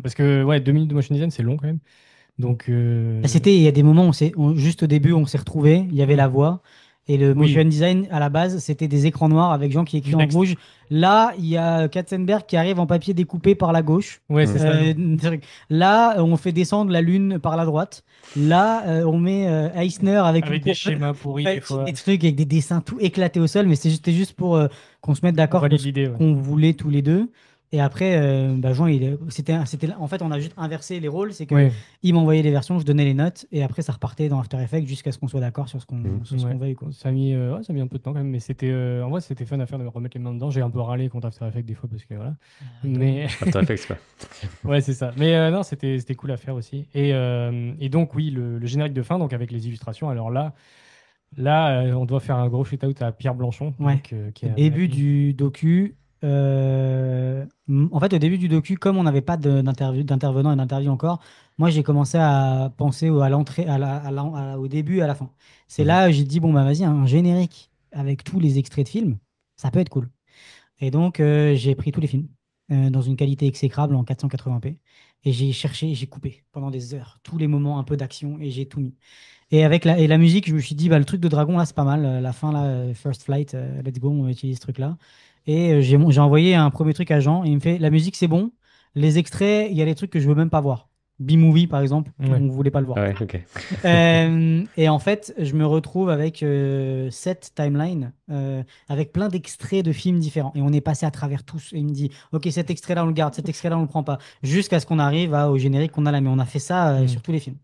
Parce que, ouais, 2 minutes de motion design, c'est long quand même. Donc, Il y a des moments où juste au début, on s'est retrouvés, il y avait la hmm. voix. Et le motion Oui, design, à la base, c'était des écrans noirs avec Jean qui écrit du en texte. rouge. Là, il y a Katzenberg qui arrive en papier découpé par la gauche. Ouais, Mm. c'est ça. Là, on fait descendre la lune par la droite. Là, on met Eisner avec Avec des schémas pourris, des fois. des trucs avec des dessins tout éclatés au sol, mais c'était juste pour qu'on se mette On d'accord sur valide ce l'idée, ouais. qu'on voulait tous les deux. Et après, bah, Jean, en fait, on a juste inversé les rôles. C'est que Ouais, il m'envoyait les versions, je donnais les notes, et après, ça repartait dans After Effects jusqu'à ce qu'on soit d'accord sur ce Mm. qu'on ouais. veuille, quoi. Ça a mis un peu de temps quand même, mais en vrai, c'était fun à faire de remettre les mains dedans. J'ai un peu râlé contre After Effects des fois parce que voilà. Mais After Effects, quoi. ouais, c'est ça. Mais non, c'était cool à faire aussi. Et donc, oui, le générique de fin, donc avec les illustrations. Alors on doit faire un gros shoot-out à Pierre Blanchon, Ouais. donc, qui Au est un début mec. du docu, en fait, au début du docu, comme on n'avait pas d'intervenant et d'interview encore, moi j'ai commencé à penser à l'entrée, au début, à la fin. C'est Mhm. là où j'ai dit bon bah vas-y, un générique avec tous les extraits de films, ça peut être cool. Et donc j'ai pris tous les films dans une qualité exécrable en 480p et j'ai cherché, j'ai coupé pendant des heures tous les moments un peu d'action et j'ai tout mis. Et la musique, je me suis dit, bah, le truc de dragon, là, c'est pas mal. La fin, là, First Flight, let's go, on utilise ce truc-là. Et j'ai envoyé un premier truc à Jean, et il me fait, la musique, c'est bon. Les extraits, il y a des trucs que je veux même pas voir. B-Movie, par exemple, Ouais. on voulait pas le voir. Ah ouais, ok. Et en fait, je me retrouve avec 7 timelines, avec plein d'extraits de films différents. Et on est passé à travers tous. Et il me dit, OK, cet extrait-là, on le garde, cet extrait-là, on le prend pas. Jusqu'à ce qu'on arrive au générique qu'on a là. Mais on a fait ça Mm. sur tous les films.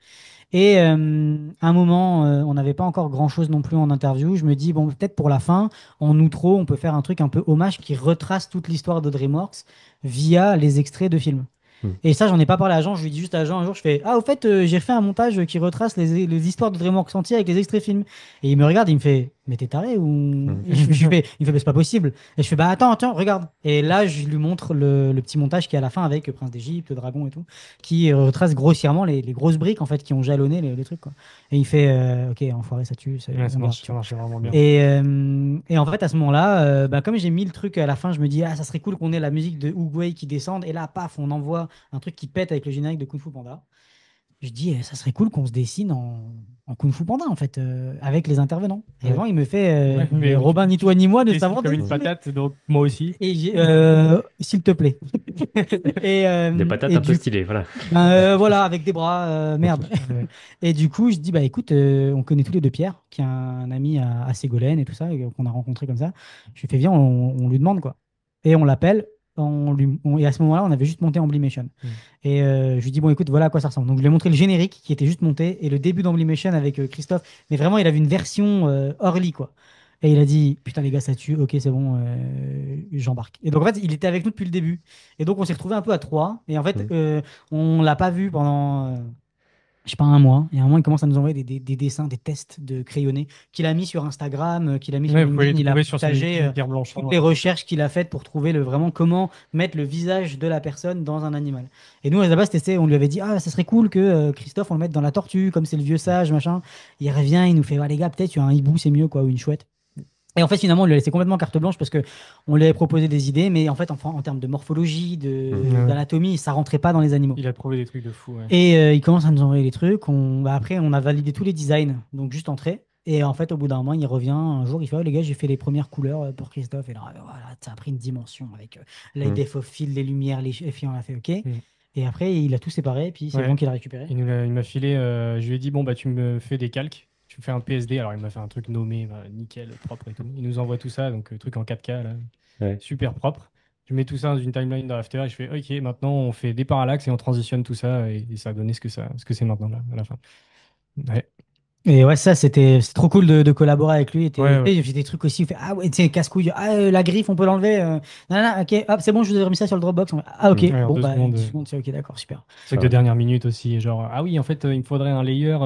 Et à un moment, on n'avait pas encore grand-chose non plus en interview. Je me dis, bon, peut-être pour la fin, en outro, on peut faire un truc un peu hommage qui retrace toute l'histoire de DreamWorks via les extraits de films. Mm. Et ça, j'en ai pas parlé à Jean. Je lui dis juste à Jean un jour, je fais, ah, au fait, j'ai fait un montage qui retrace les histoires de DreamWorks entières avec les extraits films. Et il me regarde, il me fait, mais t'es taré ou... Mm. Et il me fait, mais c'est pas possible. Et je fais, bah attends, regarde. Et là, je lui montre le petit montage qui est à la fin avec Prince d'Égypte, le dragon et tout, qui retrace grossièrement les grosses briques en fait qui ont jalonné les trucs, quoi. Et il fait, ok, enfoiré, ça tue, Ouais, on garde, tu ça vois. marchait vraiment bien. Et en fait, à ce moment-là, bah, comme j'ai mis le truc à la fin, je me dis, ah, ça serait cool qu'on ait la musique de Oogway qui descende. Et là, paf, on envoie un truc qui pète avec le générique de Kung Fu Panda. Je dis, ça serait cool qu'on se dessine en Kung Fu Panda, en fait, avec les intervenants. Et Ouais. Jean, il me fait, Ouais, mais mais Robin, ni toi ni moi ne dessine savons comme une dessiner. patate, donc moi aussi. Et s'il te plaît. Et, Des patates et un peu du stylées, voilà. ben, voilà, avec des bras, merde. Ouais. Et du coup, je dis, bah écoute, on connaît tous les deux Pierre, qui est un ami à Ségolène et tout ça, et qu'on a rencontré comme ça. Je lui fais, viens, on lui demande quoi. Et on l'appelle, et à ce moment-là, on avait juste monté Emblemation. Mm. Et je lui dis, bon écoute, voilà à quoi ça ressemble. Donc je lui ai montré le générique qui était juste monté, et le début d'Emblemation avec Christophe. Mais vraiment, il avait une version early, quoi. Et il a dit, putain les gars, ça tue, ok c'est bon, j'embarque. Et donc en fait, il était avec nous depuis le début. Et donc on s'est retrouvé un peu à trois. Et en fait, Mm. on l'a pas vu pendant, je sais pas, un mois. Et à un moment, il commence à nous envoyer des dessins, des tests de crayonnés qu'il a mis sur Instagram, qu'il a mis sur Ouais, vous pouvez LinkedIn. les Il a trouver sur partagé une pierre blanche. toutes les recherches qu'il a faites pour trouver vraiment comment mettre le visage de la personne dans un animal. Et nous, à la base, on lui avait dit, ah, ça serait cool que Christophe, on le mette dans la tortue, comme c'est le vieux sage, machin. Il revient, il nous fait, ah, les gars, peut-être tu as un hibou, c'est mieux, quoi, ou une chouette. Et en fait, finalement, on lui a laissé complètement carte blanche parce que on lui avait proposé des idées, mais en fait, en termes de morphologie, Mm. Ouais. d'anatomie, ça rentrait pas dans les animaux. Il a trouvé des trucs de fou. Ouais. Et il commence à nous envoyer les trucs. Après, on a validé tous les designs, donc juste entrée. Et en fait, au bout d'un moment, il revient un jour, il fait, oh, les gars, j'ai fait les premières couleurs pour Christophe. Et là, voilà, ça a pris une dimension avec les Mm. depth of field, les lumières, et puis on a fait OK. Mm. Et après, il a tout séparé, puis c'est Ouais. bon qu'il a récupéré. Il m'a filé, je lui ai dit, bon, bah, tu me fais des calques, tu me fais un PSD. Alors, il m'a fait un truc nommé, bah, nickel, propre et tout. Il nous envoie tout ça, donc, truc en 4K, là, Ouais. super propre. Je mets tout ça dans une timeline dans After et je fais, OK, maintenant, on fait des parallaxes et on transitionne tout ça, et ça a donné ce que c'est maintenant, là, à la fin. Ouais, Et ouais, ça, c'est trop cool de collaborer avec lui. ouais, ouais. Il fait des trucs aussi. Il fait, ah ouais, tu sais, casse-couille. Ah, la griffe, on peut l'enlever. Nanana, ok, hop, c'est bon, je vous ai remis ça sur le Dropbox. Ah, ok, Ouais, en bon, deux bah, secondes. 10 secondes, c'est ok, d'accord, super. Truc de dernière minute aussi, genre, ah oui, en fait, il me faudrait un layer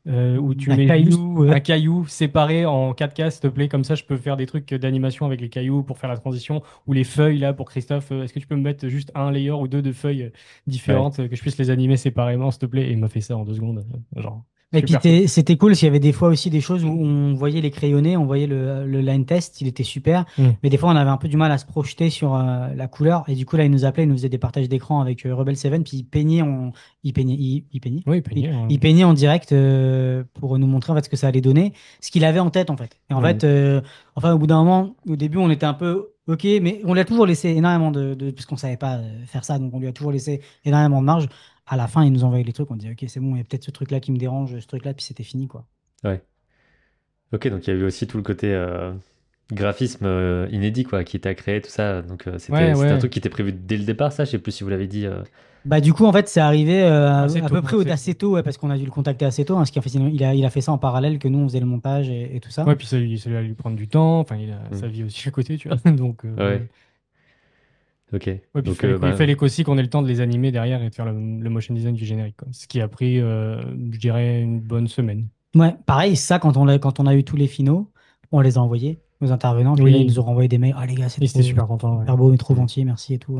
où tu Un mets juste caillou. un caillou séparé en 4K, s'il te plaît, comme ça je peux faire des trucs d'animation avec les cailloux pour faire la transition, ou les feuilles là pour Christophe, est-ce que tu peux me mettre juste un layer ou deux de feuilles Ouais. différentes, que je puisse les animer séparément, s'il te plaît, et il m'a fait ça en 2 secondes, genre, Et puis super cool. c'était cool s'il y avait des fois aussi des choses où on voyait les crayonnés, on voyait le line test, il était super. Mm. Mais des fois, on avait un peu du mal à se projeter sur la couleur. Et du coup, là, il nous appelait, il nous faisait des partages d'écran avec Rebel 7, puis il peignait, Oui, il, peignait, hein. il peignait en direct pour nous montrer en fait ce que ça allait donner, ce qu'il avait en tête en fait. Et en Ouais. fait, enfin, au bout d'un moment, au début, on était un peu OK, mais on lui a toujours laissé énormément parce qu'on savait pas faire ça, donc on lui a toujours laissé énormément de marge. À la fin, ils nous envoyaient les trucs, on disait, OK, c'est bon, il y a peut-être ce truc-là qui me dérange, ce truc-là, puis c'était fini, quoi. Ouais. Ok, donc il y a eu aussi tout le côté graphisme inédit quoi, qui t'a créé, tout ça. Donc Ouais, c'était un ouais. truc qui était prévu dès le départ, ça. Je sais plus si vous l'avez dit. Bah, du coup, en fait, c'est arrivé Assez à tôt, peu près assez tôt. assez tôt, ouais, parce qu'on a dû le contacter assez tôt, hein, ce qui a fait, sinon, il a fait ça en parallèle que nous, on faisait le montage et tout ça. Ouais, puis ça lui a lui prendre du temps, enfin, il a Hmm. sa vie aussi à côté, tu vois, donc, Ouais. ouais. Ok. Ouais, puis Donc il fallait qu'aussi qu'on ait le temps de les animer derrière et de faire le motion design du générique, quoi. Ce qui a pris, je dirais, une bonne semaine. Ouais, pareil, ça, quand on a eu tous les finaux, on les a envoyés aux intervenants, puis là, ils Oui, nous ont renvoyé des mails. Oh les gars, il était super content, ouais. super beau, mais trop hmm. gentil, merci et tout.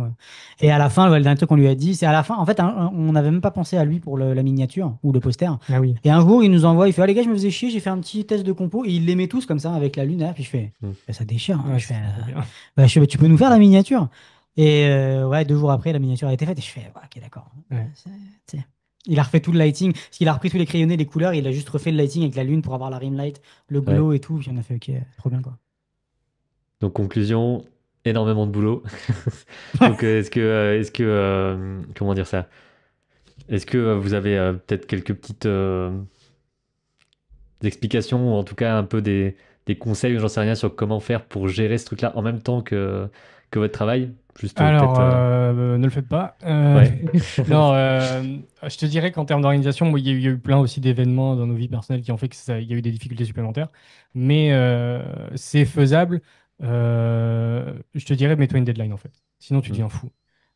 Et à la fin, ouais, le dernier truc qu'on lui a dit, c'est à la fin, en fait, on n'avait même pas pensé à lui pour la miniature ou le poster. Ah oui. Et un jour, il nous envoie, il fait, ah les gars, je me faisais chier, j'ai fait un petit test de compo, et il les met tous comme ça avec la lune, là, puis je fais, Hmm. bah, ça déchire, hein. Ouais, Je fais, c'était trop bien. Tu peux nous faire la miniature? Et ouais, 2 jours après, la miniature a été faite, et je fais, ouais, ok, d'accord. Ouais. Tu sais. Il a refait tout le lighting, parce qu'il a repris tous les crayonnés, les couleurs, il a juste refait le lighting avec la lune pour avoir la rim light, le Ouais. glow et tout, puis on a fait, ok, trop bien, quoi. Donc conclusion, énormément de boulot. Donc comment dire ça? Est-ce que vous avez peut-être quelques petites explications ou en tout cas un peu des conseils, j'en sais rien, sur comment faire pour gérer ce truc-là en même temps que votre travail? Juste Alors, peut-être. ne le faites pas. Ouais. Non, je te dirais qu'en termes d'organisation, bon, il y a eu plein aussi d'événements dans nos vies personnelles qui ont fait il y a eu des difficultés supplémentaires. Mais c'est faisable. Je te dirais, mets-toi une deadline en fait. Sinon, tu Hmm. deviens fou.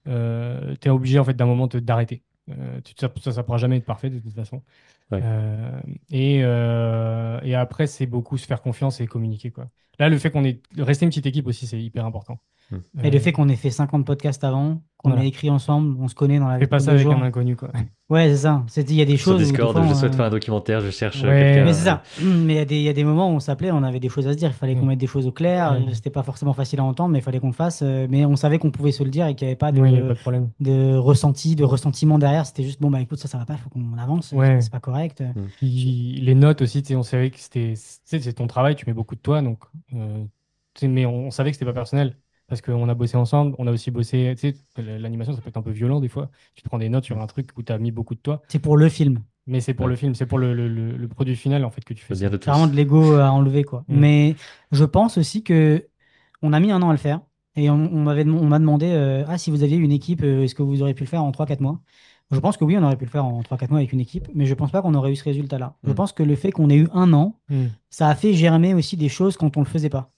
Tu es obligé en fait d'un moment d'arrêter. Ça pourra jamais être parfait de toute façon. Ouais. Et après, c'est beaucoup se faire confiance et communiquer, quoi. Là, le fait qu'on ait rester une petite équipe aussi, c'est hyper important. Hmm. Et le Euh, fait qu'on ait fait 50 podcasts avant, qu'on ait voilà. écrit ensemble, on se connaît dans la Fais vie de pas tous ça les avec un jours. inconnu, quoi. Ouais, c'est ça. Il y a des Sur choses où des Discord, fois, je souhaite faire un documentaire, je cherche Ouais. mais quelqu'un. c'est ça. Mais il y a des moments où on s'appelait, on avait des choses à se dire. Il fallait qu'on Mm. mette des choses au clair. Mm. C'était pas forcément facile à entendre, mais il fallait qu'on le fasse. Mais on savait qu'on pouvait se le dire et qu'il n'y avait pas Oui, il n'y a pas de problème. de ressenti, de ressentiment derrière. C'était juste, bon, bah écoute, ça va pas, il faut qu'on avance. Ouais. C'est pas correct. Hmm. Les notes aussi, tu sais, on savait que c'est ton travail, tu mets beaucoup de toi, donc, tu sais, mais on savait que c'était pas personnel. Parce qu'on a bossé ensemble, on a aussi bossé, tu sais, l'animation, ça peut être un peu violent des fois. Tu te prends des notes sur un truc où tu as mis beaucoup de toi, C'est pour le film. mais c'est pour Ouais. le film, c'est pour le produit final, en fait, que tu fais Le ça. bien de C'est vraiment tous. de l'ego à enlever, quoi. Mm. Mais je pense aussi que on a mis un an à le faire. Et on m'a demandé, ah, si vous aviez une équipe, est-ce que vous auriez pu le faire en 3 4 mois? Je pense que oui, on aurait pu le faire en 3-4 mois avec une équipe, mais je pense pas qu'on aurait eu ce résultat-là. Je Mm. pense que le fait qu'on ait eu un an, Hmm. ça a fait germer aussi des choses quand on le faisait pas.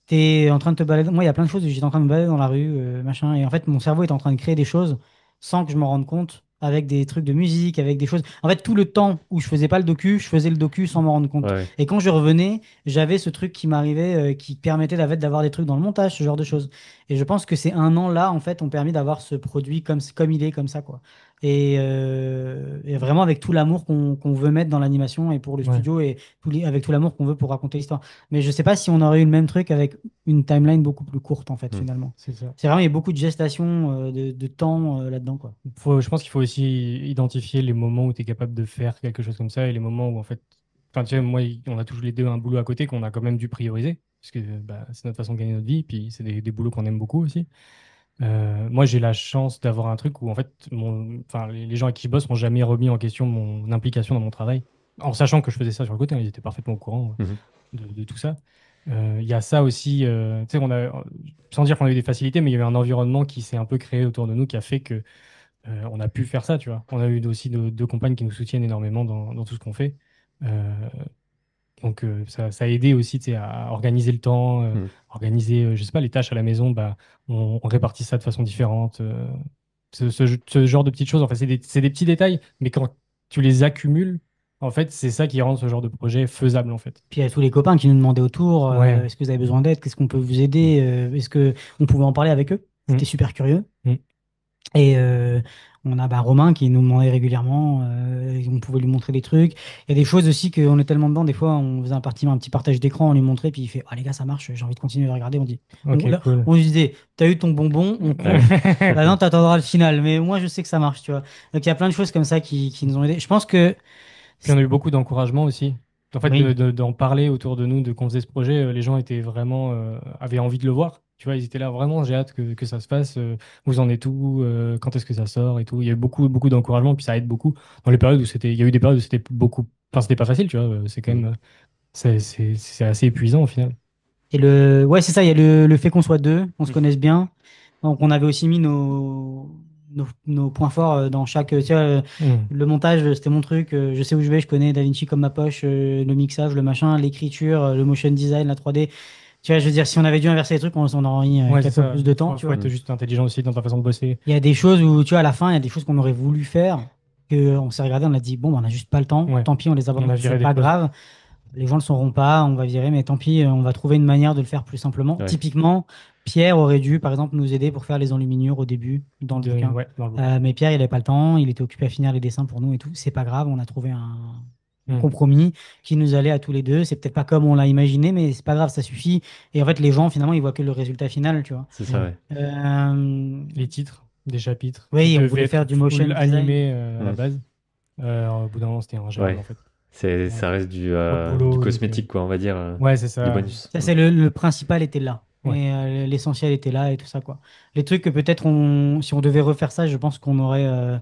T'es en train de te balader. Moi, il y a plein de choses où j'étais en train de me balader dans la rue, machin. Et en fait, mon cerveau est en train de créer des choses sans que je m'en rende compte, avec des trucs de musique, avec des choses. En fait, tout le temps où je faisais pas le docu, je faisais le docu sans m'en rendre Ouais, compte. ouais. Et quand je revenais, j'avais ce truc qui m'arrivait, qui permettait d'avoir des trucs dans le montage, ce genre de choses. Et je pense que ces un an là, en fait, ont permis d'avoir ce produit comme il est, comme ça, quoi. Et vraiment avec tout l'amour qu'on veut mettre dans l'animation et pour le Ouais. studio et avec tout l'amour qu'on veut pour raconter l'histoire. Mais je sais pas si on aurait eu le même truc avec une timeline beaucoup plus courte, en fait, Mm. finalement. C'est ça. C'est vraiment, il y a beaucoup de gestation, de temps là-dedans, quoi. Je pense qu'il faut aussi identifier les moments où tu es capable de faire quelque chose comme ça et les moments où, en fait, enfin, tu sais, moi, on a tous les deux un boulot à côté qu'on a quand même dû prioriser, parce que bah, c'est notre façon de gagner notre vie, puis c'est des boulots qu'on aime beaucoup aussi. Moi, j'ai la chance d'avoir un truc où, en fait, enfin, les gens avec qui je bosse m'ont jamais remis en question mon implication dans mon travail, en sachant que je faisais ça sur le côté, hein, ils étaient parfaitement au courant Mhm. de tout ça. Il y a ça aussi, tu sais, sans dire qu'on a eu des facilités, mais il y avait un environnement qui s'est un peu créé autour de nous qui a fait que on a pu faire ça, tu vois. On a eu aussi deux compagnes qui nous soutiennent énormément dans tout ce qu'on fait. Euh, donc ça a aidé aussi, tu sais, à organiser le temps, Mm. organiser, je sais pas, les tâches à la maison, bah, on répartit ça de façon différente. Ce genre de petites choses, en fait, c'est des petits détails, mais quand tu les accumules, en fait, c'est ça qui rend ce genre de projet faisable, en fait. Puis il y a tous les copains qui nous demandaient autour, Ouais. est-ce que vous avez besoin d'aide? Qu'est-ce qu'on peut vous Mm. aider? Est-ce que on pouvait en parler avec eux? Mm, C'était super curieux. mm. Et on a Romain qui nous demandait régulièrement, on pouvait lui montrer des trucs. Il y a des choses aussi qu'on est tellement dedans, des fois on faisait un petit partage d'écran, on lui montrait, puis il fait, ah les gars, ça marche, j'ai envie de continuer de regarder. On dit, Ok, là, cool. on lui disait, t'as eu ton bonbon, on coupe. Bah non, t'attendras le final, mais moi je sais que ça marche, tu vois. Donc il y a plein de choses comme ça qui nous ont aidés. Je pense que, Puis on a eu beaucoup d'encouragement aussi. En fait, oui, d'en parler autour de nous, de qu'on faisait ce projet, les gens étaient vraiment, avaient envie de le voir. Tu vois, ils étaient là, vraiment, j'ai hâte que ça se fasse. Vous en êtes où? Quand est-ce que ça sort et tout. Il y a eu beaucoup, beaucoup d'encouragement, puis ça aide beaucoup. Dans les périodes où il y a eu des périodes où c'était beaucoup, enfin, c'était pas facile, tu vois. C'est quand Mm. même, c'est assez épuisant au final. ouais, c'est ça, il y a le fait qu'on soit deux, qu'on se Mm. connaisse bien. Donc, on avait aussi mis nos points forts dans chaque. Tu vois, Mm. le montage, c'était mon truc. Je sais où je vais, je connais DaVinci comme ma poche, le mixage, le machin, l'écriture, le motion design, la 3D. Tu vois, je veux dire, si on avait dû inverser les trucs, on aurait mis Ouais, c'est 4 fois ça. plus de temps, Faut, tu faut vois. être Mm. juste intelligent aussi dans ta façon de bosser. Il y a des choses où, tu vois, à la fin, il y a des choses qu'on aurait voulu faire, que on s'est regardé, on a dit, bon, bah, on n'a juste pas le temps, Ouais, tant pis, on les on abandonne, a c'est viré des pas choses. grave. Les gens ne le sauront pas, on va virer, mais tant pis, on va trouver une manière de le faire plus simplement. Ouais, Typiquement, Pierre aurait dû, par exemple, nous aider pour faire les enluminures au début, dans le bouquin. Ouais, dans le bouquin. Mais Pierre, il n'avait pas le temps, il était occupé à finir les dessins pour nous et tout. C'est pas grave, on a trouvé un Mm. compromis qui nous allait à tous les deux. C'est peut-être pas comme on l'a imaginé, mais c'est pas grave, ça suffit. Et en fait, les gens, finalement, ils voient que le résultat final, tu vois. c'est ça, Mm. ouais. Les titres des chapitres qui Oui, on devaient voulait être faire du motion full design. animés à la Mm. base. Au bout d'un moment, c'était ingérable Ouais. en fait. Ça reste Trop de du boulot. cosmétique, quoi, on va dire, Ouais, c'est du ça. bonus. Ça, Mm. c'est le principal était là. Ouais. Et l'essentiel était là et tout ça, quoi. Les trucs que peut-être si on devait refaire ça, je pense qu'on aurait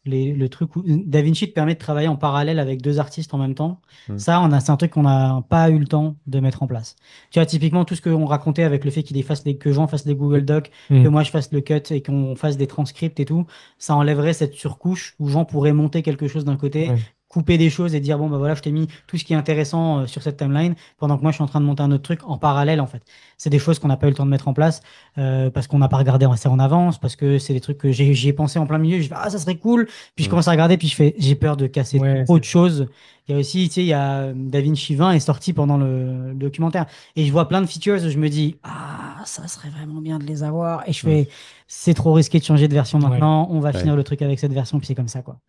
le truc où DaVinci te permet de travailler en parallèle avec deux artistes en même temps. Mm. Ça, c'est un truc qu'on n'a pas eu le temps de mettre en place. Tu vois, typiquement, tout ce qu'on racontait avec le fait que Jean fasse les Google Docs, que Mm. moi je fasse le cut et qu'on fasse des transcripts et tout, ça enlèverait cette surcouche où Jean pourrait monter quelque chose d'un côté, Ouais. couper des choses et dire, bon, bah voilà, je t'ai mis tout ce qui est intéressant sur cette timeline pendant que moi je suis en train de monter un autre truc en parallèle en fait. C'est des choses qu'on n'a pas eu le temps de mettre en place parce qu'on n'a pas regardé assez en avance, parce que c'est des trucs que j'y ai pensé en plein milieu, je fais ah ça serait cool, puis je Mm. commence à regarder, puis je fais j'ai peur de casser Ouais, trop c'est de ça. choses. Il y a aussi, tu sais, il y a DaVinci 20 est sorti pendant le documentaire et je vois plein de features où je me dis ah ça serait vraiment bien de les avoir et je Mm. fais c'est trop risqué de changer de version Ouais. maintenant, on va Ouais. finir le truc avec cette version puis c'est comme ça quoi.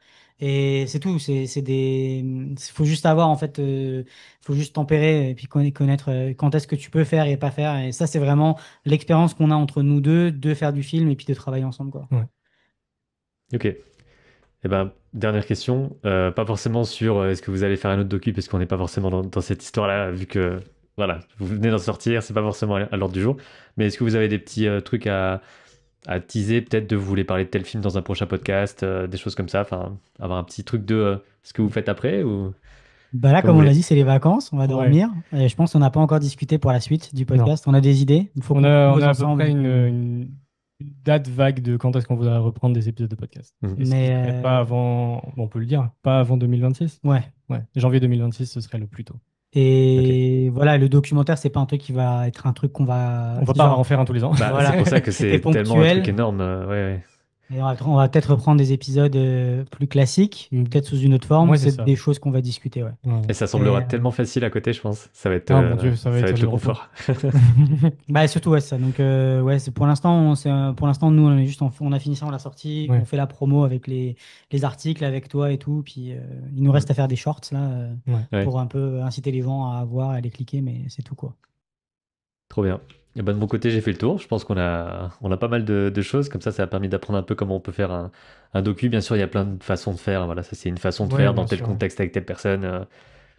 Et c'est tout, faut juste avoir en fait faut juste tempérer et puis connaître quand est-ce que tu peux faire et pas faire. Et ça, c'est vraiment l'expérience qu'on a entre nous deux de faire du film et puis de travailler ensemble, quoi. Ouais. Ok. Eh ben, dernière question, pas forcément sur est-ce que vous allez faire un autre docu, parce qu'on n'est pas forcément dans cette histoire-là, vu que voilà, vous venez d'en sortir, c'est pas forcément à l'ordre du jour. Mais est-ce que vous avez des petits trucs à teaser, peut-être de vous voulez parler de tel film dans un prochain podcast, des choses comme ça, enfin, avoir un petit truc de ce que vous faites après ou Bah là, comme comme vous on l'a voulez. dit, c'est les vacances, on va Ouais. dormir. Et je pense qu'on n'a pas encore discuté pour la suite du Non. podcast. On a des idées, il faut On qu'on a, on propose a à peu ensemble. près une une date vague de quand est-ce qu'on voudrait reprendre des épisodes de podcast. Mhm. Et ce qui Mais serait pas avant, bon, on peut le dire, pas avant 2026. ouais. Ouais, janvier 2026, ce serait le plus tôt. Et voilà, le documentaire, c'est pas un truc qui va être un truc qu'on va. On va pas genre, en faire un tous les ans. Bah, Voilà. c'est pour ça que C'était c'est tellement un truc ponctuel. énorme. Ouais. Et on va peut-être reprendre des épisodes plus classiques, peut-être sous une autre forme. Ouais, c'est C'est ça. des choses qu'on va discuter, ouais. Ouais. Et ça semblera Et, tellement facile à côté, je pense. Ça va être, Ah, mon Dieu, ça va être le le confort. Bah surtout ouais ça. Donc ouais, c'est pour l'instant, pour l'instant nous on est juste on a fini ça, on l'a sorti, Ouais. on fait la promo avec les articles avec toi et tout, puis il nous reste à faire des shorts là Ouais. Ouais. pour un peu inciter les gens à voir, à aller cliquer, mais c'est tout quoi. Trop bien. Et ben de mon côté, j'ai fait le tour. Je pense qu'on a pas mal de choses. Comme ça a permis d'apprendre un peu comment on peut faire un docu. Bien sûr, il y a plein de façons de faire. Voilà, ça c'est une façon de Ouais, faire dans bien tel sûr. contexte avec telle personne.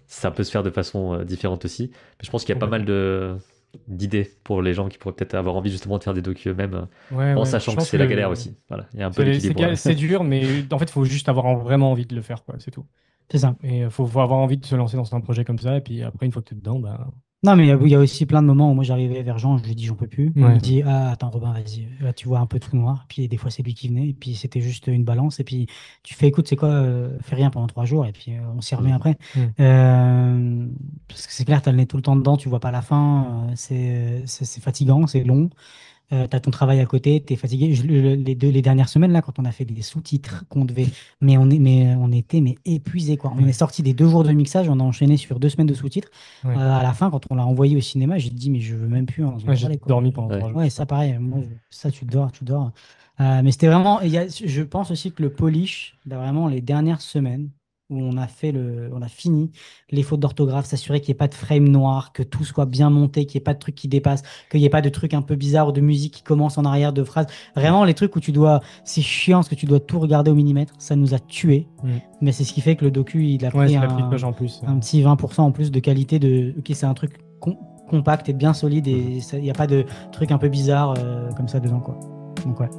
Ça peut se faire de façon différente aussi. Mais je pense qu'il y a pas mal d'idées pour les gens qui pourraient peut-être avoir envie justement de faire des docus eux-mêmes, Ouais, en ouais. sachant Je que pense c'est la galère aussi. Voilà, il y a un peu l'équilibre. c'est dur, mais en fait, il faut juste avoir vraiment envie de le faire, quoi. C'est tout. C'est ça. Et il faut avoir envie de se lancer dans un projet comme ça. Et puis après, une fois que tu es dedans, bah, Non, mais il y a aussi plein de moments où moi j'arrivais vers Jean, je lui dis j'en peux plus. Il Ouais. me dit ah attends Robin vas-y, là tu vois un peu tout noir. Puis des fois c'est lui qui venait et puis c'était juste une balance et puis tu fais écoute c'est quoi, fais rien pendant 3 jours et puis on s'y remet après. Mm. Parce que c'est clair t'as le nez tout le temps dedans, tu vois pas la fin, c'est fatigant, c'est long. T'as ton travail à côté, t'es fatigué. Les dernières semaines, là, quand on a fait des sous-titres qu'on devait. Mais on était épuisé, quoi. On Ouais. est sorti des 2 jours de mixage, on a enchaîné sur 2 semaines de sous-titres. Ouais. À la fin, quand on l'a envoyé au cinéma, j'ai dit, mais je veux même plus en Ouais, j'ai parler, quoi. dormi pendant Ouais. 3 jours. Ouais, ça pareil. Moi, ça, tu dors, tu dors. Mais c'était vraiment. Je pense aussi que le polish, là, vraiment, les dernières semaines où on a fini les fautes d'orthographe, s'assurer qu'il n'y ait pas de frame noir, que tout soit bien monté, qu'il n'y ait pas de trucs qui dépassent, qu'il n'y ait pas de trucs un peu bizarres ou de musique qui commence en arrière de phrases. Vraiment, les trucs où c'est chiant parce que tu dois tout regarder au millimètre, ça nous a tués. Mm. Mais c'est ce qui fait que le docu, il a Ouais, pris c'est la petite poche en plus. un petit 20% en plus de qualité ok, c'est un truc compact et bien solide et il n'y a pas de trucs un peu bizarres comme ça dedans, quoi. Donc ouais.